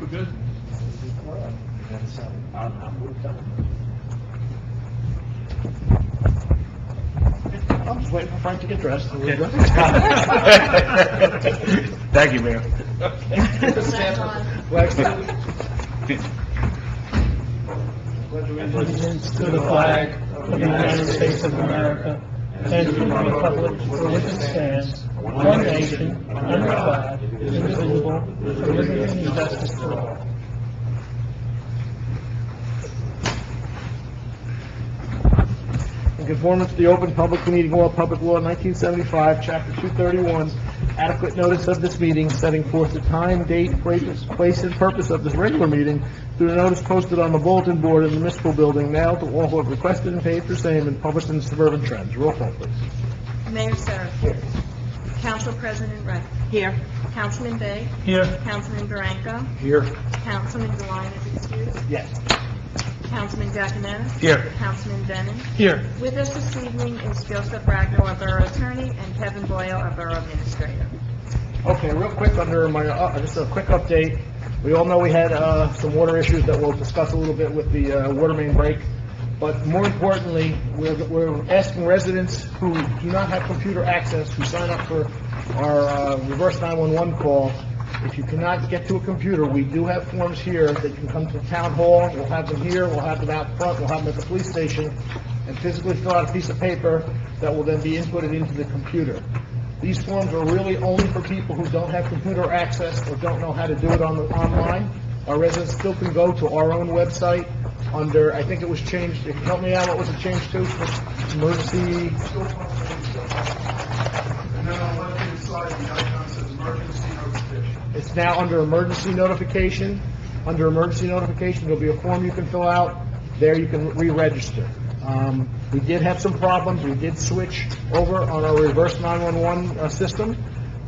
for business. I'm just waiting for Frank to get dressed. Okay. Thank you, Mayor. Allegiance to the flag of the United States of America and to the republic for which it stands, one nation, under God, indivisible, with liberty and justice for all. In conformance to the Open Public Meeting Law, Public Law 1975, Chapter 231, adequate notice of this meeting, setting forth the time, date, place, and purpose of this regular meeting through the notice posted on the bulletin board in the municipal building, mailed to all who have requested and paid for same, and published in the Suburban Trends. Roll call, please. Mayor Sarah. Here. Council President Wright. Here. Councilman Day. Here. Councilman Baranco. Here. Councilman Delino is excused. Yes. Councilman Giacometto. Here. Councilman Bennett. Here. With us this evening is Joseph Ragno, our Borough Attorney, and Kevin Boyle, our Borough Administrator. Okay, real quick under my, just a quick update. We all know we had some water issues that we'll discuss a little bit with the water main break. But more importantly, we're asking residents who do not have computer access, who sign up for our reverse 911 call, if you cannot get to a computer, we do have forms here that you can come to the town hall. We'll have them here, we'll have them out front, we'll have them at the police station, and physically fill out a piece of paper that will then be inputted into the computer. These forms are really only for people who don't have computer access or don't know how to do it online. Our residents still can go to our own website under, I think it was changed, if you help me out, what was it changed to? Emergency... And then on the left-hand side, the icon says emergency notification. It's now under emergency notification. Under emergency notification, there'll be a form you can fill out. There you can re-register. We did have some problems. We did switch over on our reverse 911 system.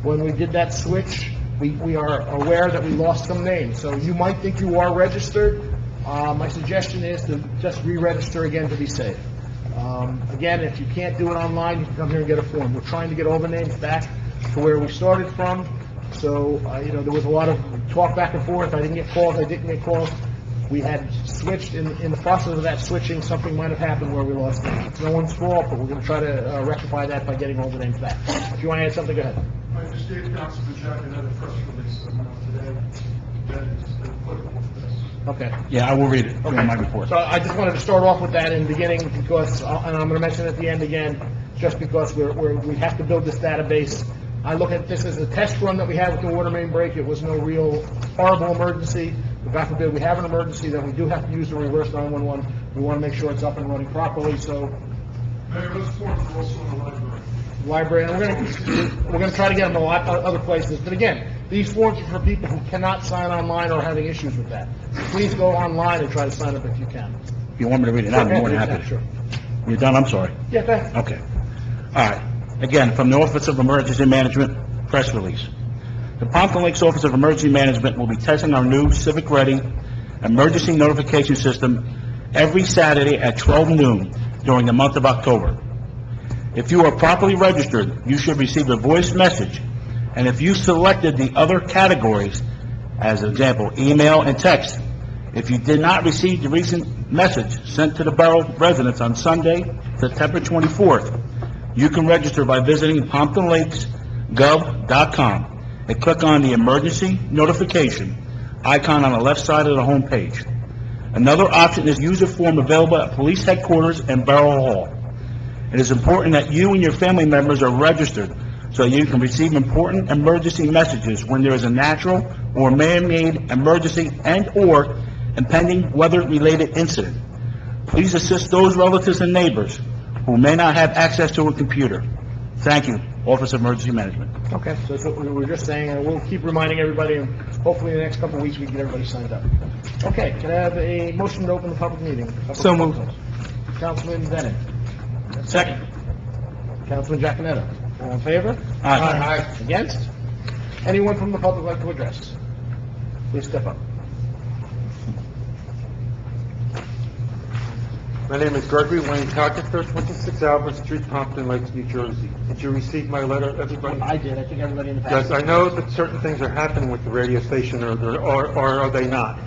When we did that switch, we are aware that we lost some names. So you might think you are registered. My suggestion is to just re-register again to be safe. Again, if you can't do it online, you can come here and get a form. We're trying to get all the names back to where we started from. So, there was a lot of talk back and forth. I didn't get calls, I didn't get calls. We had switched, in the process of that switching, something might have happened where we lost names. It's no one's fault, but we're going to try to rectify that by getting all the names back. If you want to add something, go ahead. I just gave Councilman Jack another press release today that is applicable to this. Okay. Yeah, I will read it in Okay. my report. So I just wanted to start off with that in the beginning because, and I'm going to mention it at the end again, just because we have to build this database. I look at this as a test run that we had with the water main break. It was no real horrible emergency. But God forbid we have an emergency, then we do have to use the reverse 911. We want to make sure it's up and running properly, so Mayor, those forms are also in the library. and we're going to try to get them a lot other places. But again, these forms are for people who cannot sign online or are having issues with that. Please go online and try to sign up if you can. If you want me to read it out, I'm more than happy. Sure. You're done? I'm sorry. Yeah, go ahead. Okay. All right. Again, from the Office of Emergency Management, press release. The Pompton Lakes Office of Emergency Management will be testing our new Civic Ready emergency notification system every Saturday at 12 noon during the month of October. If you are properly registered, you should receive a voice message, and if you selected the other categories, as an example, email and text, if you did not receive the recent message sent to the borough residents on Sunday, September 24th, you can register by visiting PomptonLakesGov.com and click on the emergency notification icon on the left side of the home page. Another option is use a form available at police headquarters and Borough Hall. It is important that you and your family members are registered so you can receive important emergency messages when there is a natural or man-made emergency and/or impending weather-related incident. Please assist those relatives and neighbors who may not have access to a computer. Thank you, Office of Emergency Management. Okay, so that's what we were just saying, and we'll keep reminding everybody, and hopefully in the next couple of weeks, we can get everybody signed up. Okay, can I have a motion to open the public meeting? So moved. Councilman Bennett. Second. Councilman Giacometto. All in favor? Aye. Against? Anyone from the public like to address? Please step up. My name is Gregory Wayne, Cockatoo, 26 Albert Street, Pompton Lakes, New Jersey. Did you receive my letter, everybody? I did, I think everybody in the Yes, packet. I know that certain things are happening with the radio station, or are they not?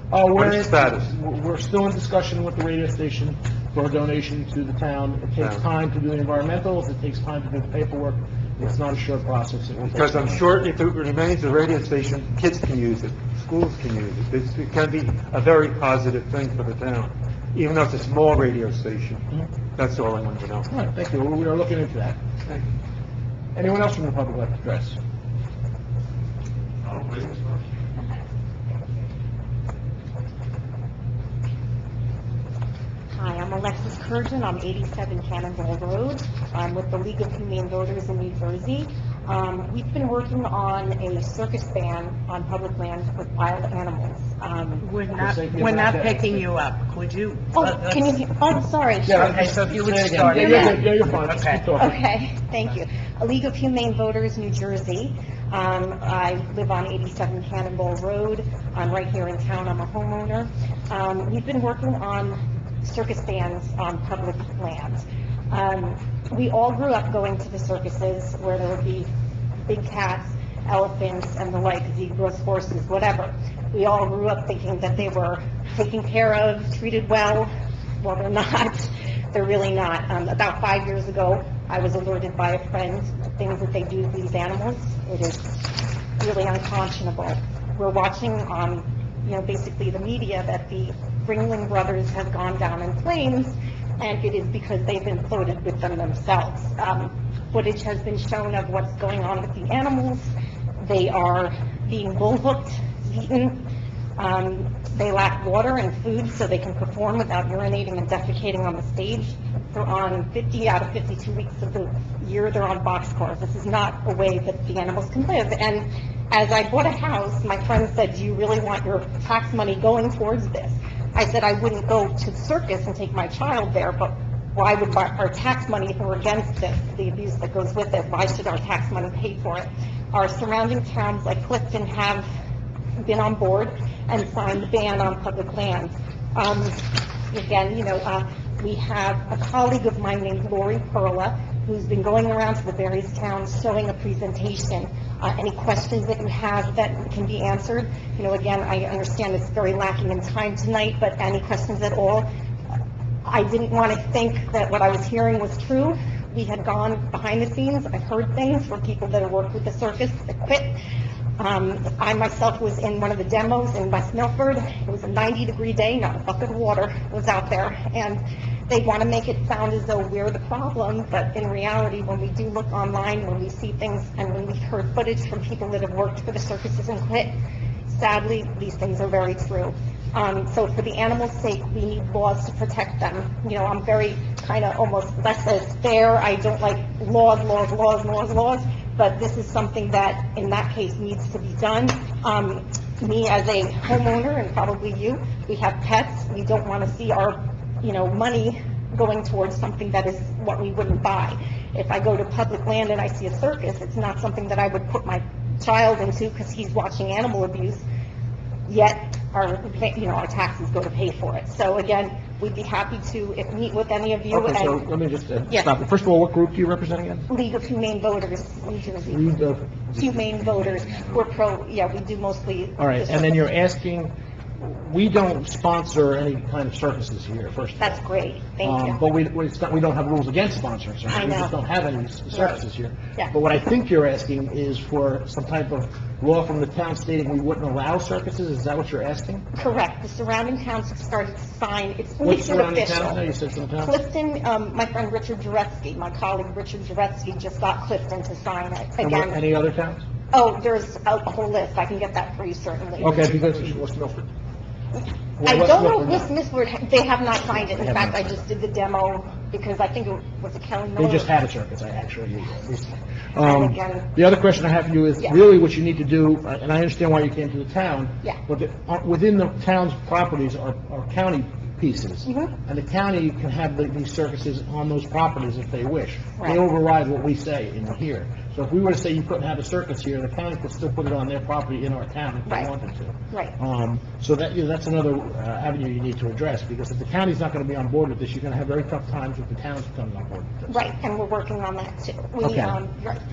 What is the status? We're still in discussion with the radio station for a donation to the town. It takes Yeah. time to do the environmentals, it takes time to do the paperwork. It's not a short process. It will take Because I'm time. sure if it remains a radio station, kids can use it, schools can use it. It can be a very positive thing for the town, even though it's a small radio station. That's all I wanted to know. All right, thank you, we are looking into that. Anyone else from the public like to address? Hi, I'm Alexis Kurjan. I'm 87 Cannonball Road. I'm with the League of Humane Voters in New Jersey. We've been working on a circus ban on public land with wild animals. We're not picking you up, could you? Can you hear? Oh, sorry. Yeah, Okay, so if you would say it again. start Yeah, again. you're fine, just keep talking. Okay, thank you. A League of Humane Voters, New Jersey. I live on 87 Cannonball Road. I'm right here in town. I'm a homeowner. We've been working on circus bans on public lands. We all grew up going to the circuses where there would be big cats, elephants, and the like, zebras, horses, whatever. We all grew up thinking that they were taken care of, treated well. Well, they're not. They're really not. About 5 years ago, I was alerted by a friend to things that they do to these animals. It is really unconscionable. We're watching on, basically the media that the Ringling brothers have gone down in flames, and it is because they've imploded with them themselves. Footage has been shown of what's going on with the animals. They are being bullhooked, eaten. They lack water and food so they can perform without urinating and defecating on the stage. They're on 50 out of 52 weeks of the year, they're on boxcars. This is not a way that the animals can live. And as I bought a house, my friend said, "Do you really want your tax money going towards this?" I said I wouldn't go to the circus and take my child there, but why would our tax money, if we're against this, the abuse that goes with it, why should our tax money pay for it? Our surrounding towns like Clifton have been on board and signed the ban on public lands. Again, we have a colleague of mine named Lori Perla, who's been going around to the various towns showing a presentation. Any questions that you have that can be answered, again, I understand it's very lacking in time tonight, but any questions at all. I didn't want to think that what I was hearing was true. We had gone behind the scenes. I heard things from people that have worked with the circus that quit. I myself was in one of the demos in West Milford. It was a 90-degree day, not a bucket of water was out there. And they want to make it sound as though we're the problem, but in reality, when we do look online, when we see things, and when we've heard footage from people that have worked for the circuses and quit, sadly, these things are very true. So for the animals' sake, we need laws to protect them. I'm very kind of almost less as fair. I don't like laws, but this is something that, in that case, needs to be done. Me as a homeowner, and probably you, we have pets. We don't want to see our, money going towards something that is what we wouldn't buy. If I go to public land and I see a circus, it's not something that I would put my child into because he's watching animal abuse, yet our taxes go to pay for it. So again, we'd be happy to meet with any of you. Okay, so and let me just Yes. stop. First of all, what group do you represent again? League of Humane Voters, New Jersey. League of... Humane Voters, we're we do mostly. All right, and then you're asking, we don't sponsor any kind of circuses here, first of all. That's great, thank you. But we don't have rules against sponsoring circuses. I We just know. don't have any circuses here. Yeah. But what I think you're asking is for some type of law from the town stating we wouldn't allow circuses? Is that what you're asking? Correct, the surrounding towns have started to sign, it's What's surrounding official. towns now? You said some towns? Clifton, my friend Richard Jaretsky, my colleague Richard Jaretsky just got Clifton to sign it And what- again. Any other towns? Oh, there's a whole list, I can get that for you certainly. Okay, because West Milford. I West don't know Milford, if Miss Milford, they have not signed it. They In have fact, not I just did the demo because I think it was a Kelly Miller. They just had a circus, I actually. And again- The other question I have for you is, Yeah. really what you need to do, and I understand why you came to the town. Yeah. But within the town's properties are county pieces. Mhm. And the county can have these circuses on those properties if they wish. Right. They override what we say in here. So if we were to say you couldn't have a circus here, the county could still put it on their property in our town if they Right. wanted to. Right. So that, that's another avenue you need to address, because if the county's not going to be on board with this, you're going to have very tough times with the towns coming on board with this. Right, and we're working on that too. Okay.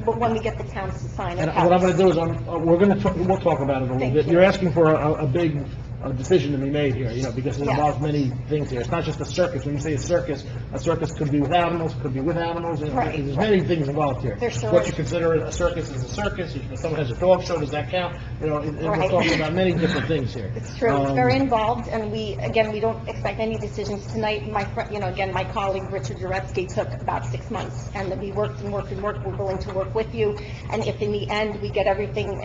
But when we get the towns to sign it. And what I'm going to do is, we'll talk about it a little Thank bit. you. You're asking for a big decision to be made here, because it Yeah. involves many things here. It's not just a circus. When you say a circus could be with animals, could be with animals, Right. there's many things involved here. There sure What is. you consider a circus is a circus. If someone has a dog show, does that count? We're Right. talking about many different things here. It's true, it's very involved, and we don't expect any decisions tonight. My friend, again, my colleague, Richard Uretsky, took about 6 months, and then we worked and worked and worked. We're willing to work with you, and if in the end we get everything,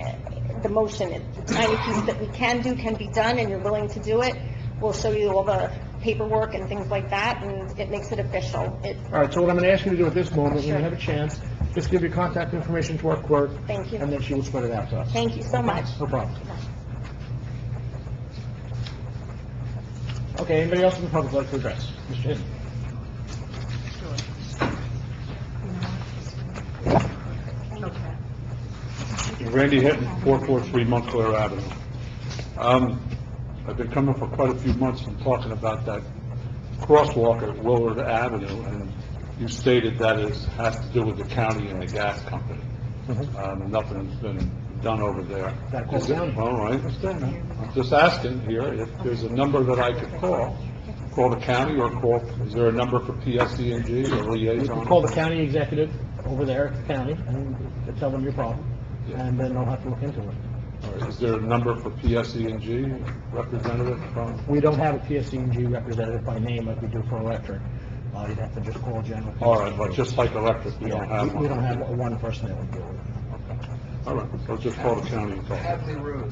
the motion, the tiny piece that we can do can be done, and you're willing to do it, we'll show you all the paperwork and things like that, and it makes it official. All right, so what I'm going to ask you to do at this moment, when Sure. you have a chance, just give your contact information to our clerk. Thank you. And then she will spread it out to us. Thank you so much. No problem. Okay, anybody else in the public like to address? Mr. Hinton? Randy Hinton, 443 Montclair Avenue. I've been coming for quite a few months and talking about that crosswalk at Willard Avenue, and you stated that it has to do with the county and the gas company. Nothing's been done over there. Gotta call Is it- county. Well, I understand that. I'm just asking here if there's a number that I could call the county, or is there a number for PSE&G or You liaison? can call the county executive over there at the county and tell them your problem, and then they'll have to look into it. Or is there a number for PSE&G representative from? We don't have a PSC&G representative by name like we do for electric. You'd have to just call general. All right, but just like electric, we don't have one? We don't have one person that would deal with it. All right, so just call the county and talk. Hadley Road,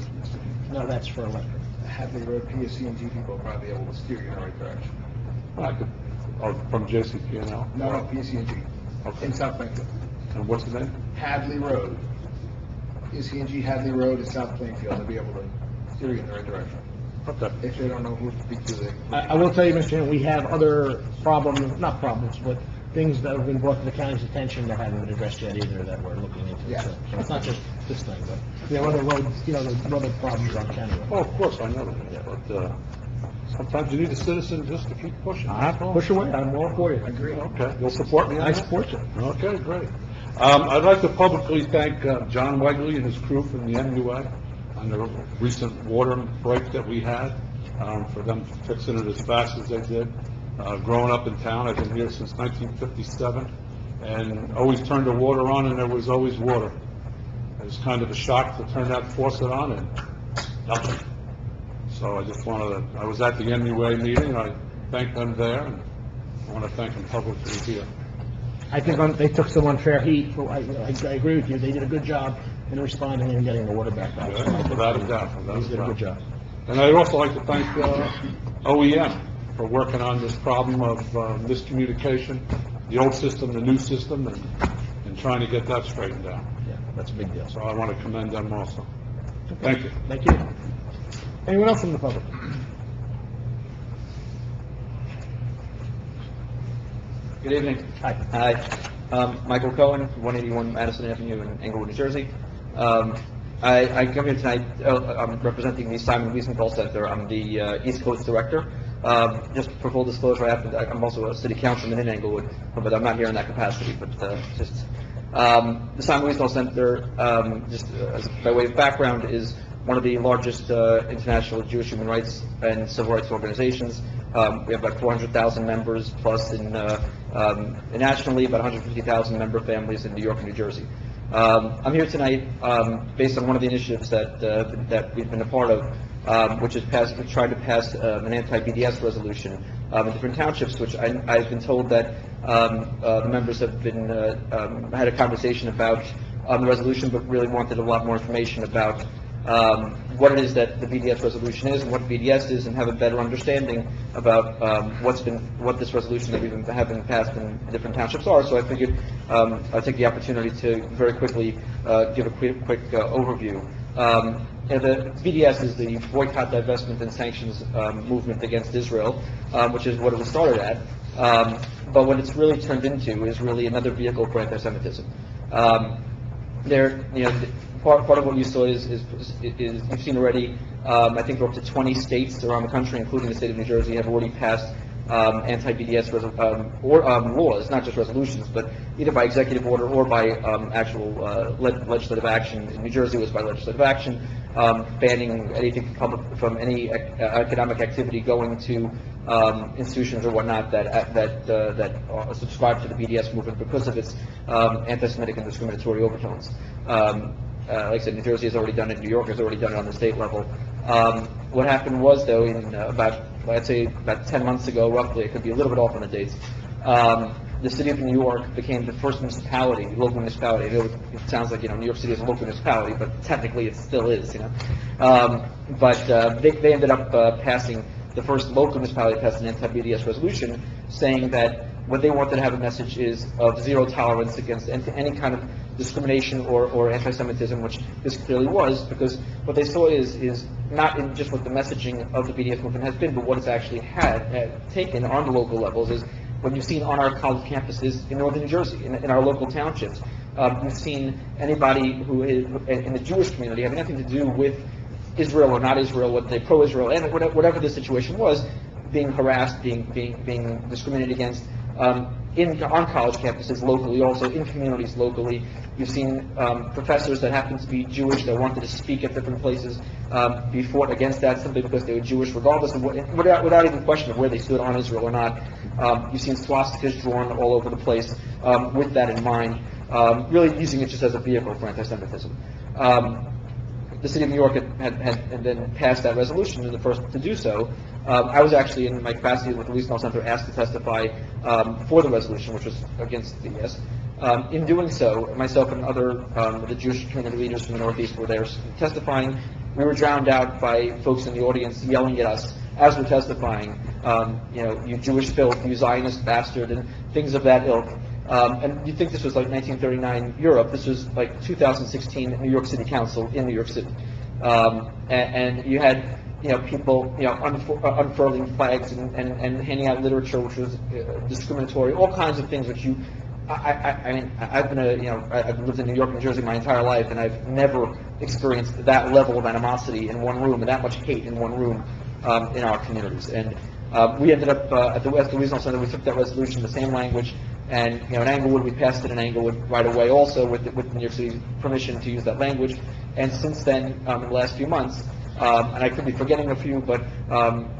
No, that's for electric. Hadley Road, PSC&G people will probably be able to steer you in the right direction. I could, from JCP&L? No, PSC&G, Okay. in South Plainfield. And what's the name? Hadley Road, PSC&G Hadley Road in South Plainfield, they'll be able to steer you in the right direction. Okay. If they don't know who to speak to, they. I will tell you, Mr. Hinton, we have other problems, not problems, but things that have been brought to the county's attention that haven't been addressed yet either, that we're looking into. Yeah. So it's not just this thing, but, other roads, there's other problems on county roads. Oh, of course, I know that, but, sometimes you need a citizen just to keep pushing. Push away, I'm all for you. Agree. Okay, you'll support me on I that? support you. Okay, great. I'd like to publicly thank John Wegley and his crew from the MUA on the recent water break that we had, for them fixing it as fast as they did. Growing up in town, I've been here since 1957, and always turned the water on, and there was always water. It was kind of a shock to turn that faucet on, and nothing. So I just wanted to, I was at the MUA meeting, I thanked them there, and I want to thank them publicly here. I think they took some unfair heat. I agree with you. They did a good job in responding and getting the water back up. Yeah, without a doubt, without a They did a good job. And I'd also like to thank OEM for working on this problem of miscommunication, the old system, the new system, and trying to get that straightened out. Yeah, that's a big deal. So I want to commend them also. Thank you. Thank you. Anyone else from the public? Good evening. Hi. Hi. Michael Cohen, 181 Madison Avenue in Englewood, New Jersey. I come here tonight, I'm representing the Simon Wiesenthal Center. I'm the East Coast Director. Just for full disclosure, I'm also a city councilman in Englewood, but I'm not here in that capacity. But the Simon Wiesenthal Center, by way of background, is one of the largest international Jewish human rights and civil rights organizations. We have about 400,000 members, plus nationally, about 150,000 member families in New York and New Jersey. I'm here tonight based on one of the initiatives that we've been a part of, which is trying to pass an anti-BDS resolution in different townships, which I've been told that the members have been had a conversation about the resolution, but really wanted a lot more information about what it is that the BDS resolution is and what BDS is, and have a better understanding about what this resolution that we've having passed in different townships are. So I figured I'd take the opportunity to very quickly give a quick overview. the BDS is the Boycott, Divestment, and Sanctions movement against Israel, which is what it was started at. But what it's really turned into is really another vehicle for anti-Semitism. Part of what you saw is you've seen already. I think we're up to 20 states around the country, including the state of New Jersey, have already passed anti-BDS laws, not just resolutions, but either by executive order or by actual legislative action. In New Jersey, it was by legislative action, banning anything from any economic activity going to institutions or whatnot that subscribe to the BDS movement because of its anti-Semitic and discriminatory overtones. Like I said, New Jersey has already done it. New York has already done it on the state level. What happened was, though, in I'd say about 10 months ago, roughly, it could be a little bit off on the dates, the city of New York became the first municipality, local municipality. I know it sounds like, New York City is a local municipality, but technically it still is, But they ended up passing, the first local municipality passed an anti-BDS resolution saying that what they wanted to have a message is of zero tolerance against any kind of discrimination or anti-Semitism, which this clearly was, because what they saw is not in just what the messaging of the BDS movement has been, but what it's actually had taken on the local levels is what you've seen on our college campuses in northern New Jersey, in our local townships. You've seen anybody who is in the Jewish community having nothing to do with Israel or not Israel, what they pro-Israel, and whatever the situation was, being harassed, being discriminated against on college campuses locally, also in communities locally. You've seen professors that happen to be Jewish that wanted to speak at different places be fought against that simply because they were Jewish, regardless of without even question of where they stood on Israel or not. You've seen swastikas drawn all over the place with that in mind, really using it just as a vehicle for anti-Semitism. The city of New York had then passed that resolution, and the first to do so. I was actually, in my capacity with the Lee's Center, asked to testify for the resolution, which was against the BDS. In doing so, myself and other of the Jewish community leaders from the Northeast were there testifying. We were drowned out by folks in the audience yelling at us as we're testifying, you Jewish filth, you Zionist bastard, and things of that ilk. And you'd think this was like 1939 Europe. This was like 2016 New York City Council in New York City. And you had, people, unfurling flags and handing out literature which was discriminatory, all kinds of things which I've lived in New York, New Jersey my entire life, and I've never experienced that level of animosity in one room and that much hate in one room in our communities. And we ended up at the Regional Center, we took that resolution, the same language, and in Englewood, we passed it in Englewood right away also with New York City's permission to use that language. And since then, in the last few months, and I could be forgetting a few, but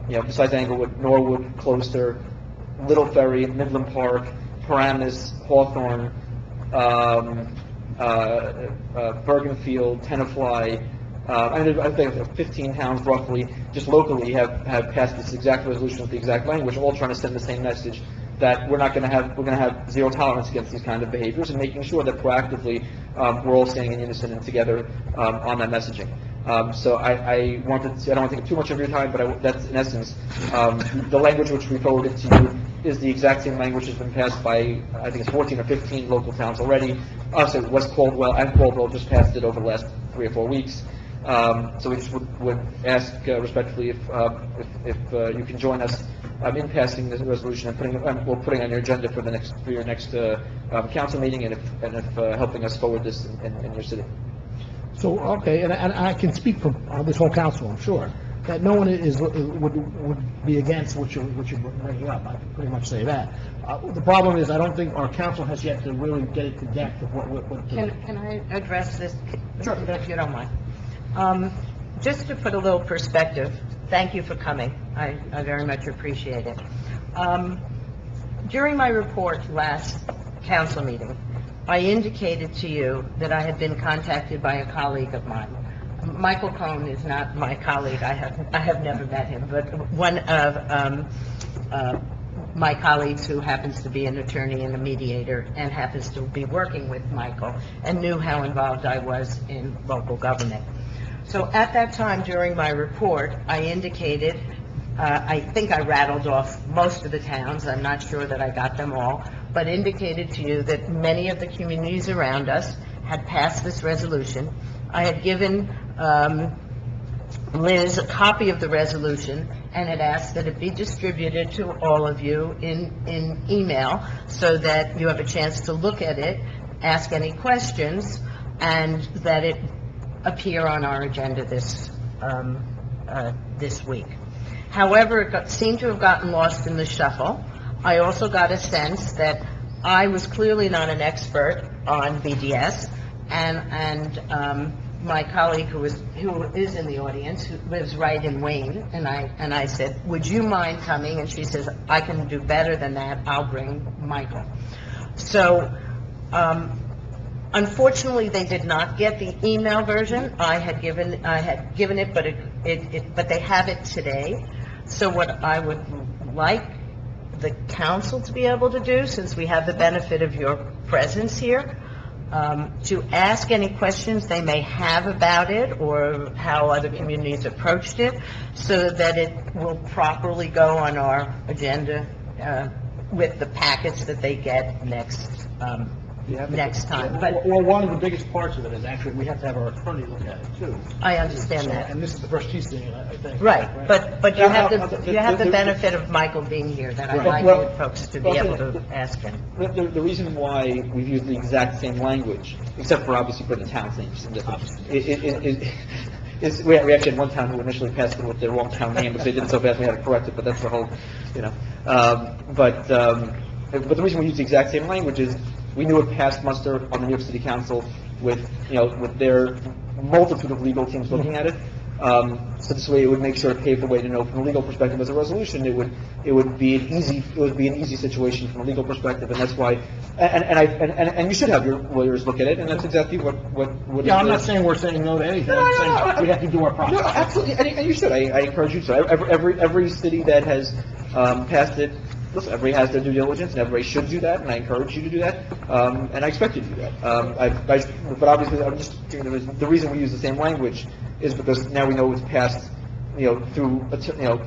besides Englewood, Norwood, Closter, Little Ferry, Midland Park, Paramus, Hawthorne, Bergenfield, Tenafly, I think 15 towns roughly, just locally, have passed this exact resolution with the exact language, all trying to send the same message that we're going to have zero tolerance against these kind of behaviors, and making sure that proactively we're all standing in unison and together on that messaging. So I don't want to take up too much of your time, but that's in essence the language which we forwarded to you is the exact same language that's been passed by, I think it's 14 or 15 local towns already. Also, West Caldwell and Caldwell just passed it over the last 3 or 4 weeks. So we just would ask respectfully if you can join us in passing this resolution and putting on your agenda for your next council meeting, and if helping us forward this in your city. So, okay, and I can speak for this whole council, I'm sure, that no one would be against what you're bringing up. I can pretty much say that. The problem is, I don't think our council has yet to really get it to depth of what Can I address this? Sure. If you don't mind. Just to put a little perspective, thank you for coming. I very much appreciate it. During my report last council meeting, I indicated to you that I had been contacted by a colleague of mine. Michael Cohn is not my colleague. I have never met him, but one of my colleagues who happens to be an attorney and a mediator and happens to be working with Michael and knew how involved I was in local government. So at that time during my report, I indicated, I think I rattled off most of the towns, I'm not sure that I got them all, but indicated to you that many of the communities around us had passed this resolution. I had given Liz a copy of the resolution and had asked that it be distributed to all of you in email so that you have a chance to look at it, ask any questions, and that it appear on our agenda this week. However, it seemed to have gotten lost in the shuffle. I also got a sense that I was clearly not an expert on BDS, and my colleague who is in the audience, who lives right in Wayne, and I said, would you mind coming? And she says, I can do better than that, I'll bring Michael. So, unfortunately, they did not get the email version. I had given it, but they have it today. So what I would like the council to be able to do, since we have the benefit of your presence here, to ask any questions they may have about it or how other communities approached it, so that it will properly go on our agenda with the packets that they get next time. But Well, one of the biggest parts of it is actually, we have to have our attorney look at it, too. I understand that. And this is the first she's seeing it, I think. Right, but you have the benefit of Michael being here, that I'd like you folks to be able to ask him. The reason why we've used the exact same language, except for obviously putting the town's names in different, we actually had one town who initially passed it with the wrong town name, because they did it so fast we had to correct it, but that's the whole, But the reason we use the exact same language is, we knew it passed muster on the New York City Council with their multitude of legal teams looking at it. So this way, it would make sure to pave the way to know from a legal perspective as a resolution, it would be an easy situation from a legal perspective, and that's why. And you should have your lawyers look at it, and that's exactly what. Yeah, I'm not saying we're saying no to anything. I'm saying we have to do our process. No, absolutely, and you should. I encourage you to. Every city that has passed it. Listen, everybody has their due diligence, and everybody should do that, and I encourage you to do that, and I expect you to do that. But obviously, I'm just thinking the reason we use the same language is because now we know it's passed, through,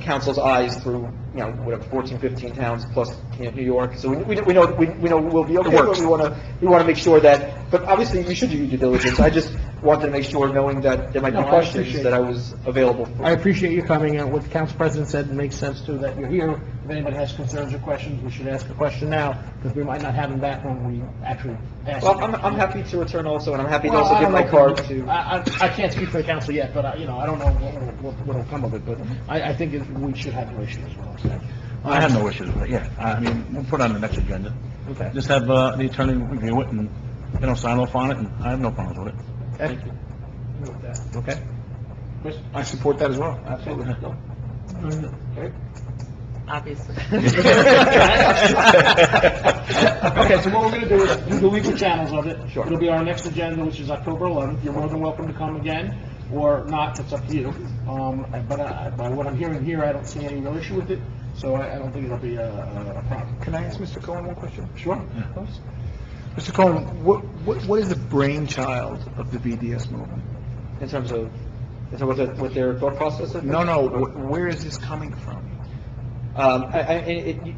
council's eyes through, whatever, 14, 15 towns plus, New York. So we know we'll be okay, but we want to make sure that. But obviously, you should do your due diligence. I just wanted to make sure, knowing that there might be questions, that I was available for. I appreciate you coming, and what the council president said makes sense too, that you're here. If anybody has concerns or questions, we should ask a question now, because we might not have them back when we actually ask. Well, I'm happy to return also, and I'm happy to also give my card to. I can't speak for the council yet, but, I don't know what'll come of it, but I think we should have no issue as well. So. I have no issues with it, yeah. I mean, we'll put it on the next agenda. Okay. Just have the attorney review it and, sign off on it, and I have no problems with it. Thank you. Okay. Chris? I support that as well. Absolutely. Okay. Obviously. Okay, so what we're going to do is do the legal channels of it. Sure. It'll be our next agenda, which is October 11th. You're more than welcome to come again, or not, it's up to you. But by what I'm hearing here, I don't see any real issue with it, so I don't think it'll be a problem. Can I ask Mr. Cohen one question? Sure. Mr. Cohen, what is the brainchild of the BDS movement? In terms of what their thought process is? No, where is this coming from?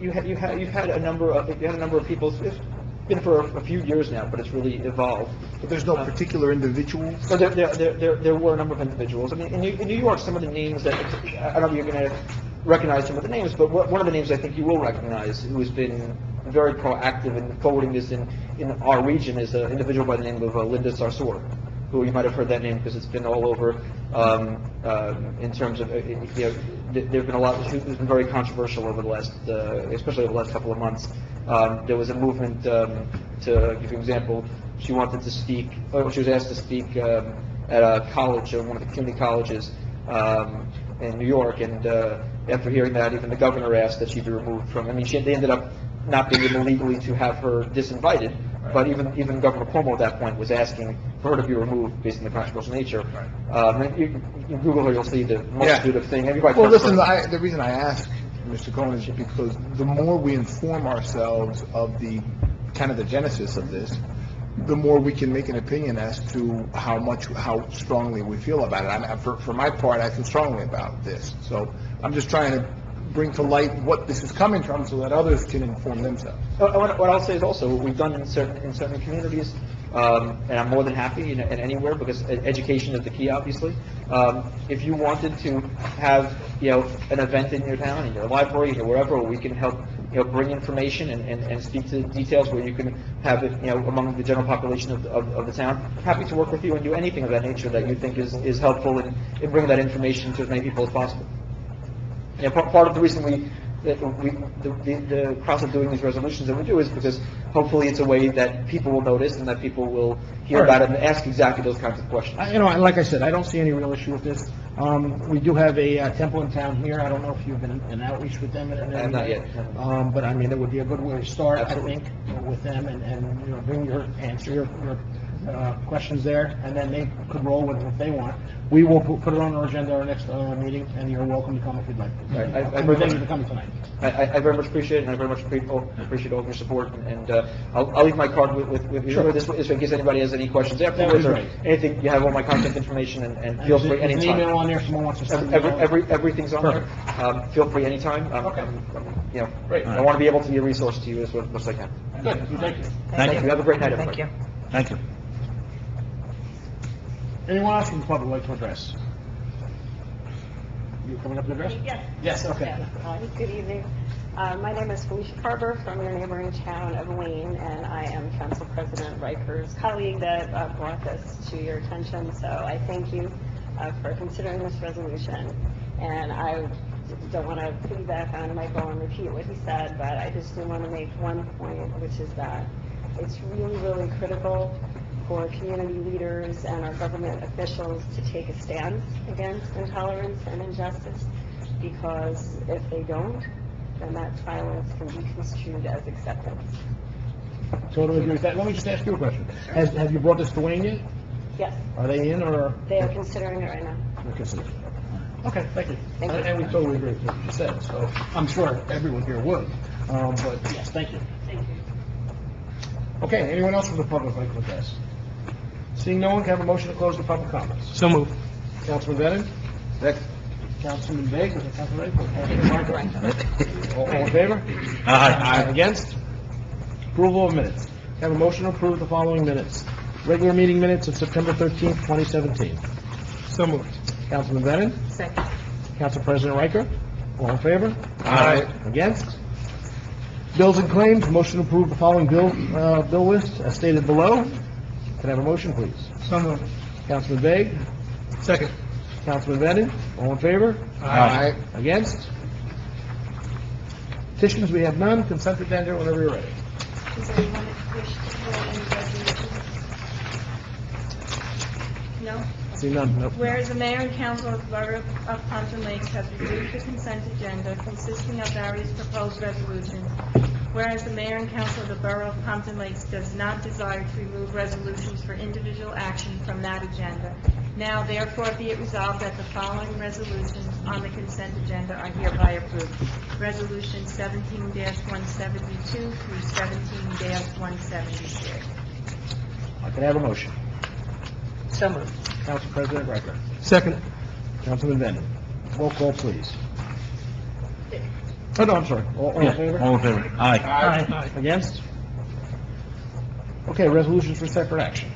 You've had a number of people. It's been for a few years now, but it's really evolved. But there's no particular individuals? So there were a number of individuals. I mean, in New York, some of the names that, I don't know if you're going to recognize some of the names, but one of the names I think you will recognize, who has been very proactive in forwarding this in our region, is an individual by the name of Linda Sarsour, who you might have heard that name because it's been all over, in terms of, there've been a lot, it's been very controversial over the last, especially over the last couple of months. There was a movement, to give you an example, she wanted to speak, she was asked to speak at a college, one of the community colleges in New York, and after hearing that, even the governor asked that she be removed from, they ended up not being able legally to have her disinvited, but even Governor Cuomo at that point was asking for her to be removed based on the controversial nature. And you Google her, you'll see the multitude of things. Well, listen, the reason I ask, Mr. Cohen, is because the more we inform ourselves of the kind of the genesis of this, the more we can make an opinion as to how strongly we feel about it. For my part, I feel strongly about this. So I'm just trying to bring to light what this is coming from so that others can inform themselves. What I'll say is also, what we've done in certain communities and I'm more than happy in anywhere, because education is the key, obviously. If you wanted to have, an event in your town, in your library, or wherever, where we can help, bring information and speak to details where you can have it, among the general population of the town, happy to work with you and do anything of that nature that you think is helpful in bringing that information to as many people as possible. Part of the reason the process of doing these resolutions that we do is because hopefully it's a way that people will notice and that people will hear about it and ask exactly those kinds of questions. Like I said, I don't see any real issue with this. We do have a temple in town here. I don't know if you've been in outreach with them. Not yet. But I mean, it would be a good way to start, Absolutely. I think, with them and bring your questions there, and then they could roll with it if they want. We will put it on our agenda our next meeting, and you're welcome to come if you'd like. We're thank you for coming tonight. I very much appreciate it, and I very much appreciate all of your support, and I'll leave my card with you. Sure. This in case anybody has any questions afterwards, or anything, you have all my contact information, and feel free There's an anytime. email on there if someone wants to send Everything's on there. Feel free anytime. Okay. Great. I want to be able to be a resource to you as much as I can. Good, thank you. Thank you. Have a great night, everybody. Thank you. Thank you. Anyone else from the public like to address? You coming up to address? Yes. Yes, okay. Yes. Good evening. My name is Felicia Carver from your neighboring town of Wayne, and I am Council President Riker's colleague that brought this to your attention. So I thank you for considering this resolution. And I don't want to piggyback on Michael and repeat what he said, but I just do want to make one point, which is that it's really, really critical for community leaders and our government officials to take a stand against intolerance and injustice, because if they don't, then that silence can be construed as acceptance. Totally agree with that. Let me just ask you a question. Have you brought this to Wayne yet? Yes, Are they in, or? they are considering it right now. Okay, thank you. Thank you. And we totally agree with what you said, so I'm sure everyone here would. But yes, thank you. Thank you. Okay, anyone else from the public like to address? Seeing no one, can I have a motion to close the public comments? So moved. Councilman Bennett? Next. Councilman Begg, was it Councilman Begg? All in favor? Aye. Against? Approval of minutes. Can I have a motion to approve the following minutes? Regular meeting minutes of September 13th, 2017. So moved. Councilman Bennett? Second. Council President Riker? All in favor? Aye. Against? Bills and claims, motion to approve the following bill list as stated below. Can I have a motion, please? So moved. Councilman Begg? Second. Councilman Bennett? All in favor? Aye. Against? Petitions, we have none. Consent agenda, whenever you're ready. Does anyone wish to call any resolutions? No? See none, nope. Whereas the mayor and council of the Borough of Pompton Lakes have reviewed the consent agenda consisting of various proposed resolutions, whereas the mayor and council of the Borough of Pompton Lakes does not desire to remove resolutions for individual action from that agenda, now therefore be it resolved that the following resolutions on the consent agenda are hereby approved. Resolution 17-172 through 17-173. Can I have a motion? So moved. Council President Riker. Second. Councilman Bennett. Roll call, please. Oh, no, I'm sorry. All in favor? All in favor? Aye. Aye. Against? Okay, resolutions for separate action.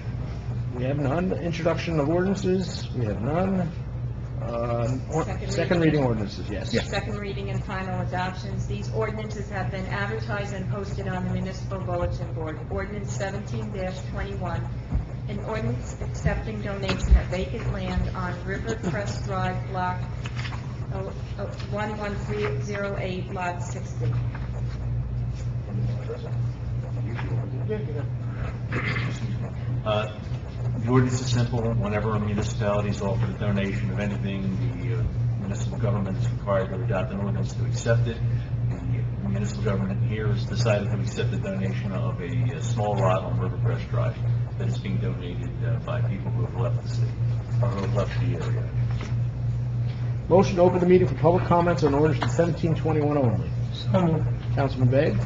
We have none. Introduction of ordinances, we have none. Second reading ordinances, yes. Second reading and final adoptions. These ordinances have been advertised and posted on the municipal bulletin board. Ordinance 17-21, an ordinance accepting donation of vacant land on River Crest Drive, block 11308, lot 60. The ordinance is simple. Whenever a municipality is offered a donation of anything, the municipal government is required to adopt an ordinance to accept it. The municipal government here has decided to accept the donation of a small lot on Rivercrest Drive that is being donated by people who have left the city, or who have left the area. Motion to open the meeting for public comments on ordinance 1721 only. Councilman Begg?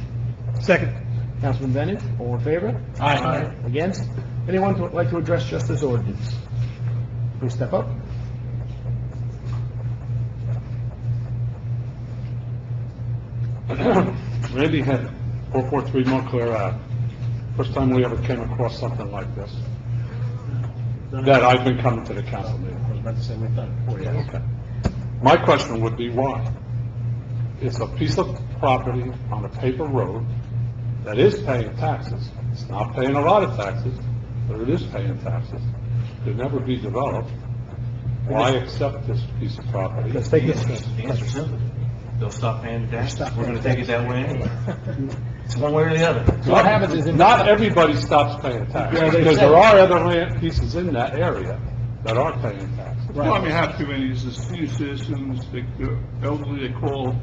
Second. Councilman Bennett, all in favor? Aye. Against? Anyone who would like to address just this ordinance? Please step up. Randy had 443 Montclair Ave. First time we ever came across something like this, that I've been coming to the council meeting. I was about to say, we've done it before, yes. Okay. My question would be why? It's a piece of property on a paper road that is paying taxes. It's not paying a lot of taxes, but it is paying taxes. Could never be developed. Why accept this piece of property? Let's take this. The answer's simple. They'll stop paying the taxes. We're gonna take it that way anyway. It's one way or the other. So what happens is... Not everybody stops paying taxes, Yeah, they because say- there are other land pieces in that area that are paying taxes. The problem you have too many is the senior citizens, the elderly, they call,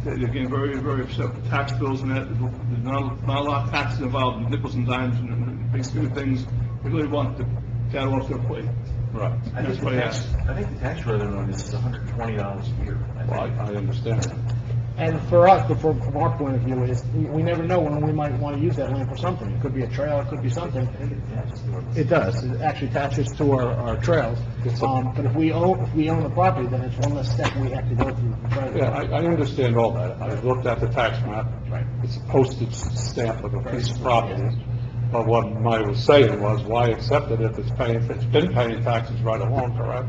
they're getting very, very upset with tax bills and that. There's not a lot of taxes involved in nickels and dimes and basically things they really want to get off their plate. Right. I think That's what I asked. the tax revenue on this is $120 a year. Well, I understand that. And for us, from our point of view, is we never know when we might want to use that land for something. It could be a trail, it could be something. It does. It actually attaches to our trails. But if we own the property, then it's one less step we have to go through. to try to- Yeah, I understand all that. I looked at the tax map. Right. It's a postage stamp of a piece of property. But what I was saying was, why accept it if it's been paying taxes right along, correct?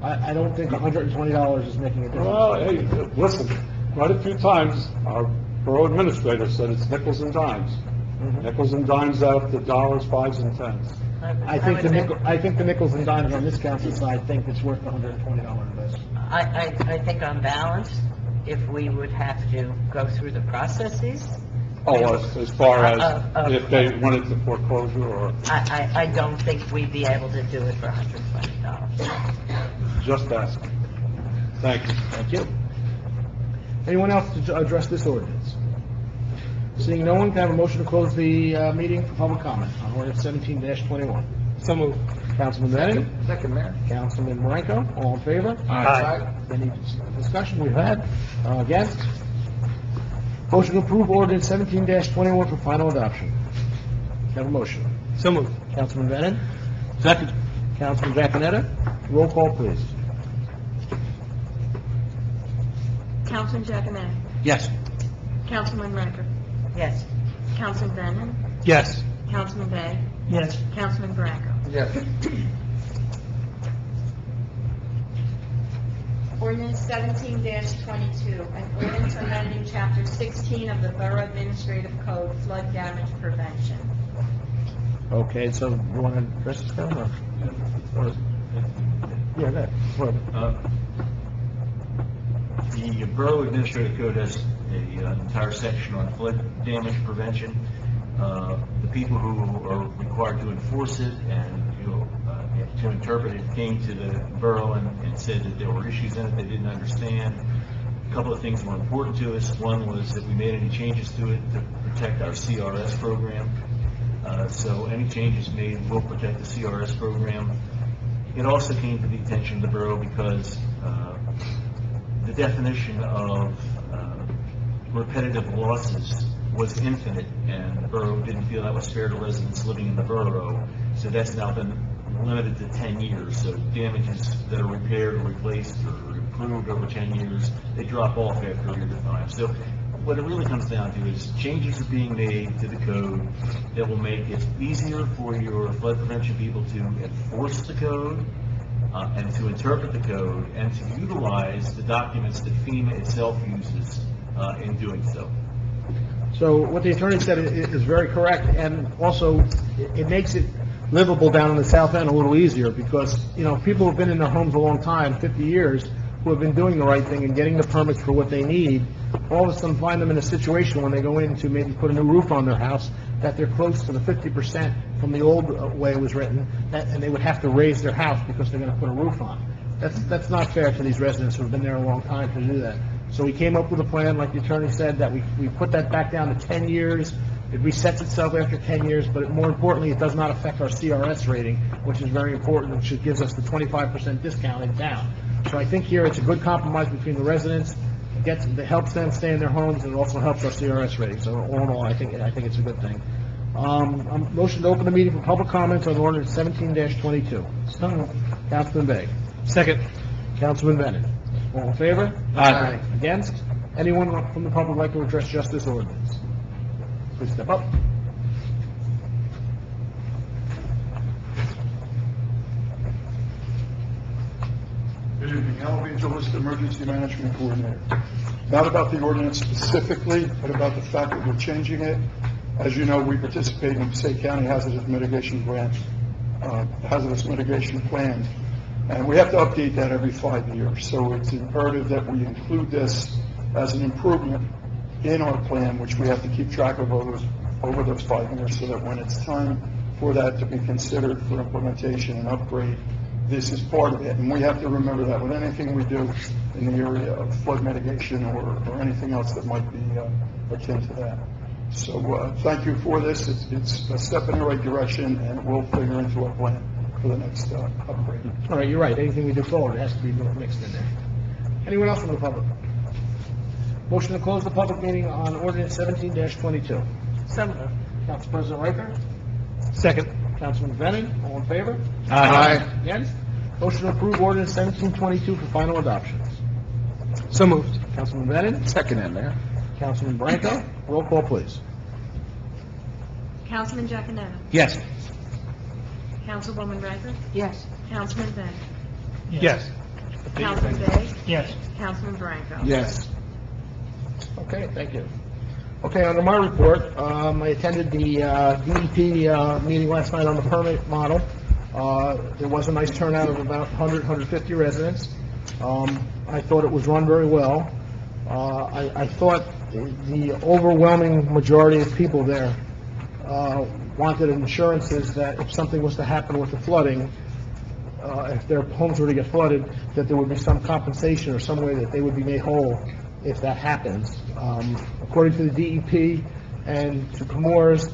I don't think $120 is making a difference. Well, hey, listen, quite a few times, our borough administrator said it's nickels and dimes. Nickels and dimes out to dollars, fives, and tens. I think the nickels and dimes on this council side think it's worth the $120 investment. I think on balance, if we would have to go through the processes, Oh, as far as if they went into foreclosure or I don't think we'd be able to do it for $120. just asking. Thank you. Thank you. Anyone else to address this ordinance? Seeing no one, can I have a motion to close the meeting for public comment on ordinance 17-21? So moved. Councilman Bennett? Second, Mayor. Councilman Marenko? All in favor? Aye. Any discussion we've had? Against? Motion to approve ordinance 17-21 for final adoption. Can I have a motion? So moved. Councilman Bennett? Second. Councilman Giaconetti? Roll call, please. Councilman Giaconetti. Yes. Councilman Riker. Yes. Councilman Brennan. Yes. Councilman Bay. Yes. Councilman Branco. Yes. Ordinance 17-22, an ordinance amending Chapter 16 of the Borough Administrative Code, flood damage prevention. Okay, so you want to address this, Kevin, or? Yeah, that, The Borough Administrative Code has an entire section on flood damage prevention. The people who are required to enforce it and to interpret it came to the borough and said that there were issues in it they didn't understand. A couple of things were important to us. One was that we made any changes to it to protect our CRS program. So any changes made will protect the CRS program. It also came to the attention of the borough because the definition of repetitive losses was infinite, and the borough didn't feel that was fair to residents living in the borough. So that's now been limited to 10 years. So damages that are repaired or replaced or improved over 10 years, they drop off after a period of time. So what it really comes down to is changes are being made to the code that will make it easier for your flood prevention people to enforce the code and to interpret the code and to utilize the documents that FEMA itself uses in doing so. So what the attorney said is very correct, and also it makes it livable down in the south end a little easier, because, people who've been in their homes a long time, 50 years, who have been doing the right thing and getting the permits for what they need, all of a sudden find them in a situation when they go in to maybe put a new roof on their house, that they're close to the 50% from the old way it was written, and they would have to raise their house because they're going to put a roof on. That's not fair to these residents who have been there a long time to do that. So we came up with a plan, like the attorney said, that we put that back down to 10 years. It resets itself after 10 years, but more importantly, it does not affect our CRS rating, which is very important, which gives us the 25% discounted down. So I think here it's a good compromise between the residents, it helps them stay in their homes, and it also helps our CRS rating. So all in all, I think it's a good thing. Motion to open the meeting for public comments on ordinance 17-22. Councilman Bay. Second. Councilman Bennett. All in favor? Aye. Against? Anyone from the public like to address just this ordinance? Please step up. Good evening, Al Evangelist, Emergency Management Coordinator. Not about the ordinance specifically, but about the fact that we're changing it. As you know, we participate in Passaic County Hazardous Mitigation Grant, Hazardous Mitigation Plan, and we have to update that every 5 years. So it's imperative that we include this as an improvement in our plan, which we have to keep track of over those 5 years, so that when it's time for that to be considered for implementation and upgrade, this is part of it. And we have to remember that with anything we do in the area of flood mitigation or anything else that might be akin to that. So thank you for this. It's a step in the right direction, and it will figure into our plan for the next upgrade. All right, you're right. Anything we do forward has to be mixed in there. Anyone else from the public? Motion to close the public meeting on ordinance 17-22. So moved. Council President Riker? Second. Councilman Bennett, all in favor? Aye. Against? Motion to approve ordinance 1722 for final adoption. So moved. Councilman Bennett? Second, that, Mayor. Councilman Branco? Roll call, please. Councilman Giaconetti. Yes. Councilwoman Riker. Yes. Councilman Bennett. Yes. Councilman Day. Yes. Councilman Branco. Yes. Okay, thank you. Okay, under my report, I attended the DEP meeting last night on the permit model. There was a nice turnout of about 150 residents. I thought it was run very well. I thought the overwhelming majority of people there wanted insurances that if something was to happen with the flooding, if their homes were to get flooded, that there would be some compensation or some way that they would be made whole if that happens. According to the DEP and to Comores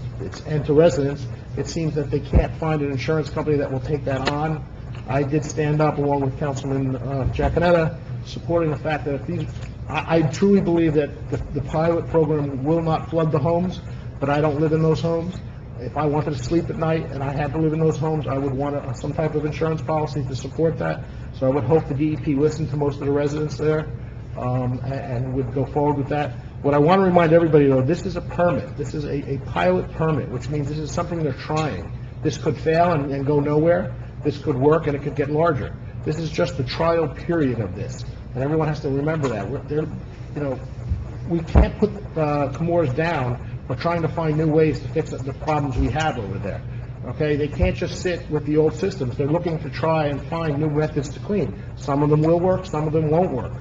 and to residents, it seems that they can't find an insurance company that will take that on. I did stand up along with Councilman Giaconetti, supporting the fact that if these, I truly believe that the pilot program will not flood the homes, but I don't live in those homes. If I wanted to sleep at night and I had to live in those homes, I would want some type of insurance policy to support that. So I would hope the DEP listened to most of the residents there and would go forward with that. What I want to remind everybody, though, this is a permit. This is a pilot permit, which means this is something they're trying. This could fail and go nowhere. This could work and it could get larger. This is just the trial period of this, and everyone has to remember that. We can't put Comores down. We're trying to find new ways to fix the problems we have over there. Okay, they can't just sit with the old systems. They're looking to try and find new methods to clean. Some of them will work, some of them won't work.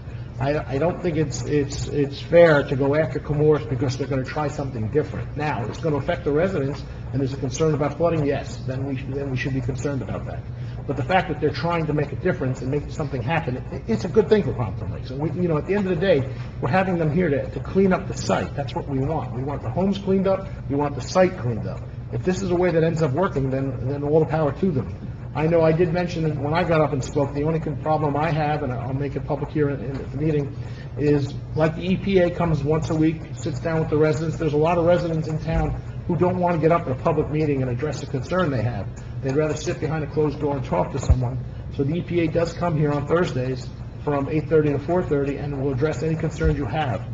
I don't think it's fair to go after Comores because they're going to try something different. Now, it's going to affect the residents, and there's a concern about flooding, yes, then we should be concerned about that. But the fact that they're trying to make a difference and make something happen, it's a good thing for Pompton Lakes. And at the end of the day, we're having them here to clean up the site. That's what we want. We want the homes cleaned up. We want the site cleaned up. If this is a way that ends up working, then all the power to them. I know I did mention that when I got up and spoke, the only problem I have, and I'll make it public here in the meeting, is like the EPA comes once a week, sits down with the residents. There's a lot of residents in town who don't want to get up at a public meeting and address a concern they have. They'd rather sit behind a closed door and talk to someone. So the EPA does come here on Thursdays from 8:30 to 4:30 and will address any concerns you have.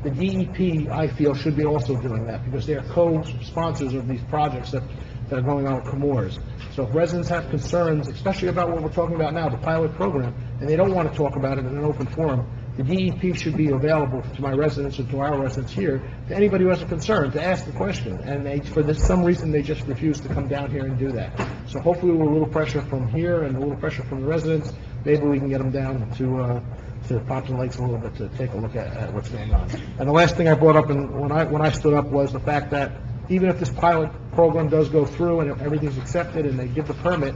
The DEP, I feel, should be also doing that because they are co-sponsors of these projects that are going on with Comores. So if residents have concerns, especially about what we're talking about now, the pilot program, and they don't want to talk about it in an open forum, the DEP should be available to my residents or to our residents here, to anybody who has a concern, to ask the question. And for some reason, they just refuse to come down here and do that. So hopefully with a little pressure from here and a little pressure from the residents, maybe we can get them down to Pompton Lakes a little bit to take a look at what's going on. And the last thing I brought up when I stood up was the fact that even if this pilot program does go through and everything's accepted and they give the permit,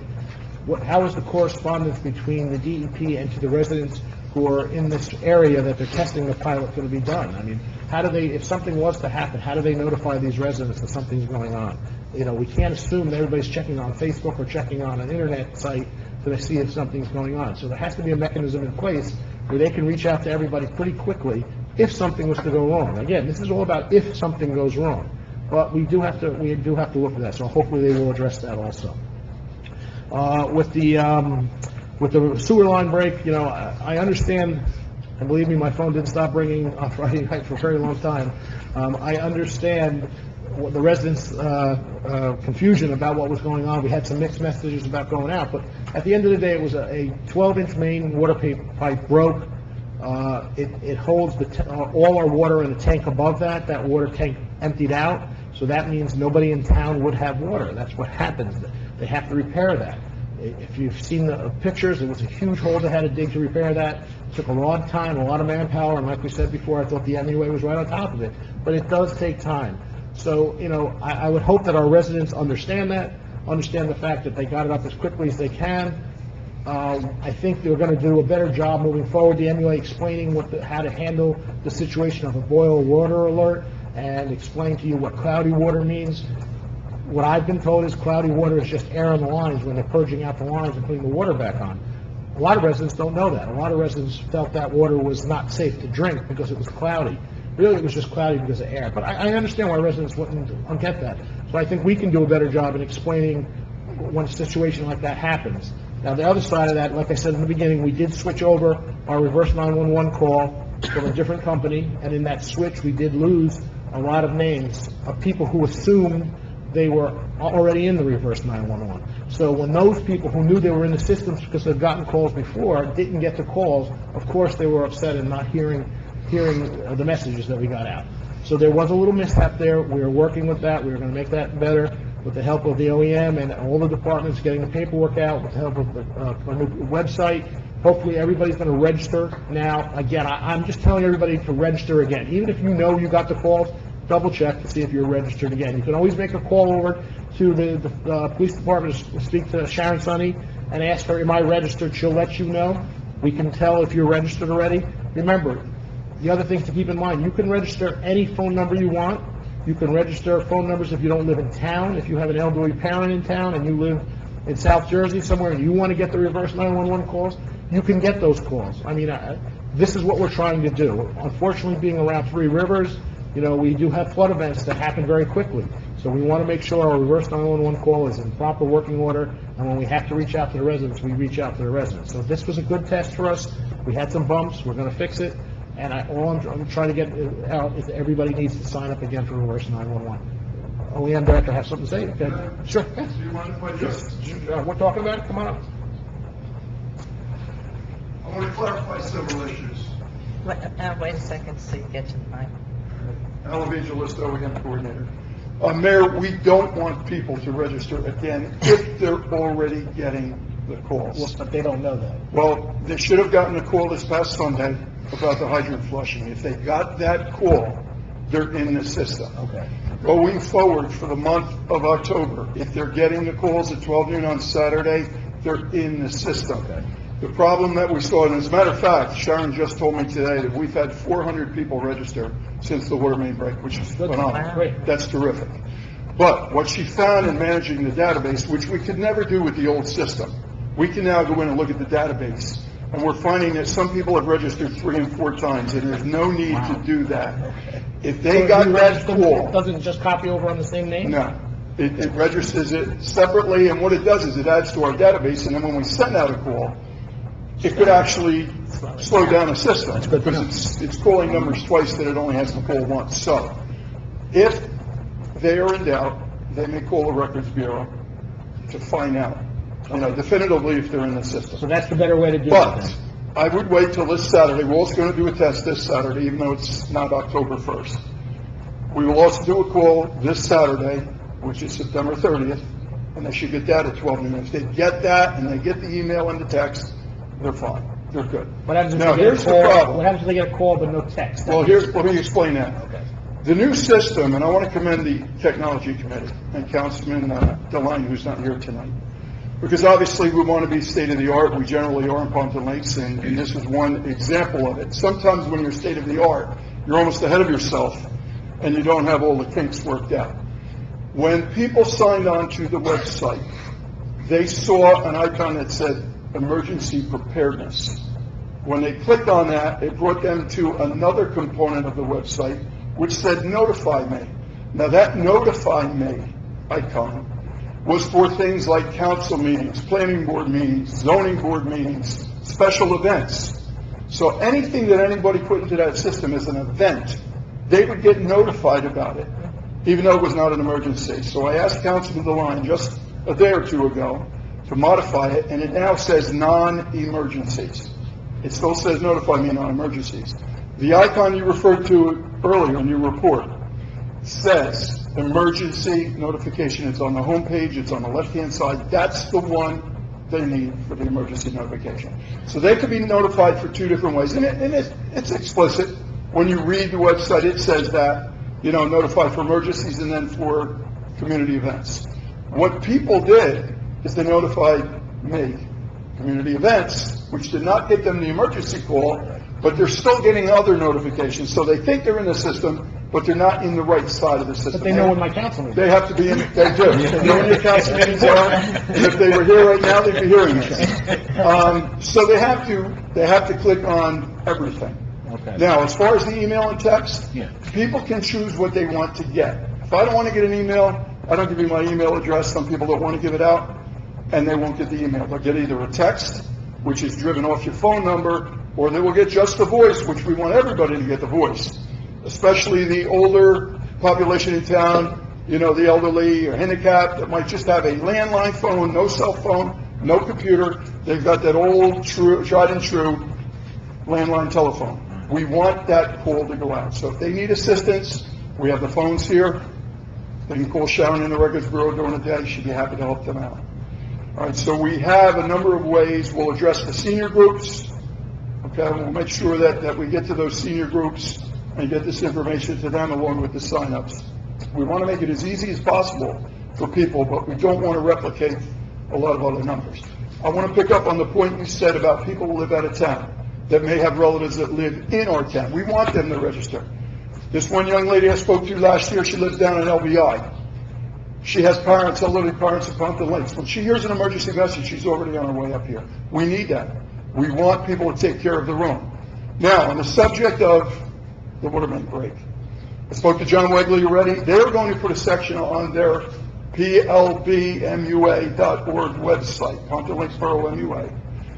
how is the correspondence between the DEP and to the residents who are in this area that they're testing the pilot going to be done? I mean, how do they, if something was to happen, how do they notify these residents that something's going on? We can't assume that everybody's checking on Facebook or checking on an internet site to see if something's going on. So there has to be a mechanism in place where they can reach out to everybody pretty quickly if something was to go wrong. Again, this is all about if something goes wrong. But we do have to look at that, so hopefully they will address that also. With the sewer line break, I understand, and believe me, my phone didn't stop ringing on Friday night for a very long time. I understand the residents' confusion about what was going on. We had some mixed messages about going out, but at the end of the day, it was a 12-inch main water pipe broke. It holds all our water in a tank above that. That water tank emptied out, so that means nobody in town would have water. That's what happens. They have to repair that. If you've seen the pictures, it was a huge hole they had to dig to repair that. It took a long time, a lot of manpower, and like we said before, I thought the MUA was right on top of it. But it does take time. So, I would hope that our residents understand that, understand the fact that they got it up as quickly as they can. I think they're going to do a better job moving forward, the MUA explaining how to handle the situation of a boil water alert and explain to you what cloudy water means. What I've been told is cloudy water is just air on the lines when they're purging out the lines and putting the water back on. A lot of residents don't know that. A lot of residents felt that water was not safe to drink because it was cloudy. Really, it was just cloudy because of air. But I understand why residents wouldn't get that. So I think we can do a better job in explaining when a situation like that happens. Now, the other side of that, like I said in the beginning, we did switch over our reverse 911 call from a different company, and in that switch, we did lose a lot of names of people who assumed they were already in the reverse 911. So when those people who knew they were in the systems because they'd gotten calls before didn't get the calls, of course they were upset and not hearing the messages that we got out. So there was a little mishap there. We were working with that. We were going to make that better with the help of the OEM and all the departments getting the paperwork out, with the help of the new website. Hopefully everybody's going to register now. Again, I'm just telling everybody to register again. Even if you know you got the calls, double check to see if you're registered again. You can always make a call over to the police department to speak to Sharon Sonny and ask her, am I registered? She'll let you know. We can tell if you're registered already. Remember, the other things to keep in mind, you can register any phone number you want. You can register phone numbers if you don't live in town. If you have an elderly parent in town and you live in South Jersey somewhere and you want to get the reverse 911 calls, you can get those calls. I mean, this is what we're trying to do. Unfortunately, being around Three Rivers, we do have flood events that happen very quickly. So we want to make sure our reverse 911 call is in proper working order, and when we have to reach out to the residents, we reach out to the residents. So this was a good test for us. We had some bumps. We're going to fix it. And all I'm trying to get out is that everybody needs to sign up again for reverse 911. OEM director has something to say? Okay. Sure. Do you mind if I just... We're talking about it. Come on up. I want to clarify several issues. Wait a second so you get to the mic. Alan Evangelist, OEM coordinator. Mayor, we don't want people to register again if they're already getting the calls. Well, but they don't know that. Well, they should have gotten a call this past Sunday about the hydrant flushing. If they got that call, they're in the system. Okay. Going forward for the month of October, if they're getting the calls at 12 noon on Saturday, they're in the system. Okay. The problem that we saw, and as a matter of fact, Sharon just told me today that we've had 400 people register since the water main break, which is phenomenal. Wow. Great. That's terrific. But what she found in managing the database, which we could never do with the old system, we can now go in and look at the database, and we're finding that some people have registered 3 and 4 times, and there's no need to do that. Okay. If they got that call... It doesn't just copy over on the same name? No. It registers it separately, and what it does is it adds to our database, and then when we send out a call, it could actually slow down the system, because it's calling numbers twice that it only has to call once. So, if they are in doubt, they may call the Records Bureau to find out, definitively if they're in the system. So that's the better way to do it But then. I would wait till this Saturday. We're also going to do a test this Saturday, even though it's not October 1st. We will also do a call this Saturday, which is September 30th, and they should get that at 12 noon. If they get that and they get the email and the text, they're fine. They're good. What happens if Now, they get here's a the call? problem. What happens if they get a call but no text? Well, let me explain that. Okay. The new system, and I want to commend the Technology Committee and Councilman DeLine, who's not here tonight, because obviously we want to be state-of-the-art. We generally are in Pompton Lakes, and this is one example of it. Sometimes when you're state-of-the-art, you're almost ahead of yourself, and you don't have all the kinks worked out. When people signed on to the website, they saw an icon that said emergency preparedness. When they clicked on that, it brought them to another component of the website, which said notify me. Now that notify me icon was for things like council meetings, planning board meetings, zoning board meetings, special events. So anything that anybody put into that system as an event, they would get notified about it. even though it was not an emergency. So I asked Councilman DeLine just a day or two ago to modify it, and it now says non-emergencies. It still says notify me non-emergencies. The icon you referred to earlier in your report says emergency notification. It's on the home page. It's on the left-hand side. That's the one they need for the emergency notification. So they could be notified for two different ways, and it's explicit. When you read the website, it says that, notify for emergencies and then for community events. What people did is they notified me, community events, which did not get them the emergency call, but they're still getting other notifications. So they think they're in the system, but they're not in the right side of the system. But they know when my council meeting is. They have to be in, they do. They know when your council meetings are, and if they were here right now, they'd be hearing this. So they have to click on everything. Okay. Now, as far as the email and text, Yeah. people can choose what they want to get. If I don't want to get an email, I don't give you my email address. Some people don't want to give it out, and they won't get the email. They'll get either a text, which is driven off your phone number, or they will get just the voice, which we want everybody to get the voice, especially the older population in town, the elderly or handicapped that might just have a landline phone, no cell phone, no computer. They've got that old, tried and true landline telephone. We want that call to go out. So if they need assistance, we have the phones here. They can call Sharon in the Records Bureau during the day. She'd be happy to help them out. All right, so we have a number of ways. We'll address the senior groups. Okay, we'll make sure that we get to those senior groups and get this information to them along with the sign-ups. We want to make it as easy as possible for people, but we don't want to replicate a lot of other numbers. I want to pick up on the point you said about people who live out of town that may have relatives that live in our town. We want them to register. This one young lady I spoke to last year, she lives down in LBI. She has parents, elderly parents in Pompton Lakes. When she hears an emergency message, she's already on her way up here. We need that. We want people to take care of their own. Now, on the subject of the water main break, I spoke to John Wegley already. They're going to put a section on their plbmua.org website, Pompton Lakes Borough MUA,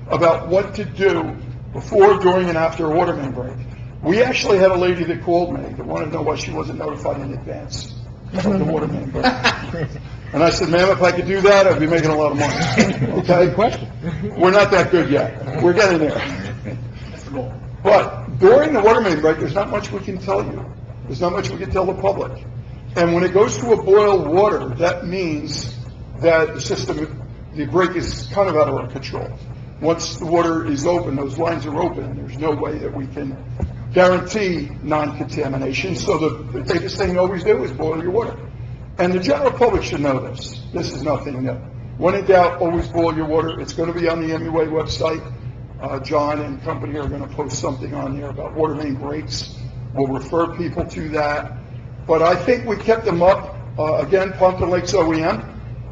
about what to do before, during, and after a water main break. We actually had a lady that called me that wanted to know why she wasn't notified in advance of the water main break. And I said, ma'am, if I could do that, I'd be making a lot of money. Okay? Good question. We're not that good yet. We're getting there. But during the water main break, there's not much we can tell you. There's not much we can tell the public. And when it goes to a boil water, that means that the system, the break is kind of out of our control. Once the water is open, those lines are open, there's no way that we can guarantee non-contamination. So the safest thing to always do is boil your water. And the general public should know this. This is nothing new. When in doubt, always boil your water. It's going to be on the MUA website. John and company are going to post something on there about water main breaks. We'll refer people to that. But I think we kept them up. Again, Pompton Lakes OEM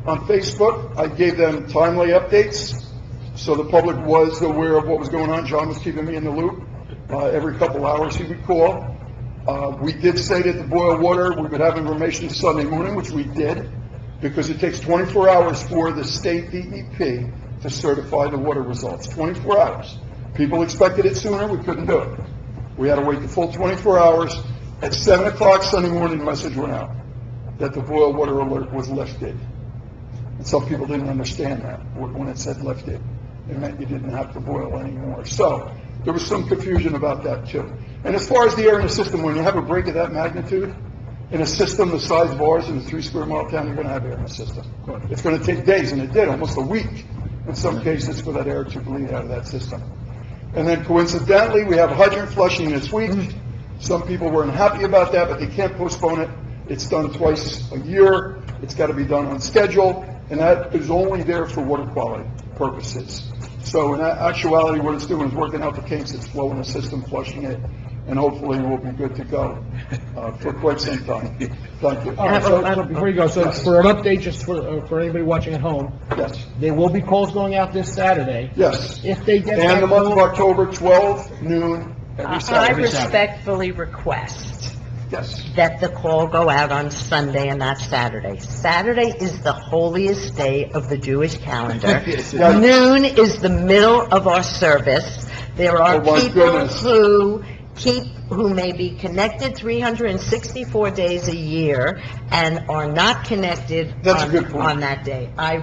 on Facebook. I gave them timely updates, so the public was aware of what was going on. John was keeping me in the loop. Every couple hours he would call. We did say that the boil water, we would have information Sunday morning, which we did, because it takes 24 hours for the state DEP to certify the water results. 24 hours. People expected it sooner, we couldn't do it. We had to wait the full 24 hours. At 7 o'clock Sunday morning, the message went out that the boil water alert was lifted. And some people didn't understand that when it said lifted. It meant you didn't have to boil anymore. So there was some confusion about that too. And as far as the air in the system, when you have a break of that magnitude, in a system the size of ours in a 3-square-mile town, you're going to have air in the system. It's going to take days, and it did, almost a week in some cases, for that air to bleed out of that system. And then coincidentally, we have hydrant flushing this week. Some people weren't happy about that, but they can't postpone it. It's done twice a year. It's got to be done on schedule, and that is only there for water quality purposes. So in actuality, what it's doing is working out the kinks. It's flowing the system, flushing it, and hopefully we'll be good to go for quite some time. Thank you. All right, so before you go, so Yes. for an update, just for anybody watching at home, Yes. there will be calls going out this Saturday. Yes. If they get And that the month of call- October, 12 noon, every I Saturday. respectfully request Yes. that the call go out on Sunday and not Saturday. Saturday is the holiest day of the Jewish calendar. Yes, it is. Noon is the middle of our service. There are Oh, my people goodness. who who may be connected 364 days a year and are not connected That's a good point. on that day. I I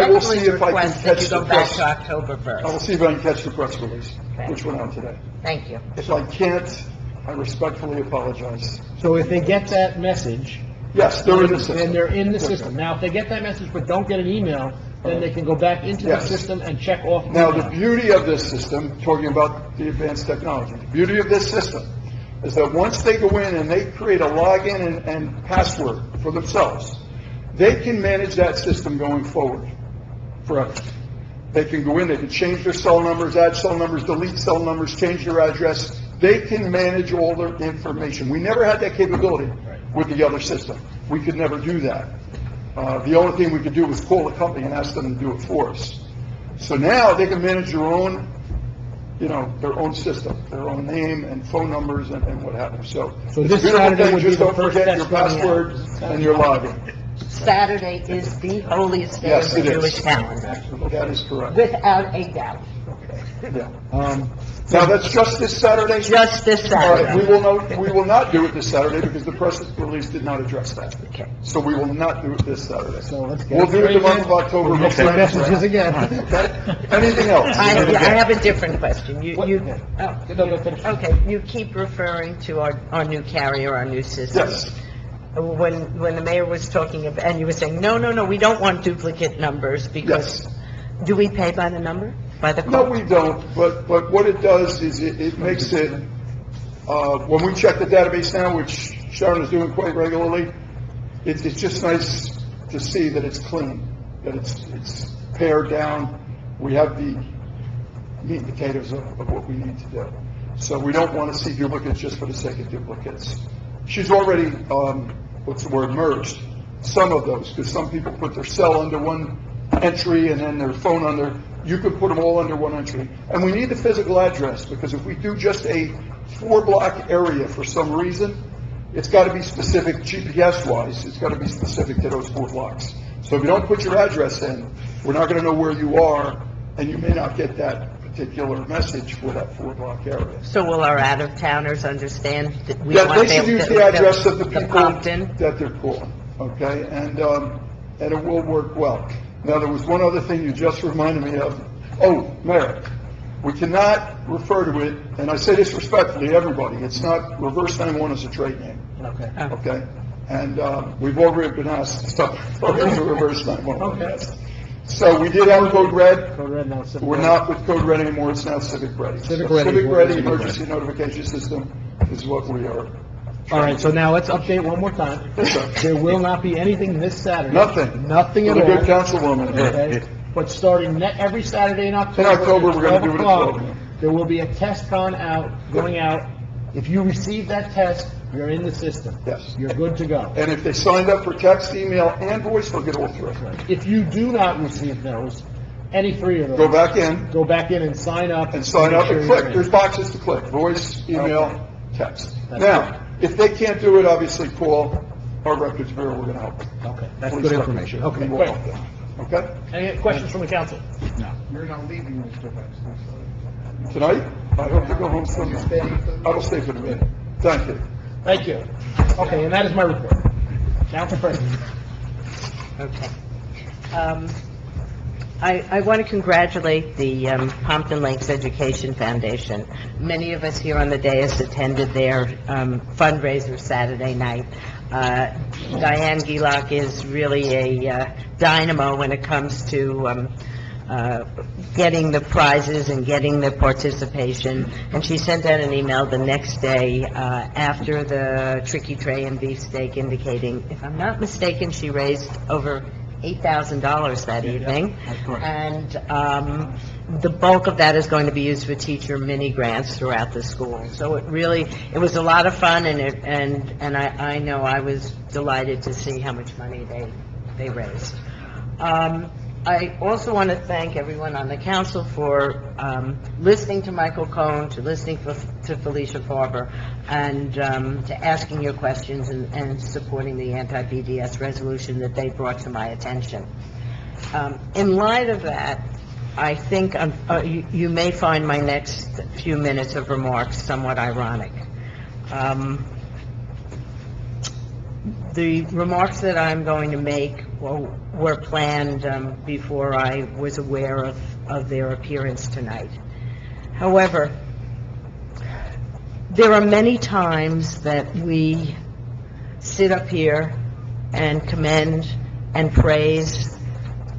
will see respectfully if I can request that catch you the go back press. to October I will 1st. see if I can catch the press release, Okay. which went out today. Thank you. If I can't, I respectfully apologize. So if they get that message, Yes, they're in the system. then they're in the system. Now, if they get that message but don't get an email, then they can go back into the Yes. system and check off. Now, the email. beauty of this system, talking about the advanced technology, the beauty of this system is that once they go in and they create a login and password for themselves, they can manage that system going forward forever. They can go in, they can change their cell numbers, add cell numbers, delete cell numbers, change their address. They can manage all their information. We never had that capability with the other system. We could never do that. The only thing we could do was call the company and ask them to do it for us. So now they can manage their own, their own system, their own name and phone numbers and what have you. So So it's this a beautiful Saturday thing. would be Just the don't first forget your test running out. password and your login. Saturday is the holiest day Yes, of it the is. Jewish calendar, That is correct. without a doubt. Yeah. Now, that's just this Saturday? Just this All right, Saturday. we will not do it this Saturday because the press release did not address that. Okay. So we will not do it this Saturday. So let's get We'll do it the month of straight in. October. We'll get some messages again. Anything else? I have a different question. What? Okay, you keep referring to our new carrier, our new system. Yes. When the mayor was talking about, and you were saying, no, we don't want duplicate numbers because, Yes. do we pay by the number? By the No, call? we don't, but what it does is it makes it, when we check the database now, which Sharon is doing quite regularly, it's just nice to see that it's clean, that it's pared down. We have the meat and potatoes of what we need to do. So we don't want to see duplicates just for the sake of duplicates. She's already, merged some of those, because some people put their cell under one entry and then their phone under. You could put them all under one entry. And we need the physical address, because if we do just a 4-block area for some reason, it's got to be specific GPS-wise. It's got to be specific to those 4 blocks. So if you don't put your address in, we're not going to know where you are, and you may not get that particular message for that 4-block area. So will our out-of-towners understand that we Yeah, want they should use the address of the people Pompton? that they're calling, okay? And it will work well. Now, there was one other thing you just reminded me of. Oh, Mayor, we cannot refer to it, and I say this respectfully to everybody, it's not, reverse 911 is a trade name, Okay. okay? And we've already been asked to stop referring to reverse 911. Okay. So we did have Code Red. Code Red now. Civic We're Ready. not with Code Red anymore, it's now Civic Ready. Civic So Ready. Civic Ready Civic Emergency Notification System is what we are. All right, so now let's update one more time. Yes, sir. There will not be anything this Saturday. Nothing. Nothing For at the all. good councilwoman here. Okay? But starting every Saturday in October. In October, we're gonna at do it at 12 12. There will be a test going out. If you receive that test, you're in the system. Yes. You're good to go. And if they signed up for text, email, and voice, they'll get all 3. If you do not receive those, any 3 of those. Go back in Go back in and sign up. and sign make up sure and you're click. in. There's boxes to click, voice, email, text. That's Now, if they can't do it, obviously call our records bureau, we're gonna help them. Okay, that's Police good records information. bureau. Okay, We will great. help them. Okay? Any questions from the council? You're not leaving, Mr. Vice. Tonight, I hope to go home soon. I will stay for the meeting. Thank you. Thank you. Okay, and that is my report. Council President. Okay. I want to congratulate the Pompton Lakes Education Foundation. Many of us here on the dais attended their fundraiser Saturday night. Diane Gielock is really a dynamo when it comes to getting the prizes and getting the participation. And she sent out an email the next day after the Tricky Tray and beefsteak indicating, if I'm not mistaken, she raised over $8,000 that evening. That's correct. And the bulk of that is going to be used for teacher mini grants throughout the school. So it was a lot of fun, and I know I was delighted to see how much money they raised. I also want to thank everyone on the council for listening to Michael Cohn, to listening to Felicia Farber, and to asking your questions and supporting the anti-BDS resolution that they brought to my attention. In light of that, I think you may find my next few minutes of remarks somewhat ironic. The remarks that I'm going to make were planned before I was aware of their appearance tonight. However, there are many times that we sit up here and commend and praise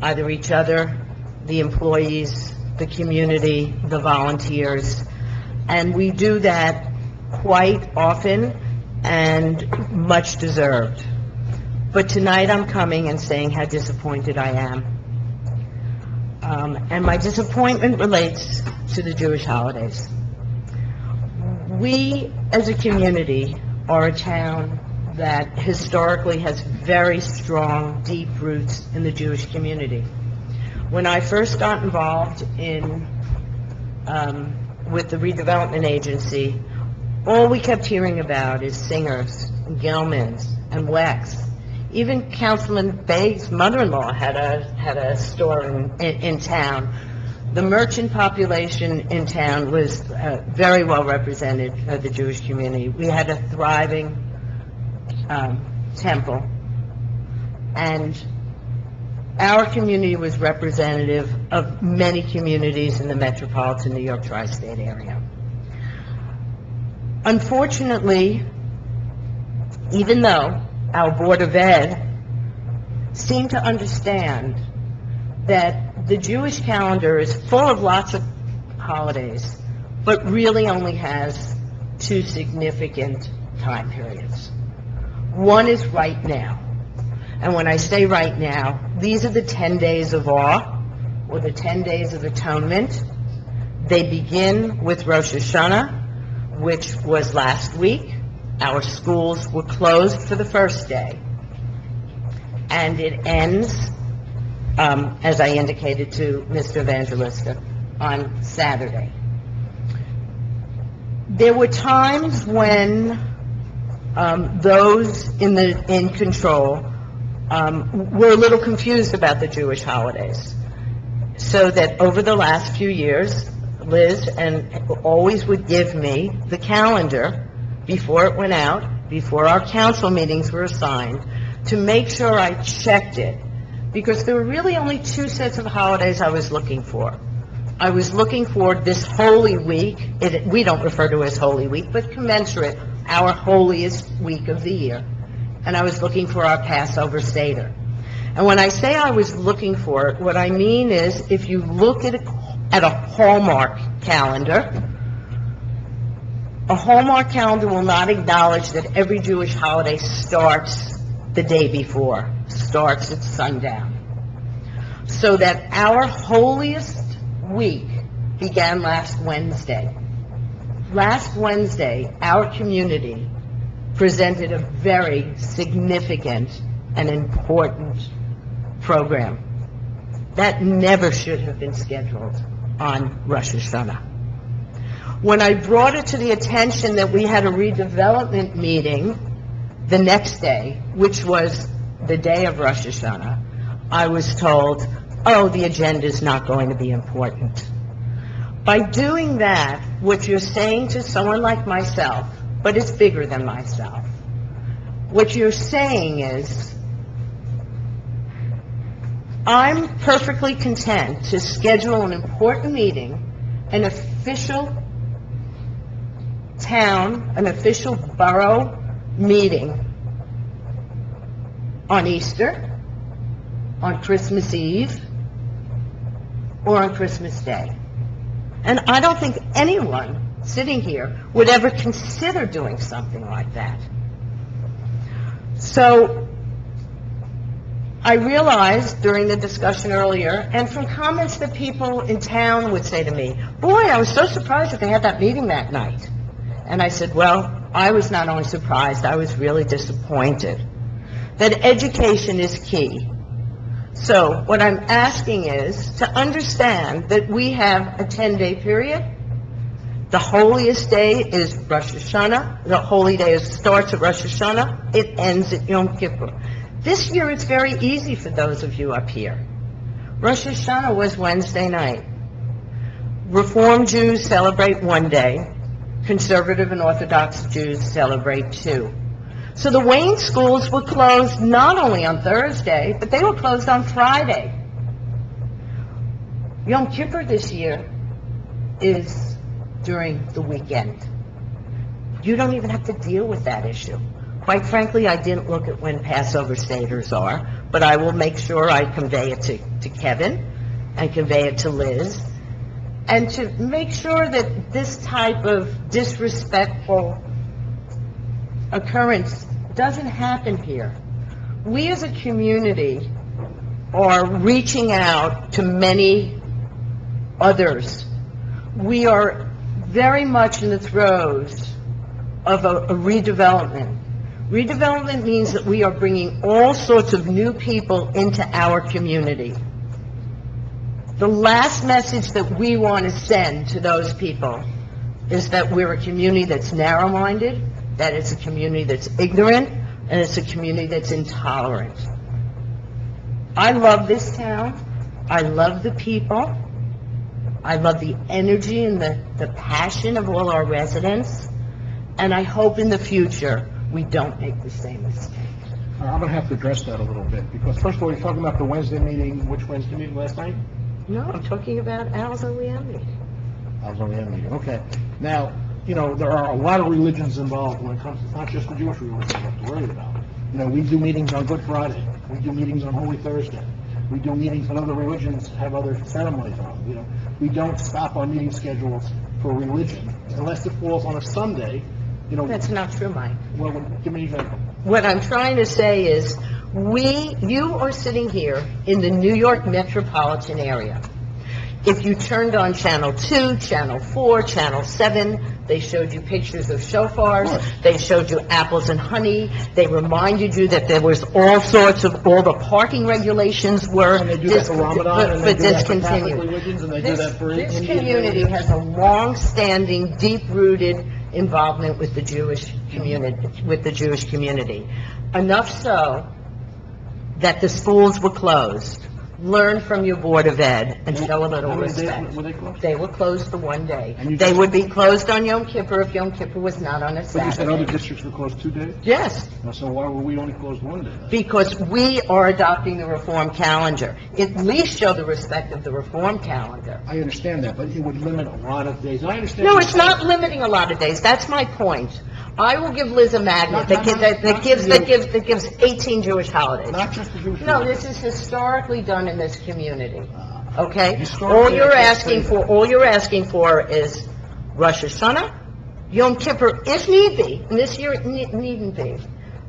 either each other, the employees, the community, the volunteers, and we do that quite often and much deserved. But tonight I'm coming and saying how disappointed I am. And my disappointment relates to the Jewish holidays. We, as a community, are a town that historically has very strong, deep roots in the Jewish community. When I first got involved in with the redevelopment agency, all we kept hearing about is Singers, and Gelmans, and Wex. Even Councilman Baig's mother-in-law had a store in town. The merchant population in town was very well represented of the Jewish community. We had a thriving temple, and our community was representative of many communities in the metropolitan New York tri-state area. Unfortunately, even though our Board of Ed seemed to understand that the Jewish calendar is full of lots of holidays, but really only has two significant time periods. One is right now. And when I say right now, these are the 10 days of awe, or the 10 days of atonement. They begin with Rosh Hashanah, which was last week. Our schools were closed for the first day. And it ends, as I indicated to Mr. Evangelista, on Saturday. There were times when those in control were a little confused about the Jewish holidays. So that over the last few years, Liz always would give me the calendar before it went out, before our council meetings were assigned, to make sure I checked it. Because there were really only two sets of holidays I was looking for. I was looking for this Holy Week, we don't refer to it as Holy Week, but commensurate, our holiest week of the year. And I was looking for our Passover Seder. And when I say I was looking for it, what I mean is, if you look at a Hallmark calendar, a Hallmark calendar will not acknowledge that every Jewish holiday starts the day before, starts at sundown. So that our holiest week began last Wednesday. Last Wednesday, our community presented a very significant and important program that never should have been scheduled on Rosh Hashanah. When I brought it to the attention that we had a redevelopment meeting the next day, which was the day of Rosh Hashanah, I was told, oh, the agenda is not going to be important. By doing that, what you're saying to someone like myself, but it's bigger than myself, what you're saying is, I'm perfectly content to schedule an important meeting, an official town, an official borough meeting on Easter, on Christmas Eve, or on Christmas Day. And I don't think anyone sitting here would ever consider doing something like that. So I realized during the discussion earlier, and from comments that people in town would say to me, boy, I was so surprised that they had that meeting that night. And I said, well, I was not only surprised, I was really disappointed. That education is key. So what I'm asking is to understand that we have a 10-day period. The holiest day is Rosh Hashanah. The holy day starts at Rosh Hashanah. It ends at Yom Kippur. This year it's very easy for those of you up here. Rosh Hashanah was Wednesday night. Reform Jews celebrate one day. Conservative and Orthodox Jews celebrate too. So the Wayne schools were closed not only on Thursday, but they were closed on Friday. Yom Kippur this year is during the weekend. You don't even have to deal with that issue. Quite frankly, I didn't look at when Passover Seders are, but I will make sure I convey it to Kevin and convey it to Liz, and to make sure that this type of disrespectful occurrence doesn't happen here. We as a community are reaching out to many others. We are very much in the throes of a redevelopment. Redevelopment means that we are bringing all sorts of new people into our community. The last message that we want to send to those people is that we're a community that's narrow-minded, that it's a community that's ignorant, and it's a community that's intolerant. I love this town. I love the people. I love the energy and the passion of all our residents. And I hope in the future we don't make the same mistake. I'm going to have to address that a little bit, because first of all, you're talking about the Wednesday meeting, which Wednesday meeting last night? No, I'm talking about Al's OEM meeting. Al's OEM meeting, okay. Now, you know, there are a lot of religions involved when it comes, it's not just the Jewish religion we have to worry about. You know, we do meetings on Good Friday, we do meetings on Holy Thursday, we do meetings when other religions have other ceremonies on, you know. We don't stop our meeting schedules for religion unless it falls on a Sunday, you know. That's not true, Mike. Well, give me an example. What I'm trying to say is, you are sitting here in the New York metropolitan area. If you turned on Channel 2, Channel 4, Channel 7, they showed you pictures of shofars, they showed you apples and honey, they reminded you that there was all the parking regulations were And they do that for Ramadan, and they do that for Catholic discontinued. religions, and they do that for This Indian community religions. has a long-standing, deep-rooted involvement with the Jewish community. Enough so that the schools were closed. Learn from your Board of Ed and show a little How many days respect. were they closed? They were closed for one day. And you They just- would be closed on Yom Kippur if Yom Kippur was not on a But you said other Saturday. districts were closed 2 days? Yes, Now, so why were we only closed 1 day then? because we are adopting the reform calendar. At least show the respect of the reform calendar. I understand that, but it would limit a lot of days. I understand. No, it's not limiting a lot of days. That's my point. I will give Liz a magnet that gives 18 Jewish holidays. Not just the Jewish. No, religion. this is historically done in this community, okay? Historically, All you're I can't asking say for, is Rosh Hashanah, Yom Kippur, if need be, and this year it needn't be,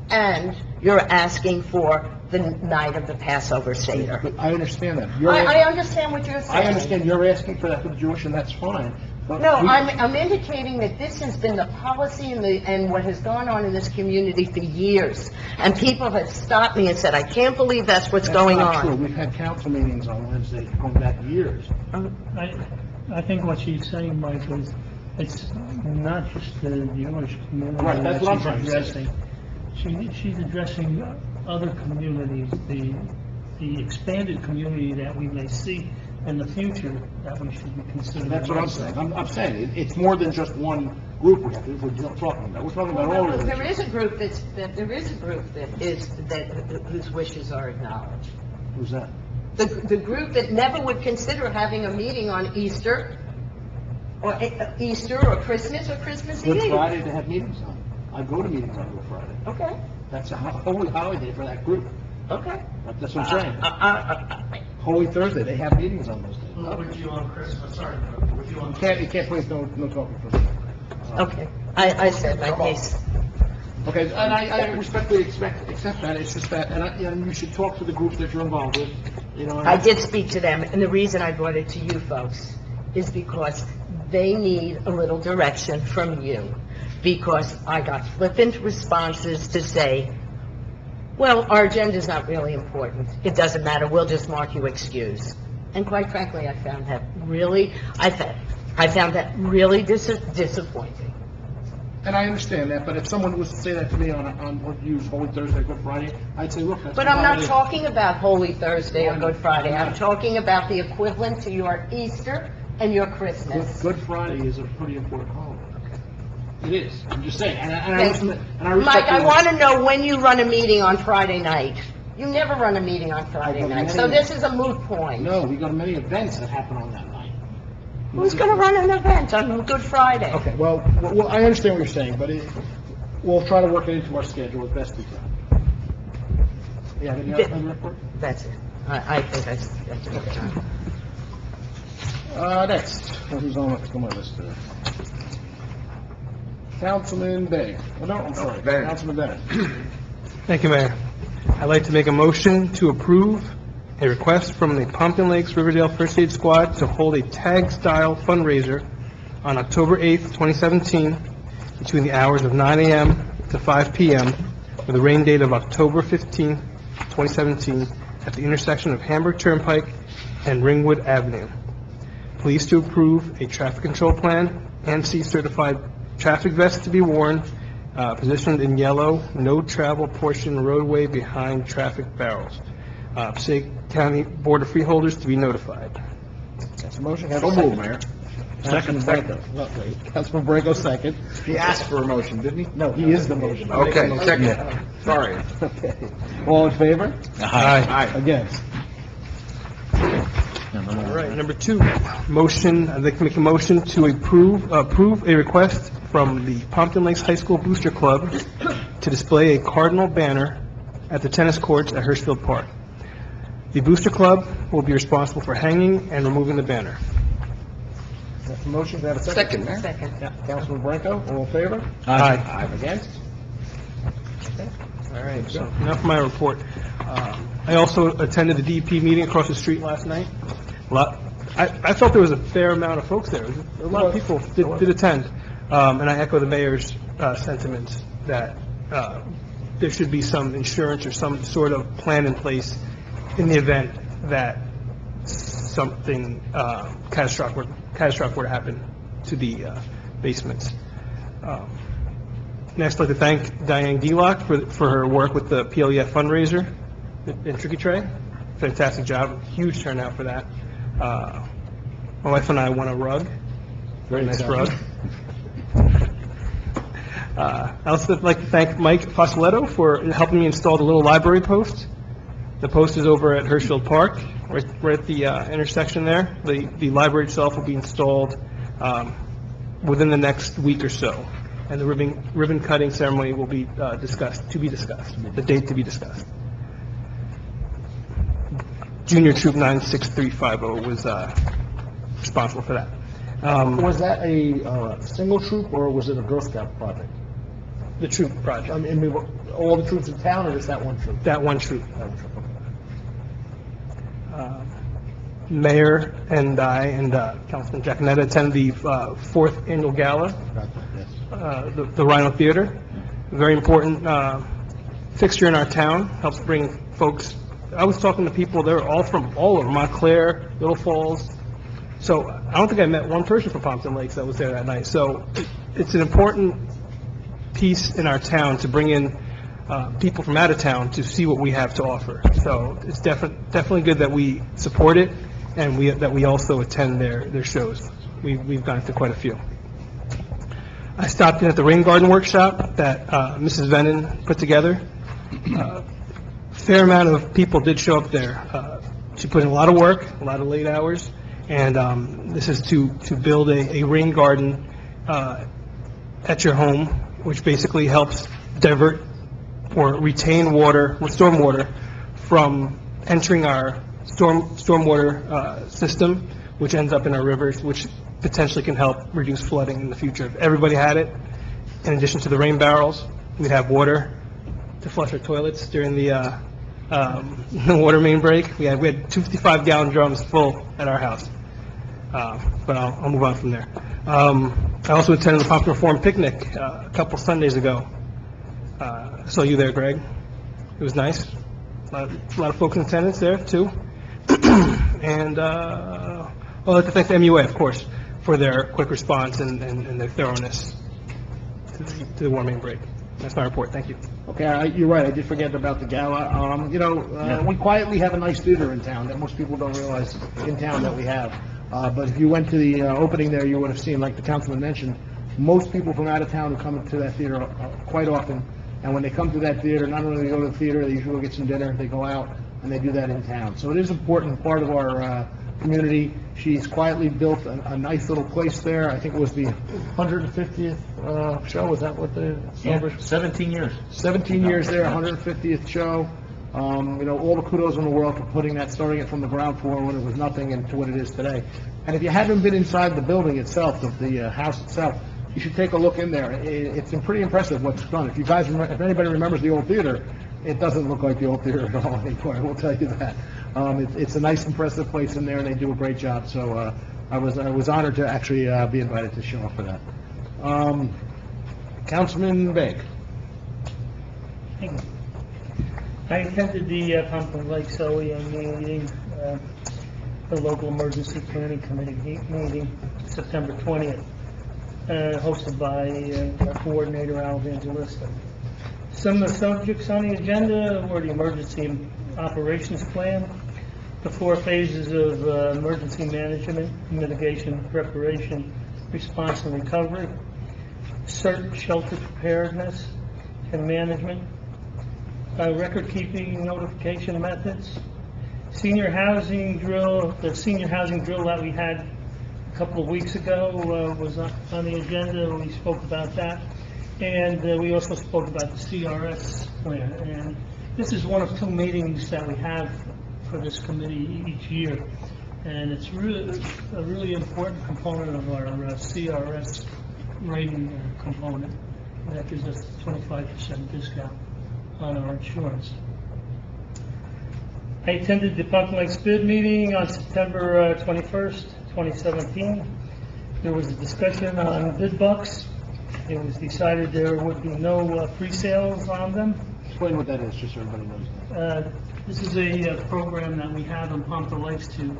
and you're asking for the night of the Passover Seder. But I understand that. I understand what you're saying. I understand you're asking for that for the Jewish, and that's fine. But No, we- I'm indicating that this has been the policy and what has gone on in this community for years. And people have stopped me and said, I can't believe that's what's going That's not true. on. We've had council meetings on Wednesday going back years. I think what she's saying, Michael, is it's not just the Jewish community Right, that's that what I'm she's trying to say. addressing. She's addressing other communities, the expanded community that we may see in the future that we should be considering. That's what I'm saying. I'm saying it's more than just one group we're talking about. We're talking about all of There it. is a group whose wishes are acknowledged. Who's that? The group that never would consider having a meeting on Easter, or Christmas Eve. Good Friday, they have meetings on. I go to meetings on Good Friday. Okay, That's a holy holiday for that group. okay. That's what I'm saying. Holy Thursday, they have meetings on those days. Would you on Christmas, sorry, would you on... You can't, please, no talking for me. Okay, I said my case. Okay, and I respectfully accept that, it's just that, and you should talk to the groups that you're involved with, you know. and- I did speak to them, and the reason I brought it to you folks is because they need a little direction from you. Because I got flippant responses to say, well, our agenda's not really important. It doesn't matter, we'll just mark you excused. And quite frankly, I found that really disappointing. And I understand that, but if someone was to say that to me on what you use Holy Thursday, Good Friday, I'd say, look, that's. But a I'm not holiday. talking about Holy Thursday or Good Friday. I'm talking about the equivalent to your Easter and your Christmas. Good Friday is a pretty important holiday. It is, I'm just saying, and I respect Mike, I your- want to know when you run a meeting on Friday night. You never run a meeting on Friday go to night, many- so this is a moot point. No, we go to many events that happen on that night. Who's going to run an event on Good Friday? Okay, well, I understand what you're saying, but we'll try to work it into our schedule as best we can. Yeah, any other report? That's it. I think that's it. Next, who's on my list there? Councilman Bay. Oh, no, I'm sorry, Bennett. Councilman Bennett. Thank you, Mayor. I'd like to make a motion to approve a request from the Pompton Lakes Riverdale First Aid Squad to hold a tag-style fundraiser on October 8th, 2017, between the hours of 9 a.m. to 5 p.m., with a rain date of October 15th, 2017, at the intersection of Hamburg Turnpike and Ringwood Avenue. Please to approve a traffic control plan and see certified traffic vests to be worn, positioned in yellow, no travel portion roadway behind traffic barrels. Passaic County Board of Freeholders to be notified. That's a motion. Have a So second. moved, Mayor. Councilman Branco. Lovely. Councilman Branco, second. He asked for a motion, didn't he? No, he is the motion. Okay, second. Sorry. Okay. All in favor? Aye. Against? All right, number two, motion, I'd like to make a motion to approve a request from the Pompton Lakes High School Booster Club to display a cardinal banner at the tennis courts at Hirschfield Park. The Booster Club will be responsible for hanging and removing the banner. That's a motion. Have a second. Second, Mayor. Second. Yeah, Councilman Branco, all in favor? Aye. Against? All right, so enough of my report. I also attended the DEP meeting across the street last night. I felt there was a fair amount of folks there. A lot of people did attend. And I echo the mayor's sentiments that there should be some insurance or some sort of plan in place in the event that something catastrophic were to happen to the basements. Next, I'd like to thank Diane Gelock for her work with the PLEF fundraiser in Tricky Tray. Fantastic job, huge turnout for that. My wife and I won a rug, very nice rug. I also like to thank Mike Foscoletto for helping me install the little library post. The post is over at Hirschfield Park, right at the intersection there. The library itself will be installed within the next week or so, and the ribbon cutting ceremony will be discussed, the date to be discussed. Junior Troop 96350 was responsible for that. Was that a single troop, or was it a Girl Scout project? The troop project. I mean, all the troops in town, or just that one troop? That one troop. That one troop, okay. Mayor and I and Councilman Giaconetta attended the fourth annual gala, the Rhino Theater. Very important fixture in our town, helps bring folks. I was talking to people, they're all from all over, Montclair, Little Falls. So I don't think I met one person from Pompton Lakes that was there that night. So it's an important piece in our town to bring in people from out of town to see what we have to offer. So it's definitely good that we support it and that we also attend their shows. We've gone to quite a few. I stopped in at the Rain Garden Workshop that Mrs. Venon put together. Fair amount of people did show up there. She put in a lot of work, a lot of late hours, and this is to build a rain garden at your home, which basically helps divert or retain water, storm water, from entering our stormwater system, which ends up in our rivers, which potentially can help reduce flooding in the future. If everybody had it, in addition to the rain barrels, we'd have water to flush our toilets during the water main break. We had 255-gallon drums full at our house. But I'll move on from there. I also attended the Pompton Reform Picnic a couple Sundays ago. I saw you there, Greg. It was nice. A lot of folks in attendance there, too. And I'd like to thank the MUA, of course, for their quick response and their thoroughness to the water main break. That's my report. Thank you. Okay, you're right, I did forget about the gala. We quietly have a nice theater in town that most people don't realize in town that we have. But if you went to the opening there, you would have seen, like the councilman mentioned, most people from out of town who come to that theater quite often, and when they come to that theater, not only do they go to the theater, they usually go get some dinner, they go out, and they do that in town. So it is an important part of our community. She's quietly built a nice little place there. I think it was the 150th show, was that what the celebration? 17 years. 17 years there, 150th show. You know, all the kudos in the world for putting that, starting it from the ground floor when it was nothing and to what it is today. And if you haven't been inside the building itself, of the house itself, you should take a look in there. It's pretty impressive what's done. If you guys, if anybody remembers the old theater, it doesn't look like the old theater at all anymore, I will tell you that. It's a nice, impressive place in there, and they do a great job. So I was honored to actually be invited to show up for that. Councilman Begg. I attended the Pompton Lakes OEM meeting, the local emergency planning committee meeting, September 20th, hosted by our coordinator, Al Evangelista. Some of the subjects on the agenda were the emergency operations plan, the 4 phases of emergency management, mitigation, preparation, response and recovery, shelter preparedness and management, record-keeping notification methods, senior housing drill. The senior housing drill that we had a couple of weeks ago was on the agenda. We spoke about that. And we also spoke about the CRS plan. And this is one of 2 meetings that we have for this committee each year. And it's really a really important component of our CRS rating component. That gives us a 25% discount on our insurance. I attended the Pompton Lakes bid meeting on September 21st, 2017. There was a discussion on bid bucks. It was decided there would be no pre-sales on them. Explain what that is, just so everybody knows. This is a program that we have in Pompton Lakes to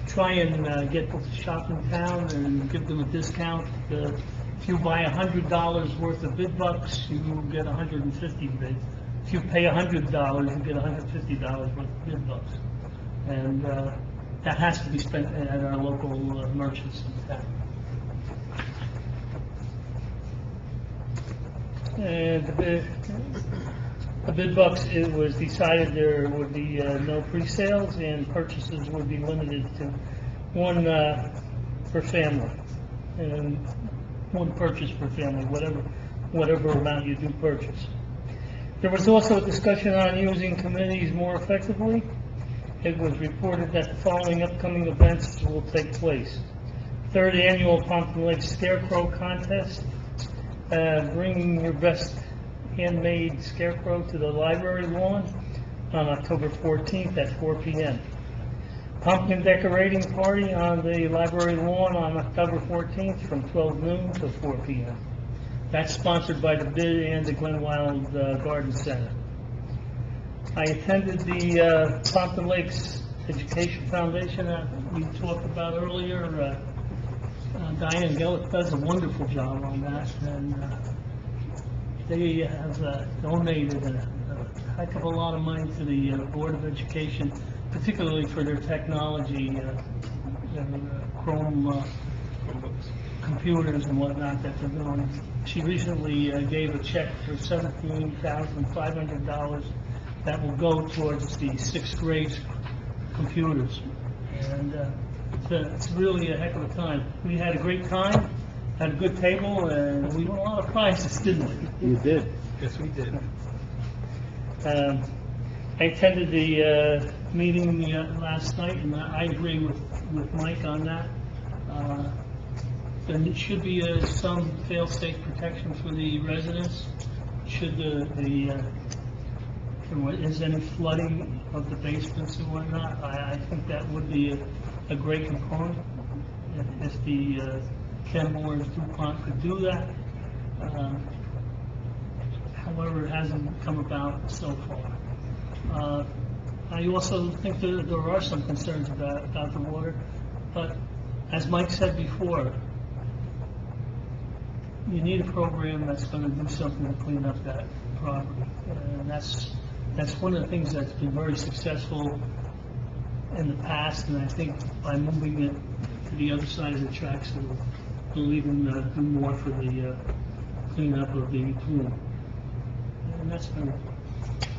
try and get people to shop in town and give them a discount. If you buy $100 worth of bid bucks, you get 150 bids. If you pay $100, you get $150 worth of bid bucks. And that has to be spent at our local merchants in town. And the bid bucks, it was decided there would be no pre-sales and purchases would be limited to 1 per family. And 1 purchase per family, whatever amount you do purchase. There was also a discussion on using committees more effectively. It was reported that the following upcoming events will take place. 3rd annual Pompton Lakes Scarecrow Contest. Bringing your best handmade scarecrow to the library lawn on October 14th at 4 p.m. Pumpkin decorating party on the library lawn on October 14th from 12 noon to 4 p.m. That's sponsored by the bid and the Glen Wild Garden Center. I attended the Pompton Lakes Education Foundation that we talked about earlier. Diane Gillett does a wonderful job on that, and they have donated a heck of a lot of money to the Board of Education, particularly for their technology, their Chrome computers and whatnot that they're doing. She recently gave a check for $17,500 that will go towards the 6th grade computers. And it's really a heck of a time. We had a great time, had a good table, and we won a lot of prizes, didn't we? You did. Yes, we did. I attended the meeting last night, and I agree with Mike on that. There should be some fail-safe protection for the residents. Should there is any flooding of the basements and whatnot, I think that would be a great component if the Kenmore and DuPont could do that. However, it hasn't come about so far. I also think that there are some concerns about the water, but as Mike said before, you need a program that's going to do something to clean up that property, and that's one of the things that's been very successful in the past, and I think by moving it to the other side of the tracks, will even do more for the cleanup of the pool. And that's kind of...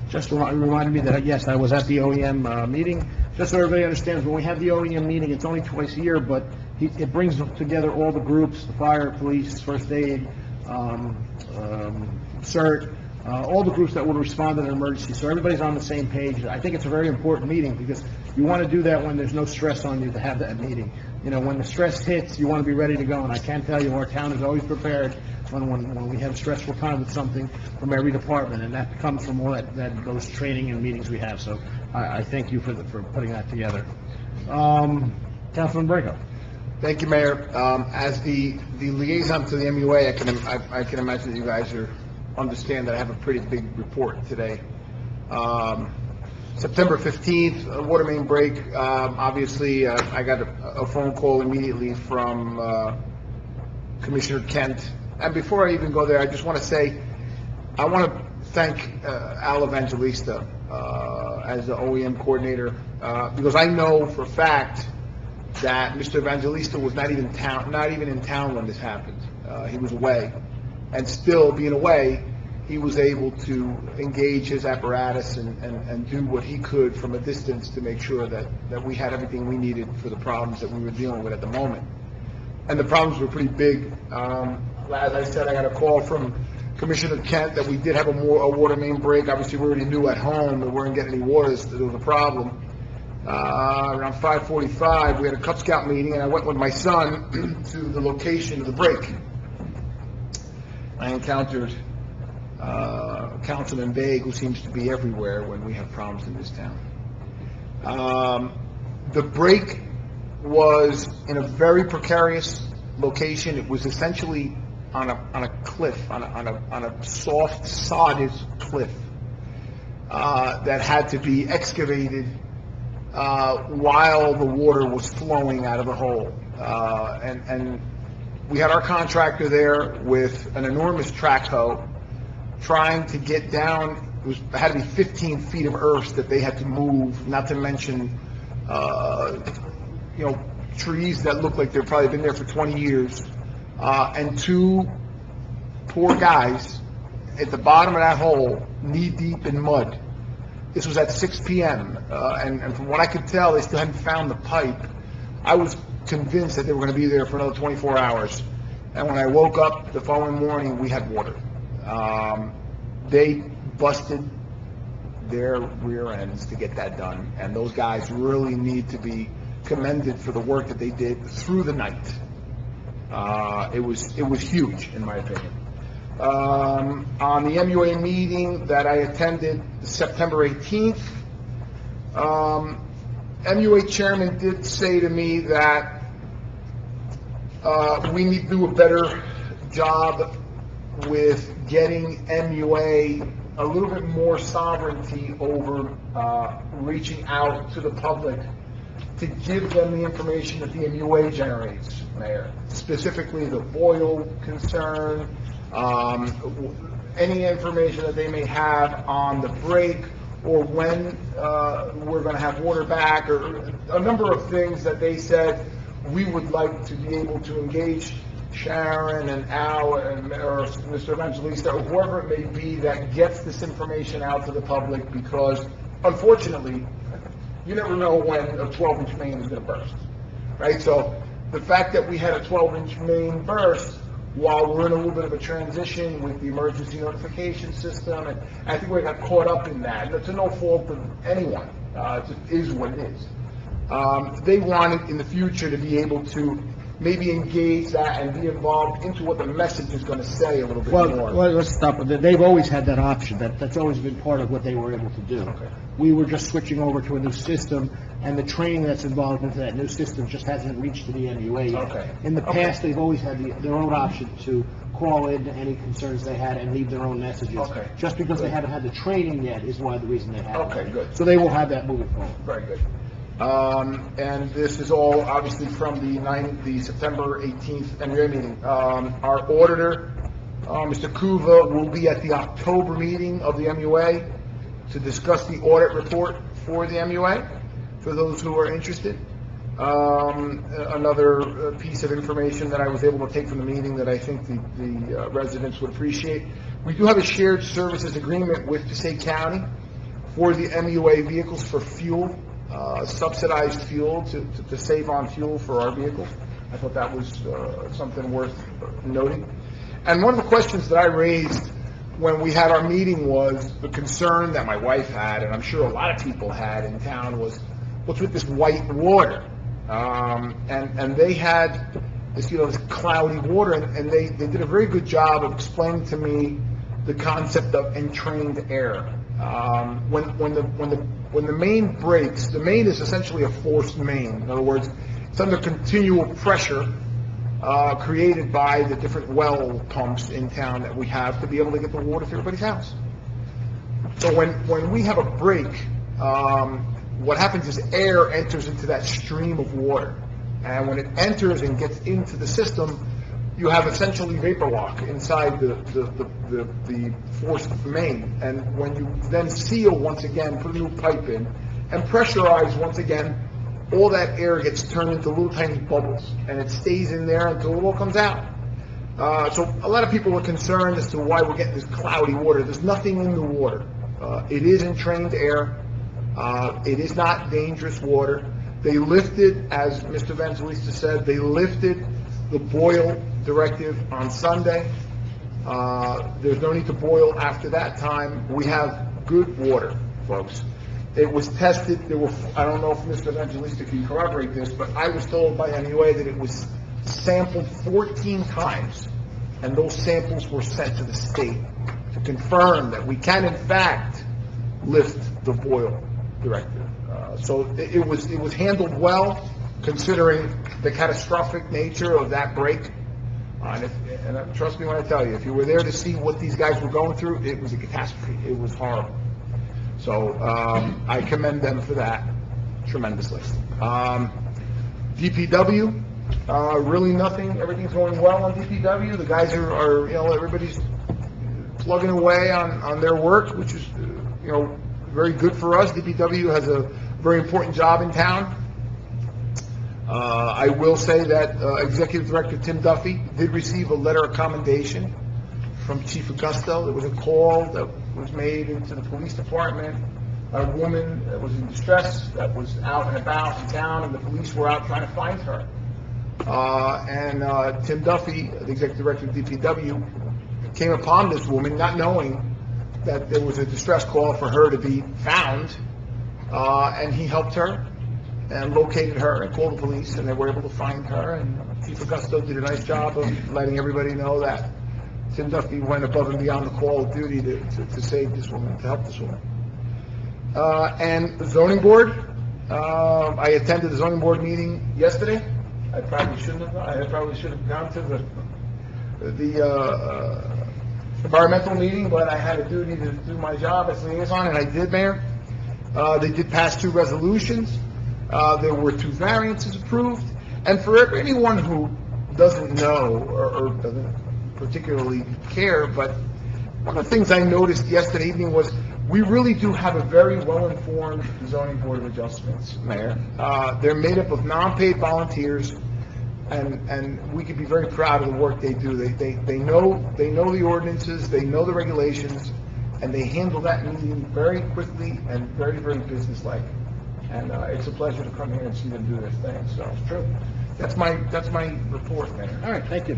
Just reminded me that, yes, I was at the OEM meeting. Just so everybody understands, when we have the OEM meeting, it's only twice a year, but it brings together all the groups, the fire, police, first aid, CERT, all the groups that would respond in an emergency, so everybody's on the same page. I think it's a very important meeting, because you want to do that when there's no stress on you to have that meeting. You know, when the stress hits, you want to be ready to go, and I can tell you, our town is always prepared when we have stressful time with something from every department, and that comes from all those training and meetings we have, so I thank you for putting that together. Councilman Branco. Thank you, Mayor. As the liaison to the MUA, I can imagine that you guys understand that I have a pretty big report today. September 15th, water main break. Obviously, I got a phone call immediately from Commissioner Kent. And before I even go there, I just want to say, I want to thank Al Evangelista as the OEM coordinator, because I know for a fact that Mr. Evangelista was not even in town when this happened. He was away, and still being away, he was able to engage his apparatus and do what he could from a distance to make sure that we had everything we needed for the problems that we were dealing with at the moment. And the problems were pretty big. As I said, I got a call from Commissioner Kent that we did have a water main break. Obviously, we already knew at home that we weren't getting any water, so there was a problem. Around 5:45, we had a Cub Scout meeting, and I went with my son to the location of the break. I encountered Councilman Vague, who seems to be everywhere when we have problems in this town. The break was in a very precarious location. It was essentially on a cliff, on a soft, sodded cliff that had to be excavated while the water was flowing out of the hole. And we had our contractor there with an enormous track hoe trying to get down. It had to be 15 feet of earth that they had to move, not to mention trees that look like they've probably been there for 20 years, and two poor guys at the bottom of that hole, knee-deep in mud. This was at 6 p.m., and from what I could tell, they still hadn't found the pipe. I was convinced that they were going to be there for another 24 hours, and when I woke up the following morning, we had water. They busted their rear ends to get that done, and those guys really need to be commended for the work that they did through the night. It was huge, in my opinion. On the MUA meeting that I attended September 18th, MUA chairman did say to me that we need to do a better job with getting MUA a little bit more sovereignty over reaching out to the public to give them the information that the MUA generates, Mayor. Specifically the boil concern, any information that they may have on the break, or when we're going to have water back, or a number of things that they said we would like to be able to engage Sharon and Al or Mr. Evangelista, or whoever it may be that gets this information out to the public, because unfortunately, you never know when a 12-inch main is going to burst, right? So the fact that we had a 12-inch main burst while we're in a little bit of a transition with the emergency notification system, and I think we got caught up in that. And it's no fault of anyone. It just is what it is. They wanted in the future to be able to maybe engage that and be involved into what the message is going to say a little bit more. Well, let's stop with that. They've always had that option. That's always been part of what they were able to do. Okay. We were just switching over to a new system, and the training that's involved into that new system just hasn't reached to the MUA yet. Okay. In the past, they've always had their own option to call in to any concerns they had and leave their own messages. Okay. Just because they haven't had the training yet is why the reason they haven't. Okay, good. So they will have that moving forward. Very good. And this is all obviously from the September 18th MUA meeting. Our auditor, Mr. Kuva, will be at the October meeting of the MUA to discuss the audit report for the MUA, for those who are interested. Another piece of information that I was able to take from the meeting that I think the residents would appreciate. We do have a shared services agreement with Passaic County for the MUA vehicles for fuel, subsidized fuel to save on fuel for our vehicles. I thought that was something worth noting. And one of the questions that I raised when we had our meeting was the concern that my wife had, and I'm sure a lot of people had in town, was what's with this white water? And they had this, this cloudy water, and they did a very good job of explaining to me the concept of entrained air. When the main breaks, the main is essentially a forced main. In other words, it's under continual pressure created by the different well pumps in town that we have to be able to get the water to everybody's house. So when we have a break, what happens is air enters into that stream of water. And when it enters and gets into the system, you have essentially vapor lock inside the forced main. And when you then seal once again, put a new pipe in, and pressurize once again, all that air gets turned into little tiny bubbles, and it stays in there until it all comes out. So a lot of people are concerned as to why we're getting this cloudy water. There's nothing in the water. It is entrained air. It is not dangerous water. They lifted, as Mr. Evangelista said, they lifted the boil directive on Sunday. There's no need to boil after that time. We have good water, folks. It was tested. I don't know if Mr. Evangelista can corroborate this, but I was told by MUA that it was sampled 14 times, and those samples were sent to the state to confirm that we can, in fact, lift the boil directive. So it was handled well, considering the catastrophic nature of that break. And trust me when I tell you, if you were there to see what these guys were going through, it was a catastrophe. It was horrible. So I commend them for that tremendously. DPW, really nothing. Everything's going well on DPW. The guys are everybody's plugging away on their work, which is, very good for us. DPW has a very important job in town. I will say that Executive Director Tim Duffy did receive a letter of commendation from Chief Augusto. There was a call that was made into the police department. A woman that was in distress, that was out and about in town, and the police were out trying to find her. And Tim Duffy, the Executive Director of DPW, came upon this woman not knowing that there was a distress call for her to be found, and he helped her and located her and called the police, and they were able to find her. And Chief Augusto did a nice job of letting everybody know that Tim Duffy went above and beyond the call of duty to save this woman, to help this woman. And the zoning board, I attended the zoning board meeting yesterday. I probably should have gone to the environmental meeting, but I had a duty to do my job as liaison, and I did, Mayor. They did pass 2 resolutions. There were 2 variances approved. And for anyone who doesn't know or doesn't particularly care, but one of the things I noticed yesterday evening was we really do have a very well-informed zoning board of adjustments, Mayor. They're made up of non-paid volunteers, and we can be very proud of the work they do. They know the ordinances, they know the regulations, and they handle that meeting very quickly and very, very businesslike. And it's a pleasure to come here and see them do their thing. So it's true. That's my report, Mayor. All right, thank you.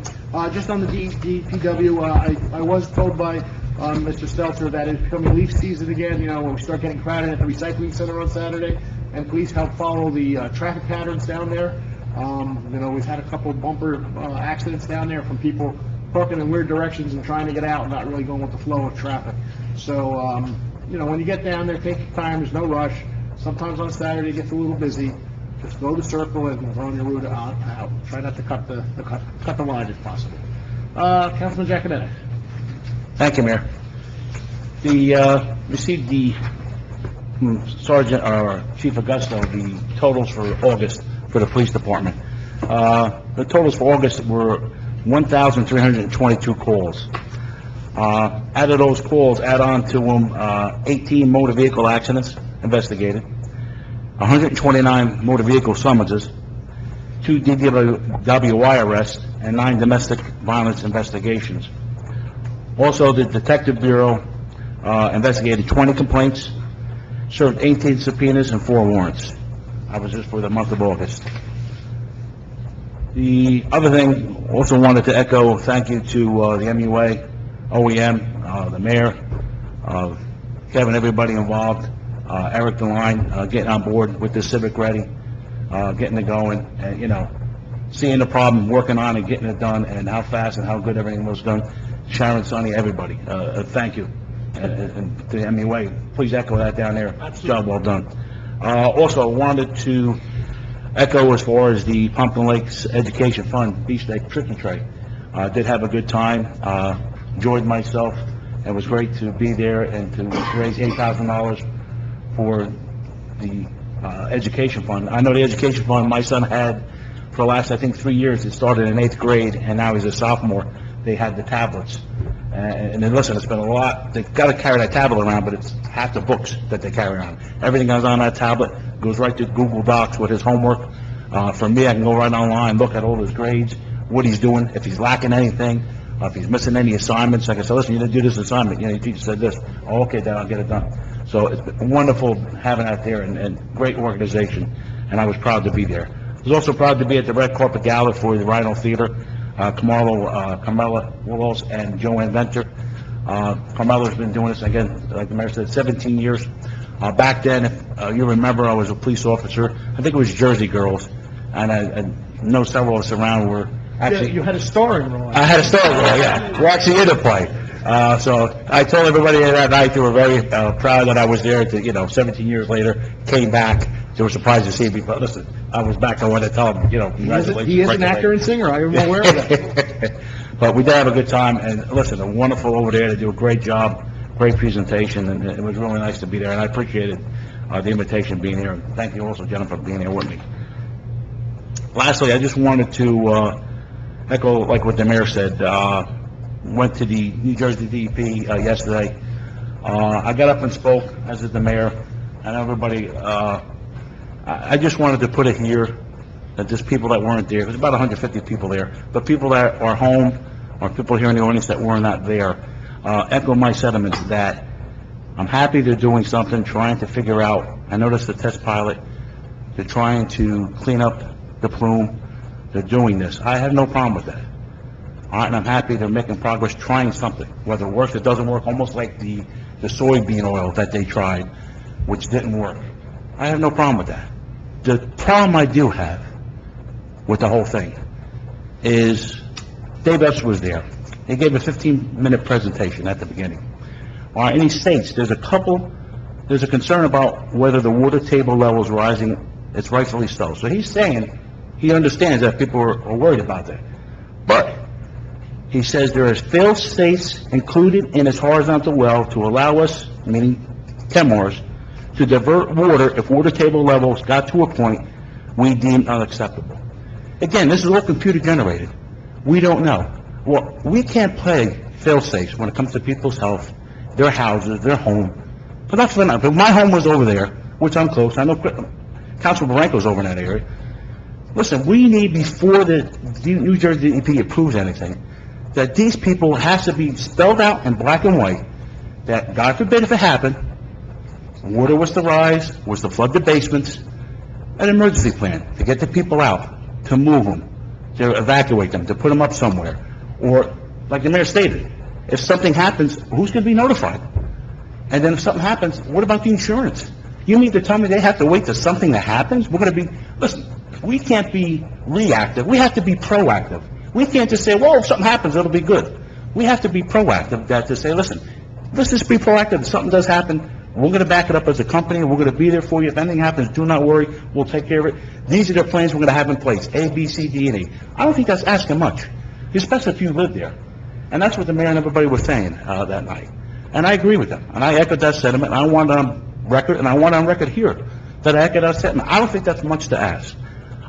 Just on the DPW, I was told by Mr. Stelter that it's becoming leaf season again, when we start getting crowded at the recycling center on Saturday, and please help follow the traffic patterns down there. We've had a couple bumper accidents down there from people parking in weird directions and trying to get out and not really going with the flow of traffic. So, when you get down there, take your time, there's no rush. Sometimes on Saturday it gets a little busy. Just go to circle and go on your route out. Try not to cut the line if possible. Councilman Giacometti. Thank you, Mayor. Received the Sergeant or Chief Augusto the totals for August for the police department. The totals for August were 1,322 calls. Out of those calls, add on to them 18 motor vehicle accidents investigated, 129 motor vehicle summonses, 2 DWI arrests, and 9 domestic violence investigations. Also, the Detective Bureau investigated 20 complaints, served 18 subpoenas and 4 warrants. That was just for the month of August. The other thing, also wanted to echo thank you to the MUA, OEM, the mayor, Kevin, everybody involved, Eric DeLine, getting on board with the Civic Ready, getting it going, and, seeing the problem, working on it, getting it done, and how fast and how good everything was done. Sharon, Sonny, everybody, thank you. And to the MUA, please echo that down there. Job well done. Also, wanted to echo as far as the Pompton Lakes Education Fund Beach Day Trick and Tray. Did have a good time, enjoyed myself. It was great to be there and to raise $8,000 for the education fund. I know the education fund my son had for the last, I think, 3 years. It started in 8th grade, and now he's a sophomore. They had the tablets. And then, listen, it's been a lot. They've got to carry that tablet around, but it's half the books that they carry around. Everything goes on that tablet, goes right to Google Docs with his homework. For me, I can go right online, look at all his grades, what he's doing, if he's lacking anything, if he's missing any assignments. Like I said, listen, you didn't do this assignment. Your teacher said this. Oh, okay, then I'll get it done. So it's been wonderful having that there, and great organization, and I was proud to be there. I was also proud to be at the Red Carpet Gala for the Rhino Theater. Carmela Willows and Joanne Venter. Carmela's been doing this, again, like the mayor said, 17 years. Back then, if you remember, I was a police officer. I think it was Jersey Girls, and I know several of us around were actually... You had a starring role. I had a starring role, yeah. We're actually in the play. So I told everybody that night they were very proud that I was there. 17 years later, came back. They were surprised to see me, but listen, I was back. I wanted to tell them, congratulations. He is an actor and singer. I am aware of that. But we did have a good time, and listen, they're wonderful over there. They do a great job, great presentation, and it was really nice to be there, and I appreciated the invitation being here. And thank you also, Jennifer, for being here with me. Lastly, I just wanted to echo, like what the mayor said, went to the New Jersey DEP yesterday. I got up and spoke, as did the mayor, and everybody. I just wanted to put it here that there's people that weren't there. There's about 150 people there, but people that are home or people here in the audience that were not there, echo my sentiments that I'm happy they're doing something, trying to figure out. I noticed the test pilot. They're trying to clean up the plume. They're doing this. I have no problem with that. All right, and I'm happy they're making progress, trying something. Whether it works or doesn't work, almost like the soybean oil that they tried, which didn't work. I have no problem with that. The problem I do have with the whole thing is Dave Epps was there. He gave a 15-minute presentation at the beginning. All right, and he states there's a concern about whether the water table level is rising. It's rightfully so. So he's saying he understands that people are worried about that. But he says there is fail-safes included in his horizontal well to allow us, meaning Chemours, to divert water if water table levels got to a point we deem unacceptable. Again, this is all computer generated. We don't know. Well, we can't play fail-safes when it comes to people's health, their houses, their home. But that's for now. But my home was over there, which I'm close. I know Councilman Baranco's over in that area. Listen, we need, before the New Jersey DEP approves anything, that these people has to be spelled out in black and white, that, God forbid if it happened, water was to rise, was to flood the basements, an emergency plan to get the people out, to move them, to evacuate them, to put them up somewhere. Or, like the mayor stated, if something happens, who's going to be notified? And then if something happens, what about the insurance? You mean to tell me they have to wait till something that happens? We're going to be, listen, we can't be reactive. We have to be proactive. We can't just say, well, if something happens, it'll be good. We have to be proactive, that to say, listen, let's just be proactive. If something does happen, we're going to back it up as a company. We're going to be there for you. If anything happens, do not worry. We'll take care of it. These are the plans we're going to have in place, A, B, C, D, and E. I don't think that's asking much, especially if you live there. And that's what the mayor and everybody was saying that night. And I agree with them. And I echoed that sentiment. I want it on record, and I want it on record here, that I echoed that sentiment. I don't think that's much to ask.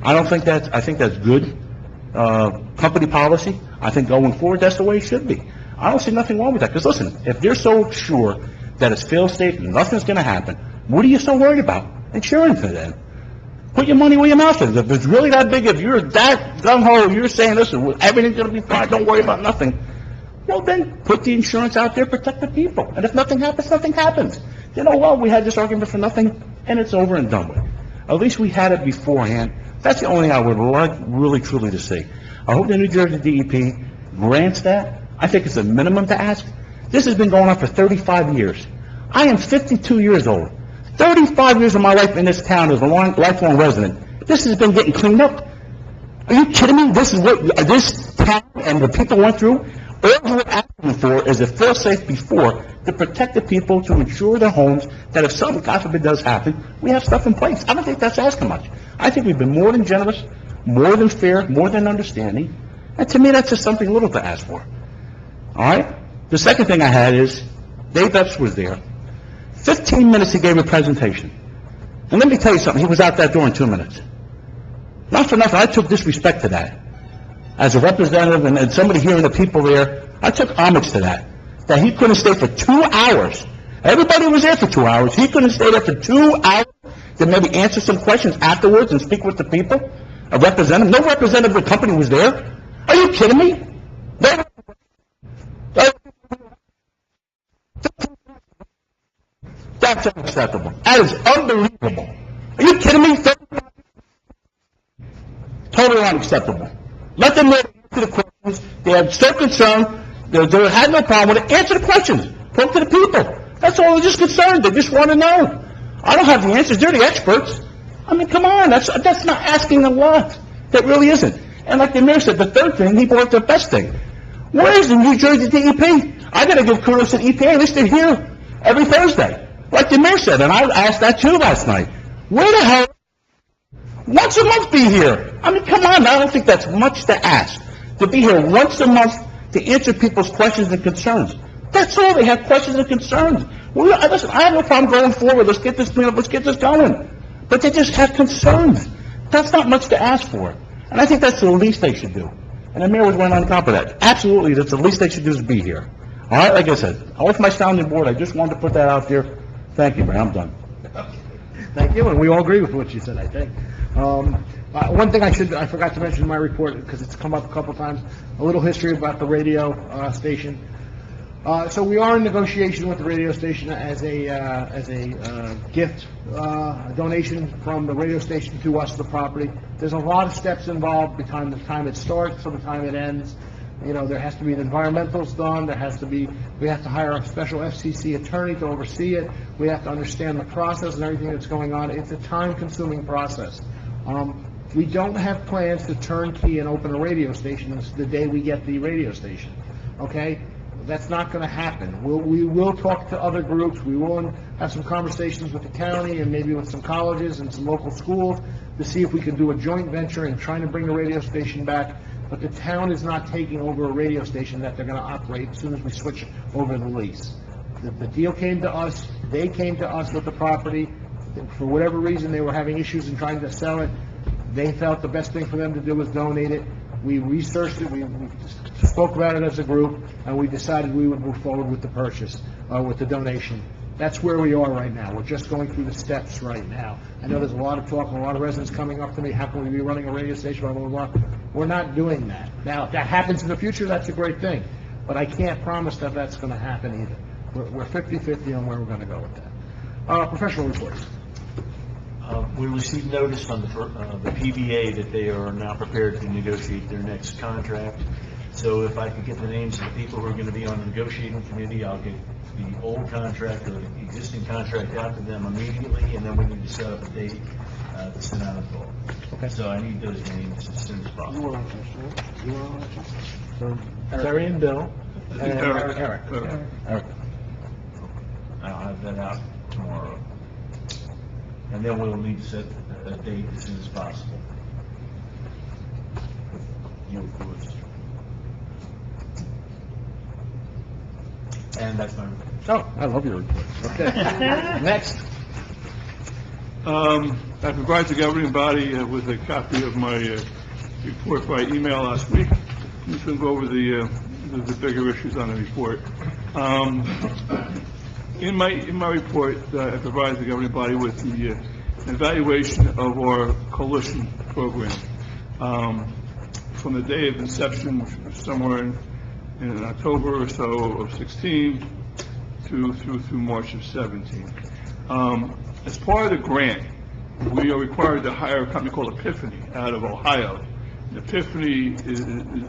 I think that's good company policy. I think going forward, that's the way it should be. I don't see nothing wrong with that. Because listen, if they're so sure that it's fail-safe and nothing's going to happen, what are you so worried about? Insurance for them. Put your money where your mouth is. If it's really that big, if you're that gung-ho, you're saying, listen, everything's gonna be fine, don't worry about nothing, well, then put the insurance out there, protect the people. And if nothing happens, nothing happens. You know what, we had this argument for nothing, and it's over and done with. At least we had it beforehand. That's the only thing I would like really truly to see. I hope the New Jersey DEP grants that. I think it's a minimum to ask. This has been going on for 35 years. I am 52 years old. 35 years of my life in this town as a lifelong resident. This has been getting cleaned up. Are you kidding me? This is what this town and the people went through. All we're asking for is a fail-safe before to protect the people, to insure their homes, that if something, God forbid, does happen, we have stuff in place. I don't think that's asking much. I think we've been more than generous, more than fair, more than understanding. And to me, that's just something little to ask for. All right? The second thing I had is, Dave Epps was there. 15 minutes he gave a presentation. And let me tell you something, he was out that door in 2 minutes. Not for nothing, I took disrespect to that. As a representative and somebody hearing the people there, I took homage to that. That he couldn't stay for 2 hours. Everybody was there for 2 hours. He couldn't stay there for 2 hours to maybe answer some questions afterwards and speak with the people. A representative, no representative of the company was there. Are you kidding me? That's unacceptable. That is unbelievable. Are you kidding me? Totally unacceptable. Let them answer the questions. They have so concerned. They had no problem with it. Answer the questions. Talk to the people. That's all. They're just concerned. They just want to know. I don't have the answers. They're the experts. I mean, come on. That's not asking a lot. That really isn't. And like the mayor said, the third thing, he brought the best thing. Where is the New Jersey DEP? I got to give kudos to the EPA. At least they're here every Thursday. Like the mayor said, and I asked that too last night. Where the hell? Once a month be here. I mean, come on. I don't think that's much to ask. To be here once a month to answer people's questions and concerns. That's all. They have questions and concerns. Well, listen, I have no problem going forward. Let's get this cleaned up. Let's get this going. But they just have concerns. That's not much to ask for. And I think that's the least they should do. And the mayor was right on top of that. Absolutely, that's the least they should do is be here. All right, like I said, off my sounding board, I just wanted to put that out there. Thank you, Mayor, I'm done. Thank you, and we all agree with what you said, I think. One thing I forgot to mention in my report, because it's come up a couple times, a little history about the radio station. So we are in negotiation with the radio station as a gift, a donation from the radio station to us, the property. There's a lot of steps involved between the time it starts to the time it ends. You know, there has to be the environmentals done, we have to hire a special FCC attorney to oversee it, we have to understand the process and everything that's going on. It's a time-consuming process. We don't have plans to turnkey and open a radio station the day we get the radio station, okay? That's not going to happen. We will talk to other groups, we will have some conversations with the county and maybe with some colleges and some local schools to see if we can do a joint venture in trying to bring the radio station back. But the town is not taking over a radio station that they're going to operate as soon as we switch over the lease. The deal came to us, they came to us with the property. For whatever reason, they were having issues in trying to sell it. They felt the best thing for them to do was donate it. We researched it, we spoke about it as a group, and we decided we would move forward with the purchase, with the donation. That's where we are right now. We're just going through the steps right now. I know there's a lot of talk, and a lot of residents coming up to me, how can we be running a radio station, blah, blah, blah. We're not doing that. Now, if that happens in the future, that's a great thing. But I can't promise that that's going to happen either. We're 50-50 on where we're going to go with that. Professional reports. We received notice on the PBA that they are now prepared to negotiate their next contract. So if I could get the names of the people who are going to be on the negotiating committee, I'll get the old contract or the existing contract out to them immediately, and then we need to set up a date to send out a vote. Okay. So I need those names as soon as possible. So Terry and Bill. And Eric. I'll have that out tomorrow. And then we'll need to set a date as soon as possible. You, of course. And that's my report. Oh, I love your report. Okay. Next. I provided the governing body with a copy of my report by email last week. I'm just going to go over the bigger issues on the report. In my report, I provided the governing body with the evaluation of our coalition program. From the day of inception, which was somewhere in October or so of 16, through March of 17. As part of the grant, we are required to hire a company called Epiphany out of Ohio. And Epiphany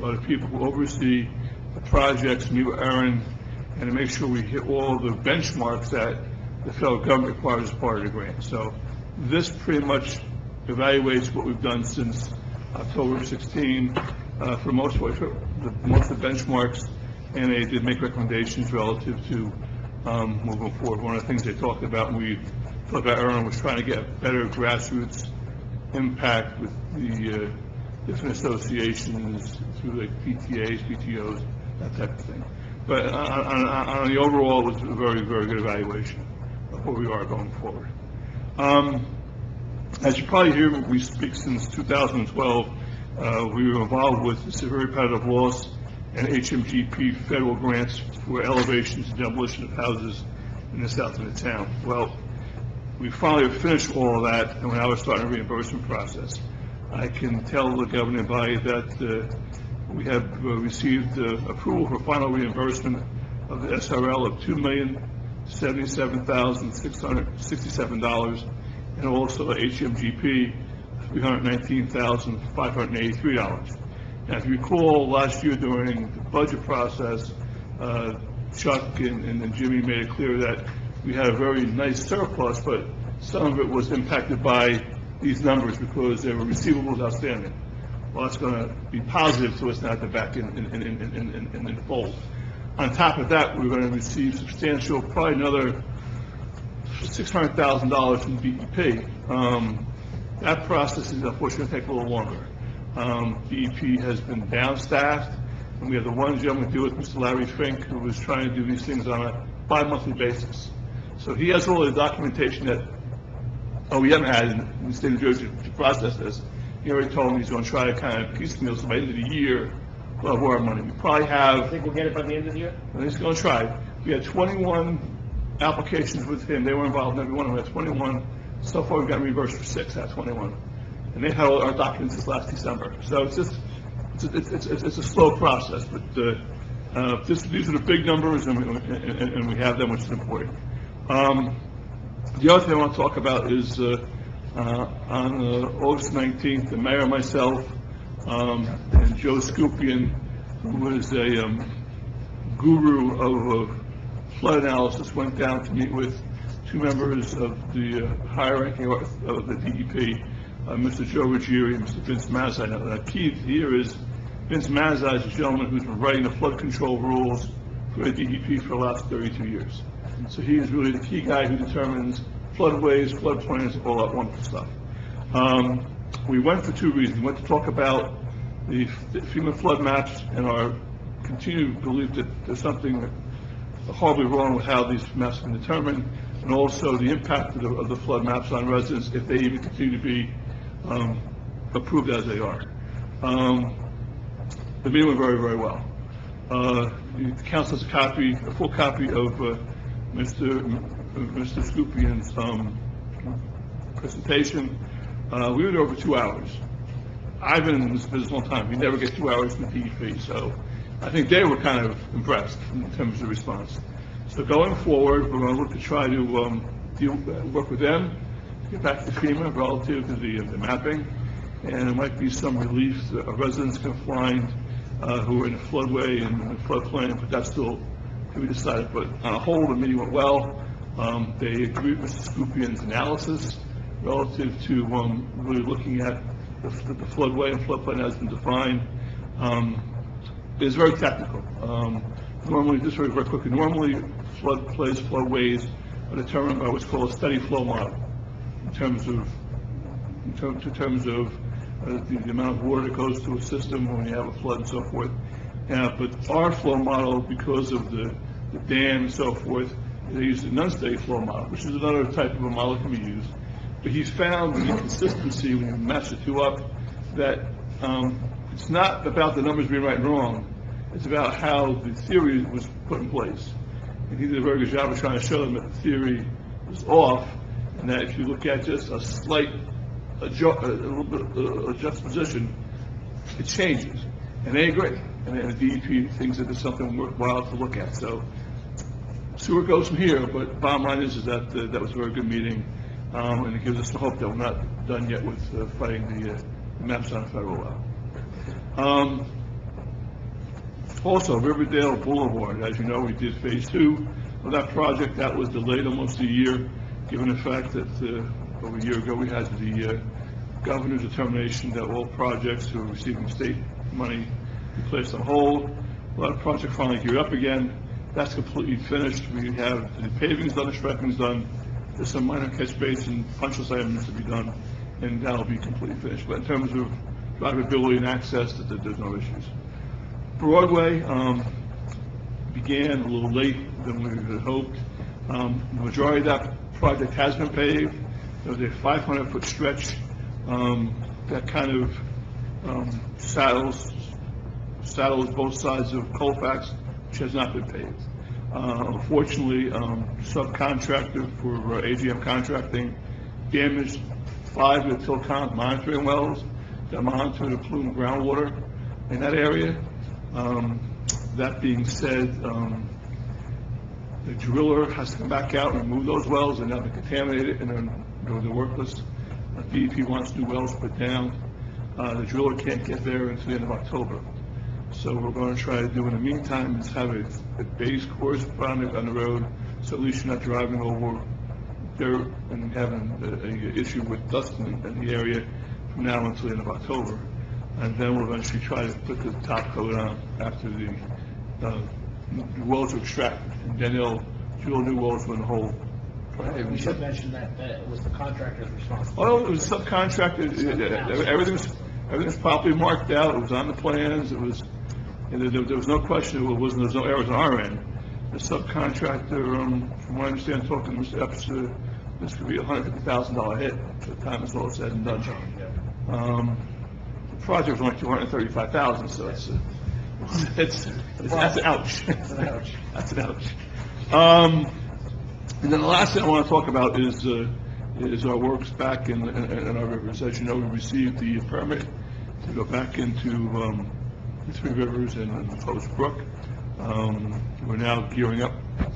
are the people who oversee the projects, meet with Aaron, and to make sure we hit all the benchmarks that the federal government requires as part of the grant. So this pretty much evaluates what we've done since October 16 for most of the benchmarks, and they did make recommendations relative to moving forward. One of the things they talked about when we talked about Aaron was trying to get better grassroots impact with the different associations through like PTAs, PTOs, that type of thing. But on the overall, it was a very, very good evaluation of where we are going forward. As you probably hear, we speak since 2012. We were involved with severe repetitive loss and HMGP federal grants for elevations and demolition of houses in the south of the town. Well, we finally finished all of that, and now we're starting a reimbursement process. I can tell the governing body that we have received approval for final reimbursement of the SRL of $2,077,667, and also HMGP $319,583. Now, if you recall, last year during the budget process, Chuck and Jimmy made it clear that we had a very nice surplus, but some of it was impacted by these numbers because there were receivables outstanding. Well, that's going to be positive to us now at the back in full. On top of that, we're going to receive substantial, probably another $600,000 from DEP. That process is unfortunately going to take a little longer. DEP has been down-staffed, and we have the one gentleman to do it, Mr. Larry Fink, who was trying to do these things on a bi-monthly basis. So he has all the documentation that OEM had in the state of New Jersey to process this. He already told me he's going to try to kind of piecemeal, so by the end of the year, we'll have our money. We probably have... I think we'll get it by the end of the year? He's going to try. We had 21 applications with him. They were involved in every one of them. We had 21. So far, we've got reimbursed for 6 out of 21. And they had all our documents since last December. So it's just, it's a slow process, but these are the big numbers, and we have them, which is important. The other thing I want to talk about is on August 19th, the mayor, myself, and Joe Scupian, who is a guru of flood analysis, went down to meet with 2 members of the higher ranking of the DEP, Mr. Joe Ruggieri and Mr. Vince Mazzai. Now, the key here is Vince Mazzai is a gentleman who's been writing the flood control rules for the DEP for the last 32 years. So he is really the key guy who determines floodways, floodplains, all that wonderful stuff. We went for 2 reasons. We went to talk about the FEMA flood maps and our continued belief that there's something horribly wrong with how these maps have been determined, and also the impact of the flood maps on residents if they even continue to be approved as they are. The meeting went very, very well. The council has a full copy of Mr. Scupian's presentation. We were there over 2 hours. I've been in this business a long time. We never get 2 hours from DEP, so I think they were kind of impressed in terms of response. So going forward, we're going to look to try to work with them, get back to FEMA relative to the mapping, and there might be some relief that residents can find who are in a floodway and a floodplain, but that's still to be decided. But on a whole, the meeting went well. They agreed with Mr. Scupian's analysis relative to really looking at the floodway and floodplain as been defined. It's very technical. Normally, just very, very quickly, normally floodways are determined by what's called a steady flow model in terms of the amount of water that goes through a system when you have a flood and so forth. But our flow model, because of the dam and so forth, they use an unsteady flow model, which is another type of a model that can be used. But he's found the consistency when you match the 2 up that it's not about the numbers being right and wrong. It's about how the theory was put in place. And he did a very good job of trying to show them that the theory was off, and that if you look at just a slight a little bit juxtaposition, it changes, and they agree, and the DEP thinks that it's something worthwhile to look at. So, see where it goes from here. But bottom line is that that was a very good meeting, and it gives us the hope that we're not done yet with fighting the maps on federal level. Also, Riverdale Boulevard, as you know, we did phase 2 of that project. That was delayed almost a year, given the fact that over a year ago we had the governor's determination that all projects who are receiving state money be placed on hold. A lot of projects finally geared up again. That's completely finished. We have the paving's done, the striping's done. There's some minor catch basin punch list items to be done, and that'll be completely finished. But in terms of drivability and access, there's no issues. Broadway began a little late than we had hoped. The majority of that project has been paved. There was a 500-foot stretch that kind of saddles both sides of Colfax, which has not been paved. Unfortunately, subcontractor for AGM contracting damaged 5 of the Tilcon monitoring wells that monitor the pollutant groundwater in that area. That being said, the driller has to come back out and remove those wells, and now they're contaminated and they're worthless. DEP wants new wells put down. The driller can't get there until the end of October. So what we're going to try to do in the meantime is have a base course put on the road, so at least you're not driving over dirt and having an issue with dust in the area from now until the end of October. And then we'll eventually try to put the top coat on after the wells are extracted. And then they'll drill new wells in the hole. We should mention that it was the contractor's responsibility. Oh, it was subcontracted. Everything was properly marked out. It was on the plans. It was. There was no question. There was no errors on our end. The subcontractor, from what I understand, talking to Mr. Epps, this could be a $150,000 hit by the time it's all said and done. The project was only $235,000, so that's an ouch. That's an ouch. That's an ouch. And then the last thing I want to talk about is our works back in our rivers. As you know, we received the permit to go back into the 3 rivers and the Post Brook. We're now gearing up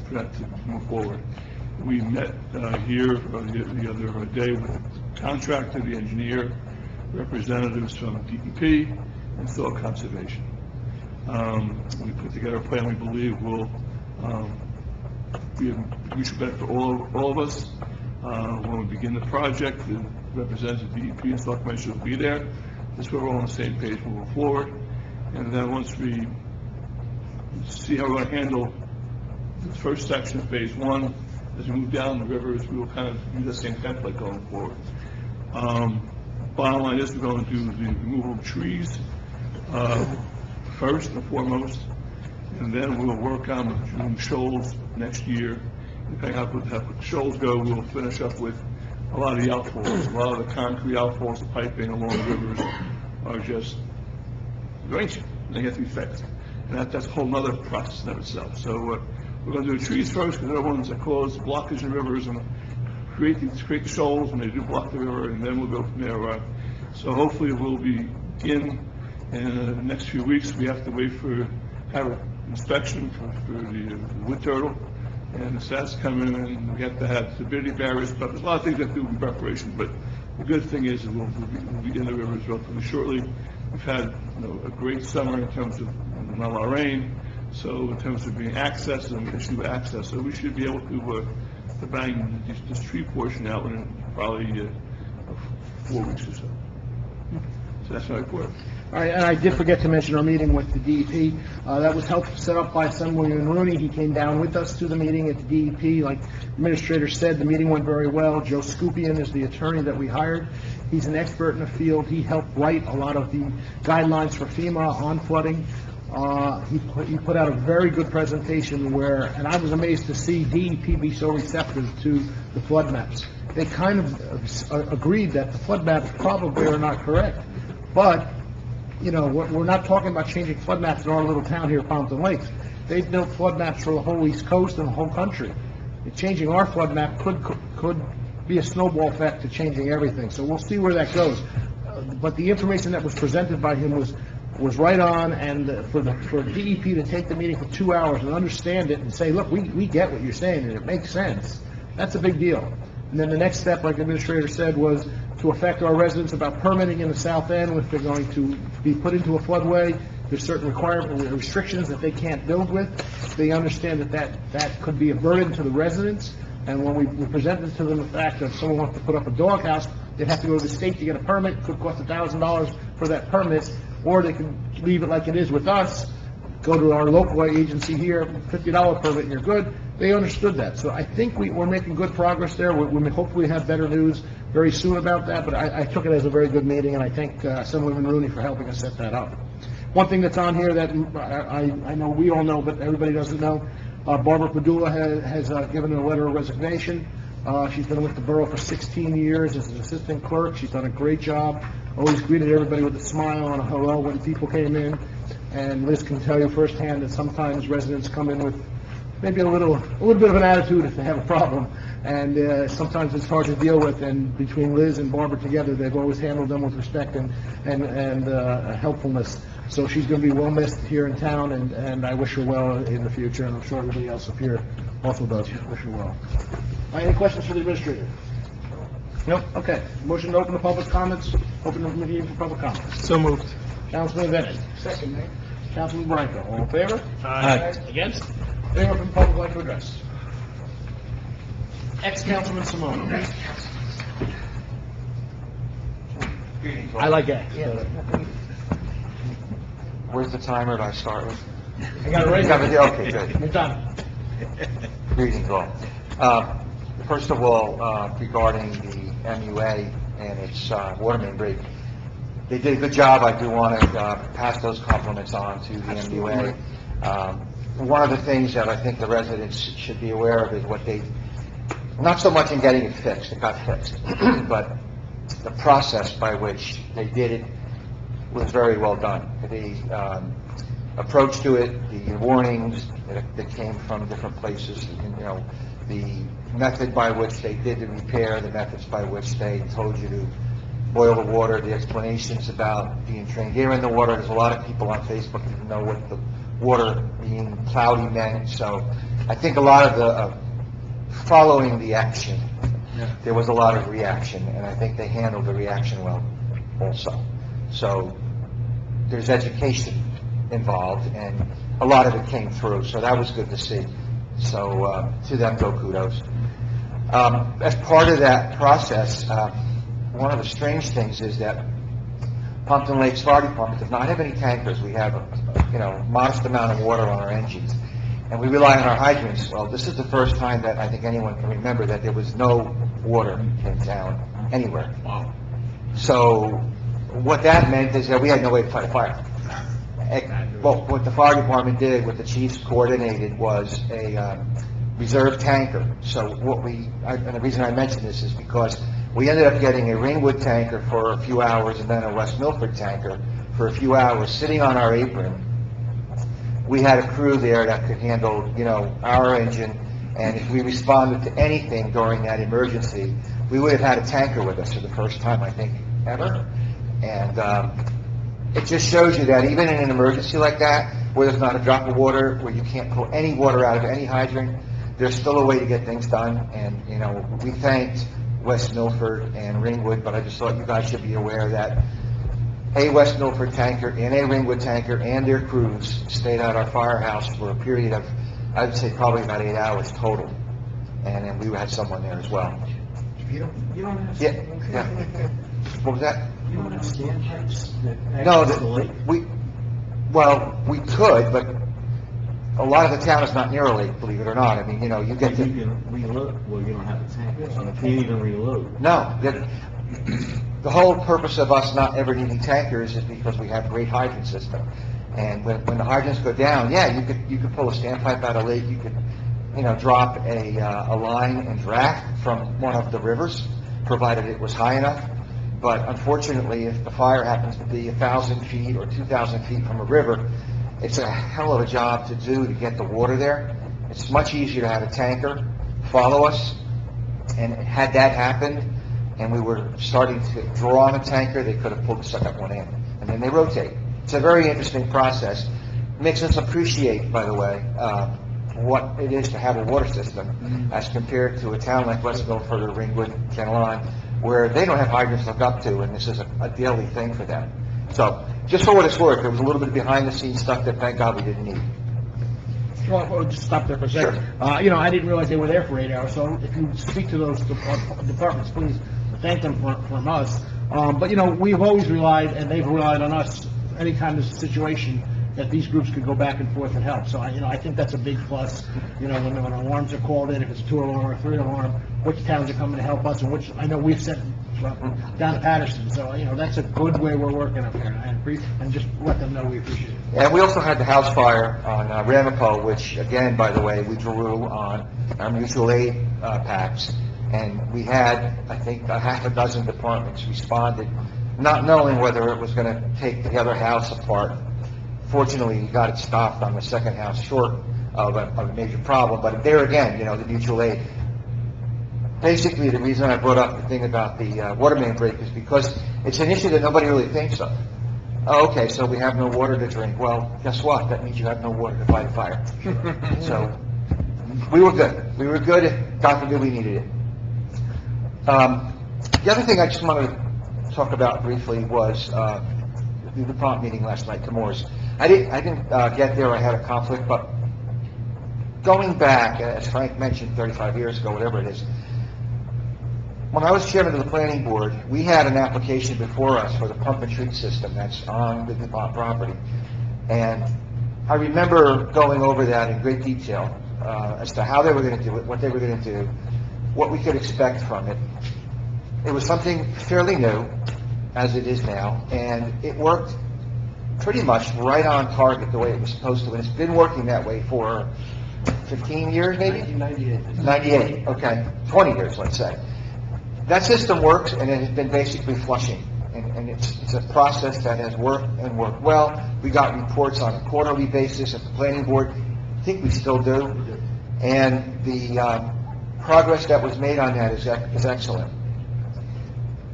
for that to move forward. We met here the other day with the contractor, the engineer, representatives from DEP and Soil Conservation. We put together a plan we believe will be a mutual benefit for all of us. When we begin the project, the representative of DEP and Soil Commission will be there. This way we're all on the same page moving forward. And then once we see how we're going to handle the first section of phase 1, as we move down the rivers, we will kind of use the same template going forward. Bottom line is we're going to do the removal of trees first and foremost, and then we'll work on doing shoals next year. Depending on how the shoals go, we'll finish up with a lot of the outfalls. A lot of the concrete outfalls, the piping along the rivers are just ancient. They have to be fixed. And that's a whole other process in itself. So we're going to do the trees first, because they're the ones that cause blockage in rivers and create the shoals when they do block the river, and then we'll go from there. So hopefully we'll begin in the next few weeks. We have to wait have an inspection for the wood turtle, and the stats come in, and we have to have stability barriers, but there's a lot of things that do in preparation. But the good thing is that we'll be in the rivers relatively shortly. We've had a great summer in terms of not a lot of rain, so in terms of being access and issue with access, so we should be able to bang this tree portion out in probably 4 weeks or so. So that's my report. All right, and I did forget to mention our meeting with the DEP. That was helped set up by Assemblyman Rooney. He came down with us to the meeting at the DEP. Like the administrator said, the meeting went very well. Joe Scupian is the attorney that we hired. He's an expert in the field. He helped write a lot of the guidelines for FEMA on flooding. He put out a very good presentation and I was amazed to see DEP be so receptive to the flood maps. They kind of agreed that the flood maps probably are not correct, but we're not talking about changing flood maps in our little town here, Pompton Lakes. They've built flood maps for the whole East Coast and the whole country. Changing our flood map could be a snowball effect to changing everything. So we'll see where that goes. But the information that was presented by him was right on, and for DEP to take the meeting for 2 hours and understand it and say, look, we get what you're saying and it makes sense, that's a big deal. And then the next step, like the administrator said, was to affect our residents about permitting in the south end. If they're going to be put into a floodway, there's certain restrictions that they can't build with. They understand that could be a burden to the residents. And when we presented to them the fact that if someone wants to put up a doghouse, they'd have to go to the state to get a permit. It could cost $1,000 for that permit, or they can leave it like it is with us, go to our local agency here, $50 permit, and you're good. They understood that. So I think we're making good progress there. We hopefully have better news very soon about that, but I took it as a very good meeting, and I thank Assemblyman Rooney for helping us set that up. One thing that's on here that I know we all know, but everybody doesn't know, Barbara Padula has given a letter of resignation. She's been with the borough for 16 years as an assistant clerk. She's done a great job, always greeted everybody with a smile and a hello when people came in. And Liz can tell you firsthand that sometimes residents come in with maybe a little bit of an attitude if they have a problem, and sometimes it's hard to deal with. And between Liz and Barbara together, they've always handled them with respect and helpfulness. So she's going to be well missed here in town, and I wish her well in the future, and I'm sure everybody else up here also does wish her well. Any questions for the administrator? Nope. Okay. Motion to open the public comments. Open the meeting for public comments. So moved. Councilman Bennett. Second, Mayor. Councilman Branco. All in favor? Aye. Against? Anyone from the public like to address? Ex-Councilman Simone. I like that. Where's the timer that I start with? I got it right. Okay, good. You're done. Greetings all. First of all, regarding the MUA and its water main break, they did a good job. I do want to pass those compliments on to the MUA. One of the things that I think the residents should be aware of is what they, not so much in getting it fixed, it got fixed, but the process by which they did it was very well done. The approach to it, the warnings that came from different places, the method by which they did the repair, the methods by which they told you to boil the water, the explanations about being trained air in the water. There's a lot of people on Facebook who didn't know what the water being cloudy meant. So I think a lot of the following the action, there was a lot of reaction, and I think they handled the reaction well also. So there's education involved, and a lot of it came through, so that was good to see. So to them go kudos. As part of that process, one of the strange things is that Pompton Lakes Fire Department does not have any tankers. We have a modest amount of water on our engines, and we rely on our hydrants. Well, this is the first time that I think anyone can remember that there was no water in town anywhere. Wow. So what that meant is that we had no way to fight a fire. Well, what the fire department did, what the chiefs coordinated, was a reserve tanker. So and the reason I mention this is because we ended up getting a Ringwood tanker for a few hours and then a West Milford tanker for a few hours sitting on our apron. We had a crew there that could handle, our engine, and if we responded to anything during that emergency, we would have had a tanker with us for the first time, I think, ever. And it just shows you that even in an emergency like that, where there's not a drop of water, where you can't pull any water out of any hydrant, there's still a way to get things done. And, we thanked West Milford and Ringwood, but I just thought you guys should be aware that a West Milford tanker and a Ringwood tanker and their crews stayed at our firehouse for a period of, I would say, probably about 8 hours total. And then we had someone there as well. You don't have Yeah. What was that? You don't have standpipes that No, access the lake? we could, but a lot of the town is not near a lake, believe it or not. I mean, you get to... You can reload, well, you don't have a tank, so you can't even reload. No, the whole purpose of us not ever needing tankers is because we have a great hydrant system. And when the hydrants go down, yeah, you could pull a standpipe out of a lake, you could, drop a line and draft from one of the rivers, provided it was high enough. But unfortunately, if the fire happens to be 1,000 feet or 2,000 feet from a river, it's a hell of a job to do to get the water there. It's much easier to have a tanker follow us And had that happened, and we were starting to draw on a tanker, they could have pulled the second one in, and then they rotate. It's a very interesting process. Makes us appreciate, by the way, what it is to have a water system as compared to a town like West Milford or Ringwood, Kenneline, where they don't have hydrants to hook up to, and this is a daily thing for them. So, just for what it's worth, there was a little bit of behind-the-scenes stuff that, thank God, we didn't need. Well, I'll just stop there for a second. I didn't realize they were there for 8 hours, so if you speak to those departments, please thank them from us. But, we've always relied, and they've relied on us, anytime there's a situation, that these groups could go back and forth and help. So, I think that's a big plus, when alarms are called in, if it's a 2-alarm or a 3-alarm, which towns are coming to help us, and which, I know we've sent down to Patterson. So, that's a good way we're working up here, and just let them know we appreciate it. And we also had the house fire on Ramapo, which, again, by the way, we drew on our mutual aid packs. And we had, I think, a half a dozen departments responded, not knowing whether it was going to take the other house apart. Fortunately, we got it stopped on the second house short of a major problem. But there again, the mutual aid. Basically, the reason I brought up the thing about the water main break is because it's an issue that nobody really thinks of. Oh, okay, so we have no water to drink. Well, guess what? That means you have no water to fight a fire. So we were good. We were good. God forbid we needed it. The other thing I just wanted to talk about briefly was the prompt meeting last night, Camor's. I didn't get there. I had a conflict, but going back, as Frank mentioned, 35 years ago, whatever it is, when I was chairman of the planning board, we had an application before us for the pump and treat system that's on the DuPont property. And I remember going over that in great detail as to how they were going to do it, what they were going to do, what we could expect from it. It was something fairly new, as it is now, and it worked pretty much right on target the way it was supposed to. And it's been working that way for 15 years, maybe? 98, okay. 20 years, let's say. That system works, and it has been basically flushing. And it's a process that has worked and worked well. We got reports on a quarterly basis at the planning board. I think we still do. And the progress that was made on that is excellent.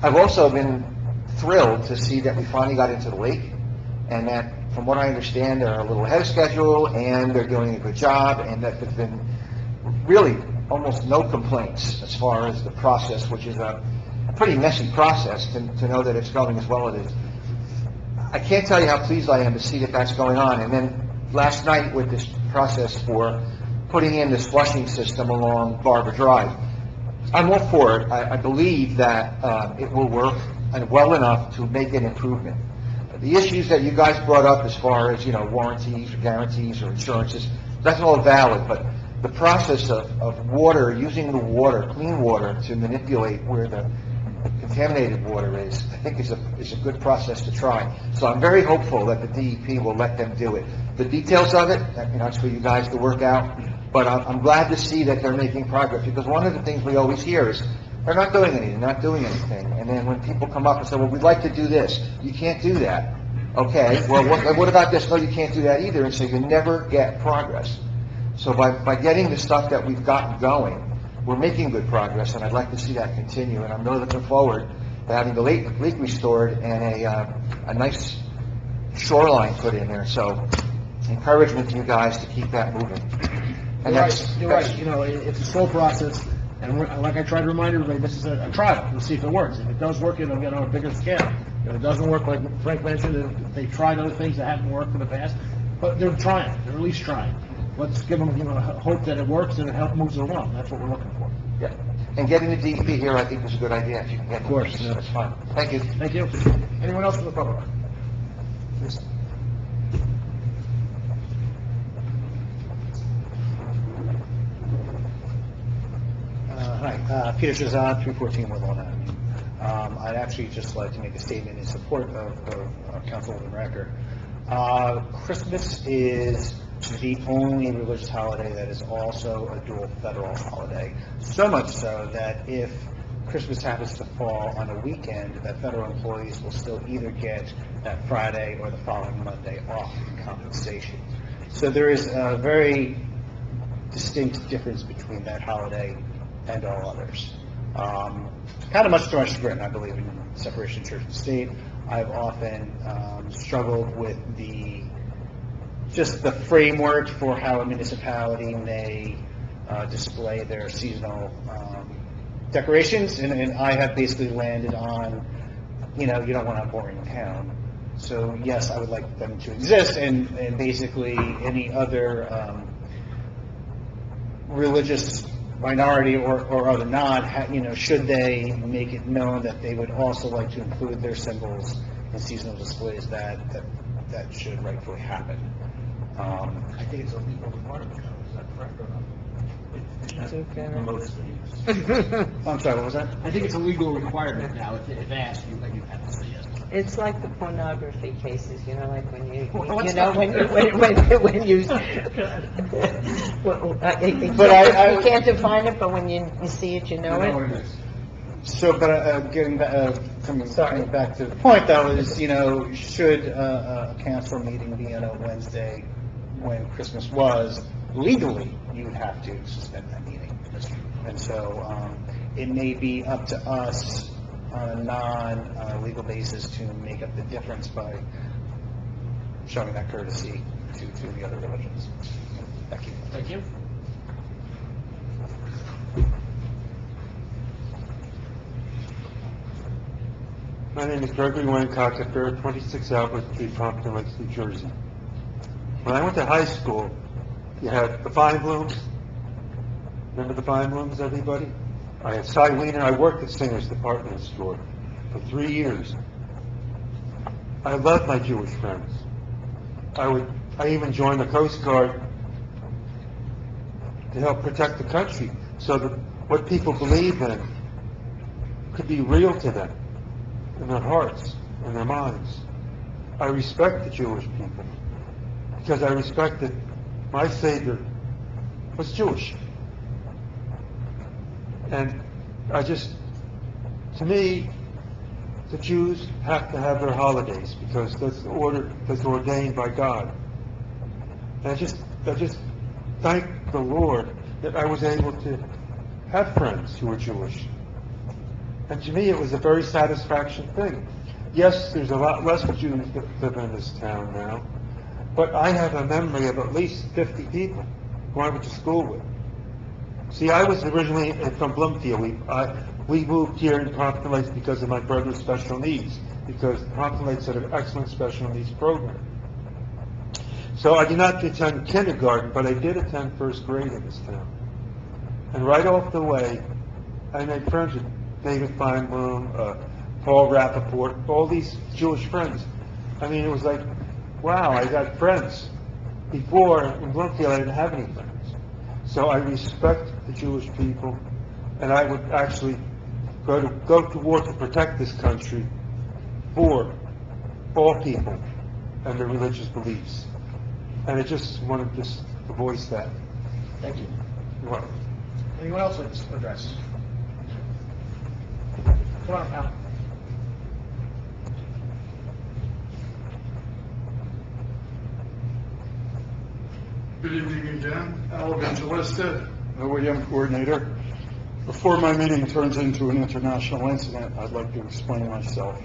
I've also been thrilled to see that we finally got into the lake, and that, from what I understand, they're a little ahead of schedule, and they're doing a good job, and that there's been really almost no complaints as far as the process, which is a pretty messy process to know that it's going as well as it is. I can't tell you how pleased I am to see that that's going on. And then last night with this process for putting in this flushing system along Barber Drive, I'm all for it. I believe that it will work and well enough to make an improvement. The issues that you guys brought up as far as, warranties or guarantees or insurances, that's all valid, but the process of water, using the water, clean water, to manipulate where the contaminated water is, I think is a good process to try. So I'm very hopeful that the DEP will let them do it. The details of it, that's for you guys to work out, but I'm glad to see that they're making progress, because one of the things we always hear is, they're not doing anything, and then when people come up and say, well, we'd like to do this, you can't do that. Okay, well, what about this? No, you can't do that either, and so you never get progress. So by getting the stuff that we've gotten going, we're making good progress, and I'd like to see that continue, and I'm really looking forward to having the lake restored and a nice shoreline put in there. So encouragement to you guys to keep that moving. And You're right. It's a slow process, and like I try to remind everybody, this is a trial. We'll see if it works. If it does work, it'll get on a bigger scale. If it doesn't work, like Frank mentioned, they tried other things that haven't worked in the past, but they're trying. They're at least trying. Let's give them, hope that it works and it moves along. That's what we're looking for. Yeah. And getting the DEP here, I think, is a good idea. If you can get them. Of course. Yeah. That's fine. Thank you. Thank you. Anyone else from the public? Please. Hi, Peter Shazad, 314 Woodlawn Avenue. I'd actually just like to make a statement in support of Councilwoman Recker. Christmas is the only religious holiday that is also a dual federal holiday. So much so that if Christmas happens to fall on a weekend, that federal employees will still either get that Friday or the following Monday off in compensation. So there is a very distinct difference between that holiday and all others. Kind of much to my chagrin, I believe in separation of church and state. I've often struggled with just the framework for how a municipality may display their seasonal decorations, and I have basically landed on, you don't want a boring town. So yes, I would like them to exist, and basically any other religious minority or other not, should they make it known that they would also like to include their symbols in seasonal displays, that should rightfully happen. I think it's a legal requirement, is that correct or not? I'm sorry, what was that? I think it's a legal requirement now, if asked, you have to say yes. It's like the pornography cases, like when you, What's you know, that? when you, But I you can't define it, but when you see it, you know it. So, but coming back to the point, though, is, should a council meeting be on a Wednesday when Christmas was, legally, you would have to suspend that meeting. And so it may be up to us on a non-legal basis to make up the difference by showing that courtesy to the other religions. Thank you. Thank you. My name is Gregory Wayne Cockapher, 26 Albert Street, Pompton Lakes, New Jersey. When I went to high school, you had the Fine Blooms. Remember the Fine Blooms, everybody? I had Cy Wiener. I worked at Singer's department store for 3 years. I loved my Jewish friends. I even joined the Coast Guard to help protect the country so that what people believe in could be real to them, in their hearts, in their minds. I respect the Jewish people because I respect that my Savior was Jewish. And to me, the Jews have to have their holidays because that's ordained by God. And I just thank the Lord that I was able to have friends who were Jewish. And to me, it was a very satisfaction thing. Yes, there's a lot less Jews that live in this town now, but I have a memory of at least 50 people who I went to school with. See, I was originally from Bloomfield. We moved here in Pompton Lakes because of my brother's special needs, because Pompton Lakes had an excellent special needs program. So I did not attend kindergarten, but I did attend first grade in this town. And right off the way, I made friends with David Feinblum, Paul Rappaport, all these Jewish friends. I mean, it was like, wow, I got friends. Before, in Bloomfield, I didn't have any friends. So I respect the Jewish people, and I would actually go to war to protect this country for all people and their religious beliefs. And I just wanted to voice that. Thank you. You're welcome. Anyone else like to address? Come on, Al. Good evening again. Al Evangelista, OEM coordinator. Before my meeting turns into an international incident, I'd like to explain myself.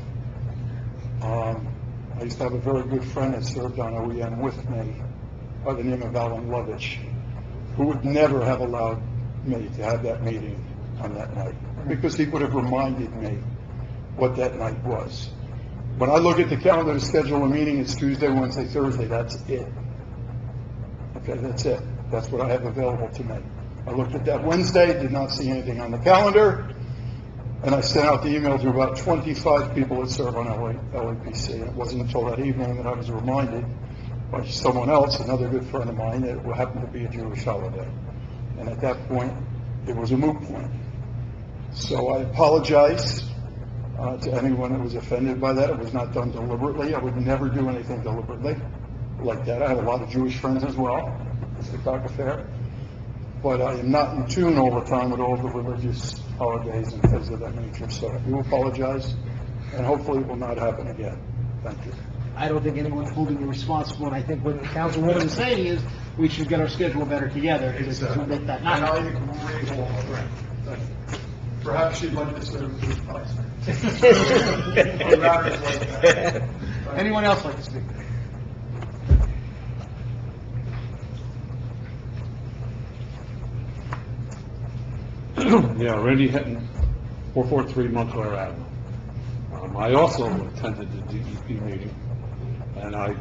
I used to have a very good friend that served on OEM with me by the name of Alan Lovitch, who would never have allowed me to have that meeting on that night, because he would have reminded me what that night was. When I look at the calendar to schedule a meeting, it's Tuesday, Wednesday, Thursday, that's it. Okay, that's it. That's what I have available to me. I looked at that Wednesday, did not see anything on the calendar, and I sent out the email to about 25 people that serve on LAPC. And it wasn't until that evening that I was reminded by someone else, another good friend of mine, that it happened to be a Jewish holiday. And at that point, it was a moot point. So I apologize to anyone that was offended by that. It was not done deliberately. I would never do anything deliberately like that. I have a lot of Jewish friends as well, Mr. Cockaffair. But I am not in tune all the time with all the religious holidays and things of that nature. So I do apologize, and hopefully it will not happen again. Thank you. I don't think anyone's holding you responsible, and I think what the Councilwoman is saying is we should get our schedule better together to make that not happen. Perhaps you'd like to serve as vice mayor. Anyone else like to speak? Yeah, Randy Hinton, 443 Montclair Avenue. I also attended the DEP meeting, and I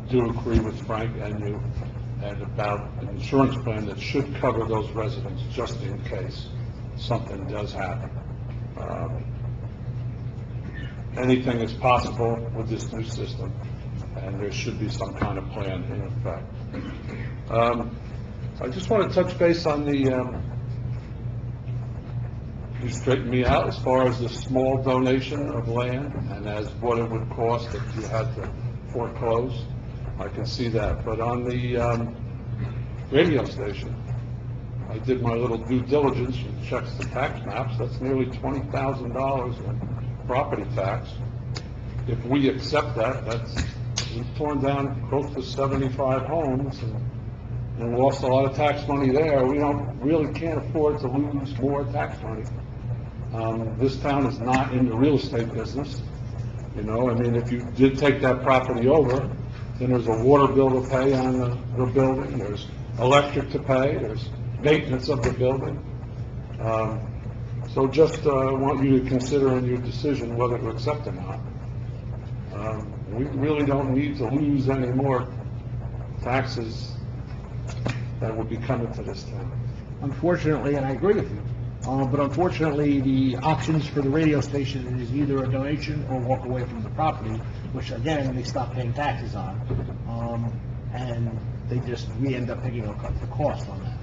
do agree with Frank and you and about an insurance plan that should cover those residents just in case something does happen. Anything is possible with this new system, and there should be some kind of plan in effect. I just want to touch base on the, you straightened me out as far as the small donation of land and as what it would cost if you had to foreclose. I can see that. But on the radio station, I did my little due diligence and checks the tax maps. That's nearly $20,000 in property tax. If we accept that, we've torn down close to 75 homes and lost a lot of tax money there. We can't afford to lose more tax money. This town is not in the real estate business. You know, I mean, if you did take that property over, then there's a water bill to pay on the building, there's electric to pay, there's maintenance of the building. So just want you to consider in your decision whether to accept or not. We really don't need to lose any more taxes that would be coming to this town. Unfortunately, and I agree with you, but unfortunately, the options for the radio station is either a donation or walk away from the property, which again, they stop paying taxes on. And we end up picking up the cost on that.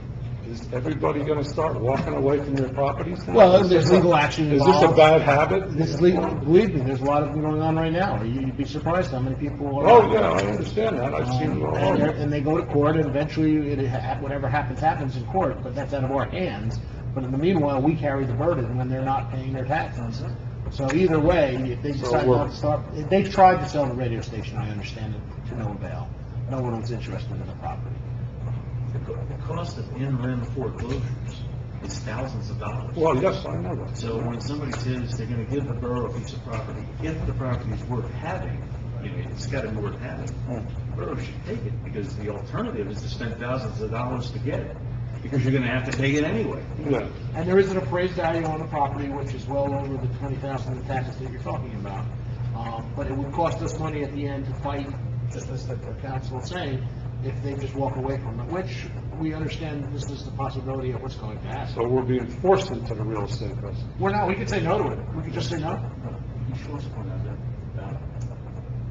Is everybody going to start walking away from their properties now? Well, there's legal action Is involved. this a bad habit? This is legal. Believe me, there's a lot of them going on right now. You'd be surprised how many people are. Oh, yeah, I understand that. I've seen it all over. And they go to court, and eventually, whatever happens in court, but that's out of our hands. But in the meanwhile, we carry the burden when they're not paying their taxes. So either way, if they decide not to start, they've tried to sell the radio station, I understand it, to no avail. No one was interested in the property. The cost of in-rem foreclosures is thousands of dollars. Well, yes, I know that. So when somebody says they're going to give the borough a piece of property, if the property is worth having, it's got to be worth having, the borough should take it, because the alternative is to spend thousands of dollars to get it, because you're going to have to take it anyway. Yeah. And there is an appraised value on the property, which is well over the $20,000 in taxes that you're talking about. But it would cost us money at the end to fight, just as the council is saying, if they just walk away from it, which we understand this is the possibility of what's going to happen. So we're being forced into the real estate business. We're not, we could say no to it. We could just say no. You should also point out that about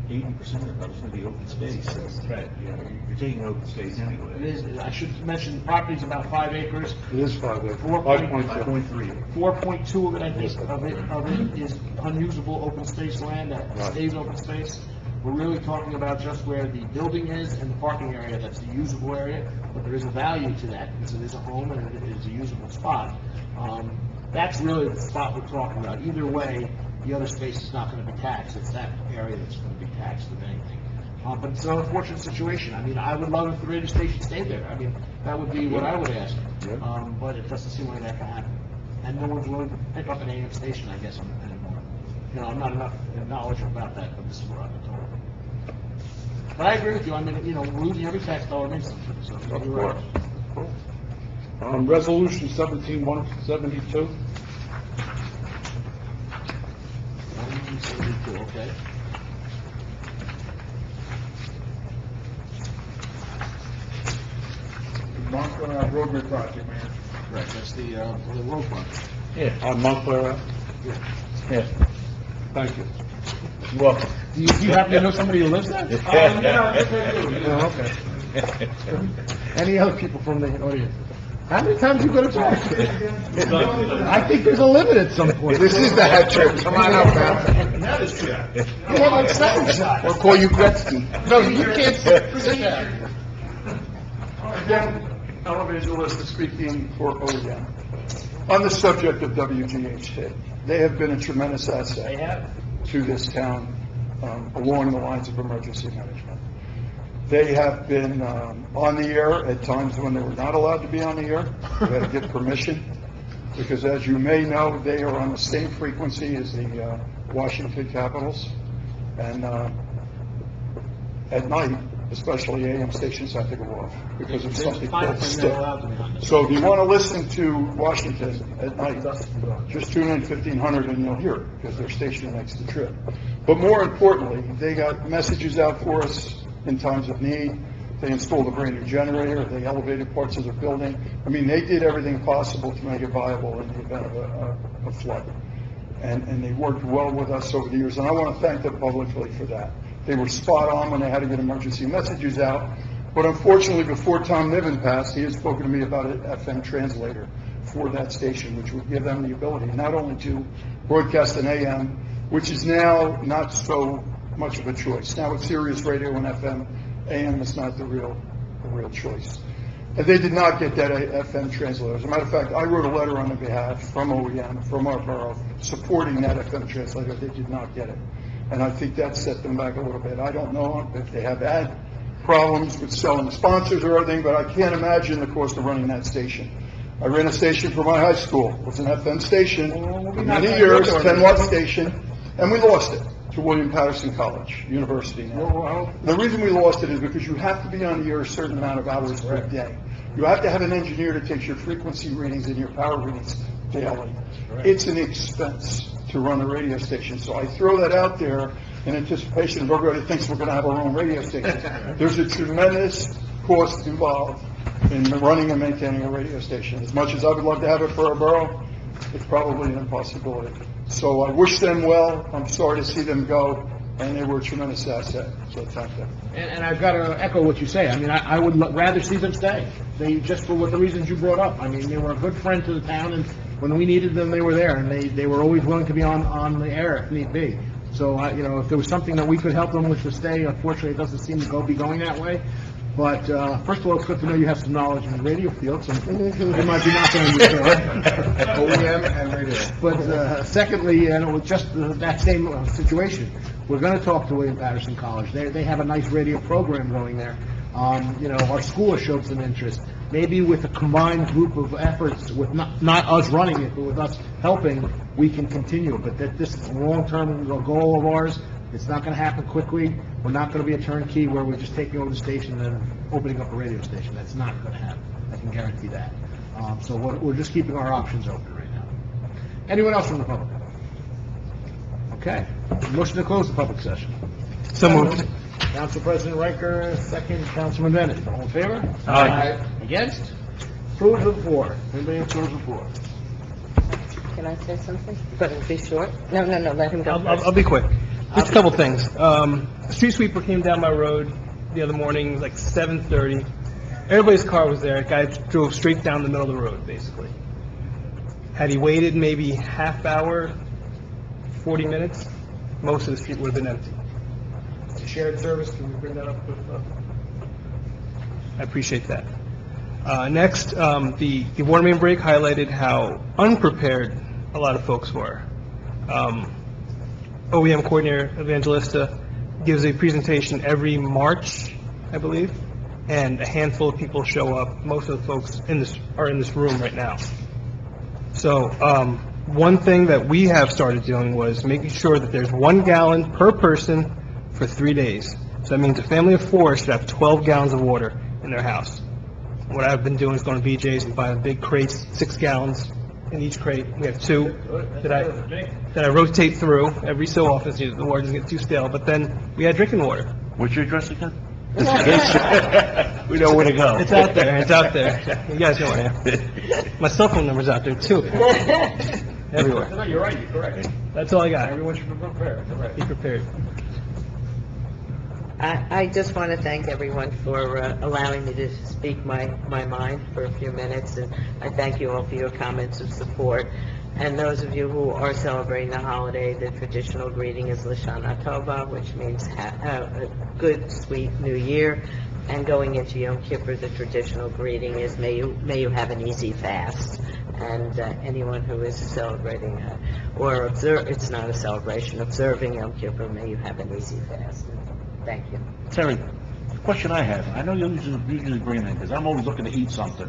80% of that is going to be open space. Right. You're taking open space anyway. It is, I should mention, the property's about 5 acres. It is 5 acres. 5.3. 4.2 of it, I think, of it is unusable open space land that stays open space. We're really talking about just where the building is and the parking area, that's the usable area, but there is a value to that, because it is a home and it is a usable spot. That's really the spot we're talking about. Either way, the other space is not going to be taxed. It's that area that's going to be taxed, if anything. But it's an unfortunate situation. I mean, I would love if the radio station stayed there. I mean, that would be what I would ask. But it doesn't seem like that can happen. And no one's willing to pick up an AM station, I guess, anymore. I'm not enough knowledge about that, but this is what I've been told. But I agree with you. I mean, losing every tax dollar means something. So Of you're course. right. Resolution 17172. 172, okay. Montclair roadway project, man. Right, that's the road project. Yeah. On Montclair? Yes. Thank you. You're welcome. Do you happen to know somebody who lives there? Oh, okay. Any other people from the audience? How many times you go to church? I think there's a limit at some point. This is the head church. Come on up, man. That is true. You have like 7 shots. We'll call you Gretzky. No, you can't sit down. Again, televangelist speaking for OEM. On the subject of WGHT, they have been a tremendous asset to this town along the lines of emergency management. They have been on the air at times when they were not allowed to be on the air. They had to get permission. because as you may know, they are on the same frequency as the Washington Capitals. And at night, especially AM stations have to go off because of something called stick. So if you want to listen to Washington at night, just tune in 1500 and you'll hear it because their station makes the trip. But more importantly, they got messages out for us in times of need. They installed a brand new generator. They elevated parts of their building. I mean, they did everything possible to make it viable in the event of a flood. And they worked well with us over the years. And I want to thank them publicly for that. They were spot on when they had to get emergency messages out. But unfortunately, before Tom Niven passed, he had spoken to me about an FM translator for that station, which would give them the ability not only to broadcast an AM, which is now not so much of a choice. Now it's Sirius Radio and FM. AM is not the real choice. And they did not get that FM translator. As a matter of fact, I wrote a letter on their behalf from OEM, from our borough, supporting that FM translator. They did not get it. And I think that set them back a little bit. I don't know if they have had problems with selling sponsors or anything, but I can't imagine the cost of running that station. I ran a station for my high school. It was an FM station for many years, 10-watt station, and we lost it to William Patterson College, University now. The reason we lost it is because you have to be on the air a certain amount of hours per day. You have to have an engineer that takes your frequency readings and your power readings daily. It's an expense to run a radio station. So I throw that out there in anticipation of everybody thinks we're going to have our own radio station. There's a tremendous cost involved in running and maintaining a radio station. As much as I would love to have it for our borough, it's probably an impossibility. So I wish them well. I'm sorry to see them go, and they were a tremendous asset. So thank them. And I've got to echo what you say. I mean, I would rather see them stay. They, just for what the reasons you brought up. I mean, they were a good friend to the town, and when we needed them, they were there, and they were always willing to be on the air if need be. So, if there was something that we could help them with to stay, unfortunately, it doesn't seem to be going that way. But first of all, it's good to know you have some knowledge in the radio field, so they might be knocking on your door. OEM and radio. But secondly, with just that same situation, we're going to talk to William Patterson College. They have a nice radio program going there. Our school has showed some interest. Maybe with a combined group of efforts, with not us running it, but with us helping, we can continue. But this is a long-term goal of ours. It's not going to happen quickly. We're not going to be a turnkey where we're just taking over the station and opening up a radio station. That's not going to happen. I can guarantee that. So we're just keeping our options open right now. Anyone else from the public? Okay. Motion to close the public session. So moved. Council President Riker, second. Councilman Bennett. All in favor? Aye. Against? Approved of the floor. Anybody approve the floor? Can I say something? But it'll be short? No, let him go first. I'll be quick. Just a couple things. A street sweeper came down my road the other morning, like 7:30. Everybody's car was there. A guy drove straight down the middle of the road, basically. Had he waited maybe half hour, 40 minutes, most of the street would have been empty. It's a shared service. Can we bring that up with... I appreciate that. Next, the water main break highlighted how unprepared a lot of folks were. OEM coordinator Evangelista gives a presentation every March, I believe, and a handful of people show up. Most of the folks are in this room right now. So one thing that we have started doing was making sure that there's 1 gallon per person for 3 days. So that means a family of 4 should have 12 gallons of water in their house. What I've been doing is going to BJ's and buying big crates, 6 gallons in each crate. We have 2 that I rotate through every so often so the water doesn't get too stale. But then we had drinking water. What's your address again? We know where to go. It's out there. It's out there. You guys know where I am. My cell phone number's out there too. Everywhere. No, you're right. You're correct. That's all I got. Everyone should be prepared. Correct. Be prepared. I just want to thank everyone for allowing me to speak my mind for a few minutes, and I thank you all for your comments of support. And those of you who are celebrating the holiday, the traditional greeting is Lashana Tova, which means a good, sweet New Year. And going into Yom Kippur, the traditional greeting is may you have an easy fast. And anyone who is celebrating it's not a celebration, observing Yom Kippur, may you have an easy fast. Thank you. Terry, the question I have, I know you usually bring in, because I'm always looking to eat something.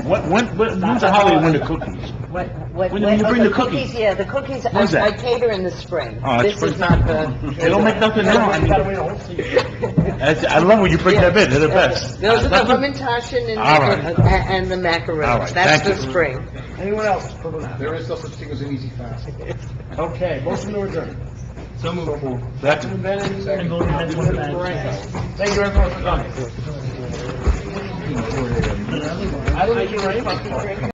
When's the holiday when the cookies? When you bring the cookies? Yeah, the cookies, When's that? I cater in the spring. Oh, it's This is spring. not the... They don't make nothing now. I mean, I love when you bring them in, they're the best. Those are the Hamantashen All right. and the All macarons. right, That's thank the you. spring. Anyone else? There is no such thing as an easy fast. Okay, motion to adjourn. So moved. Second. Thank you everyone for coming. I don't think you're ready.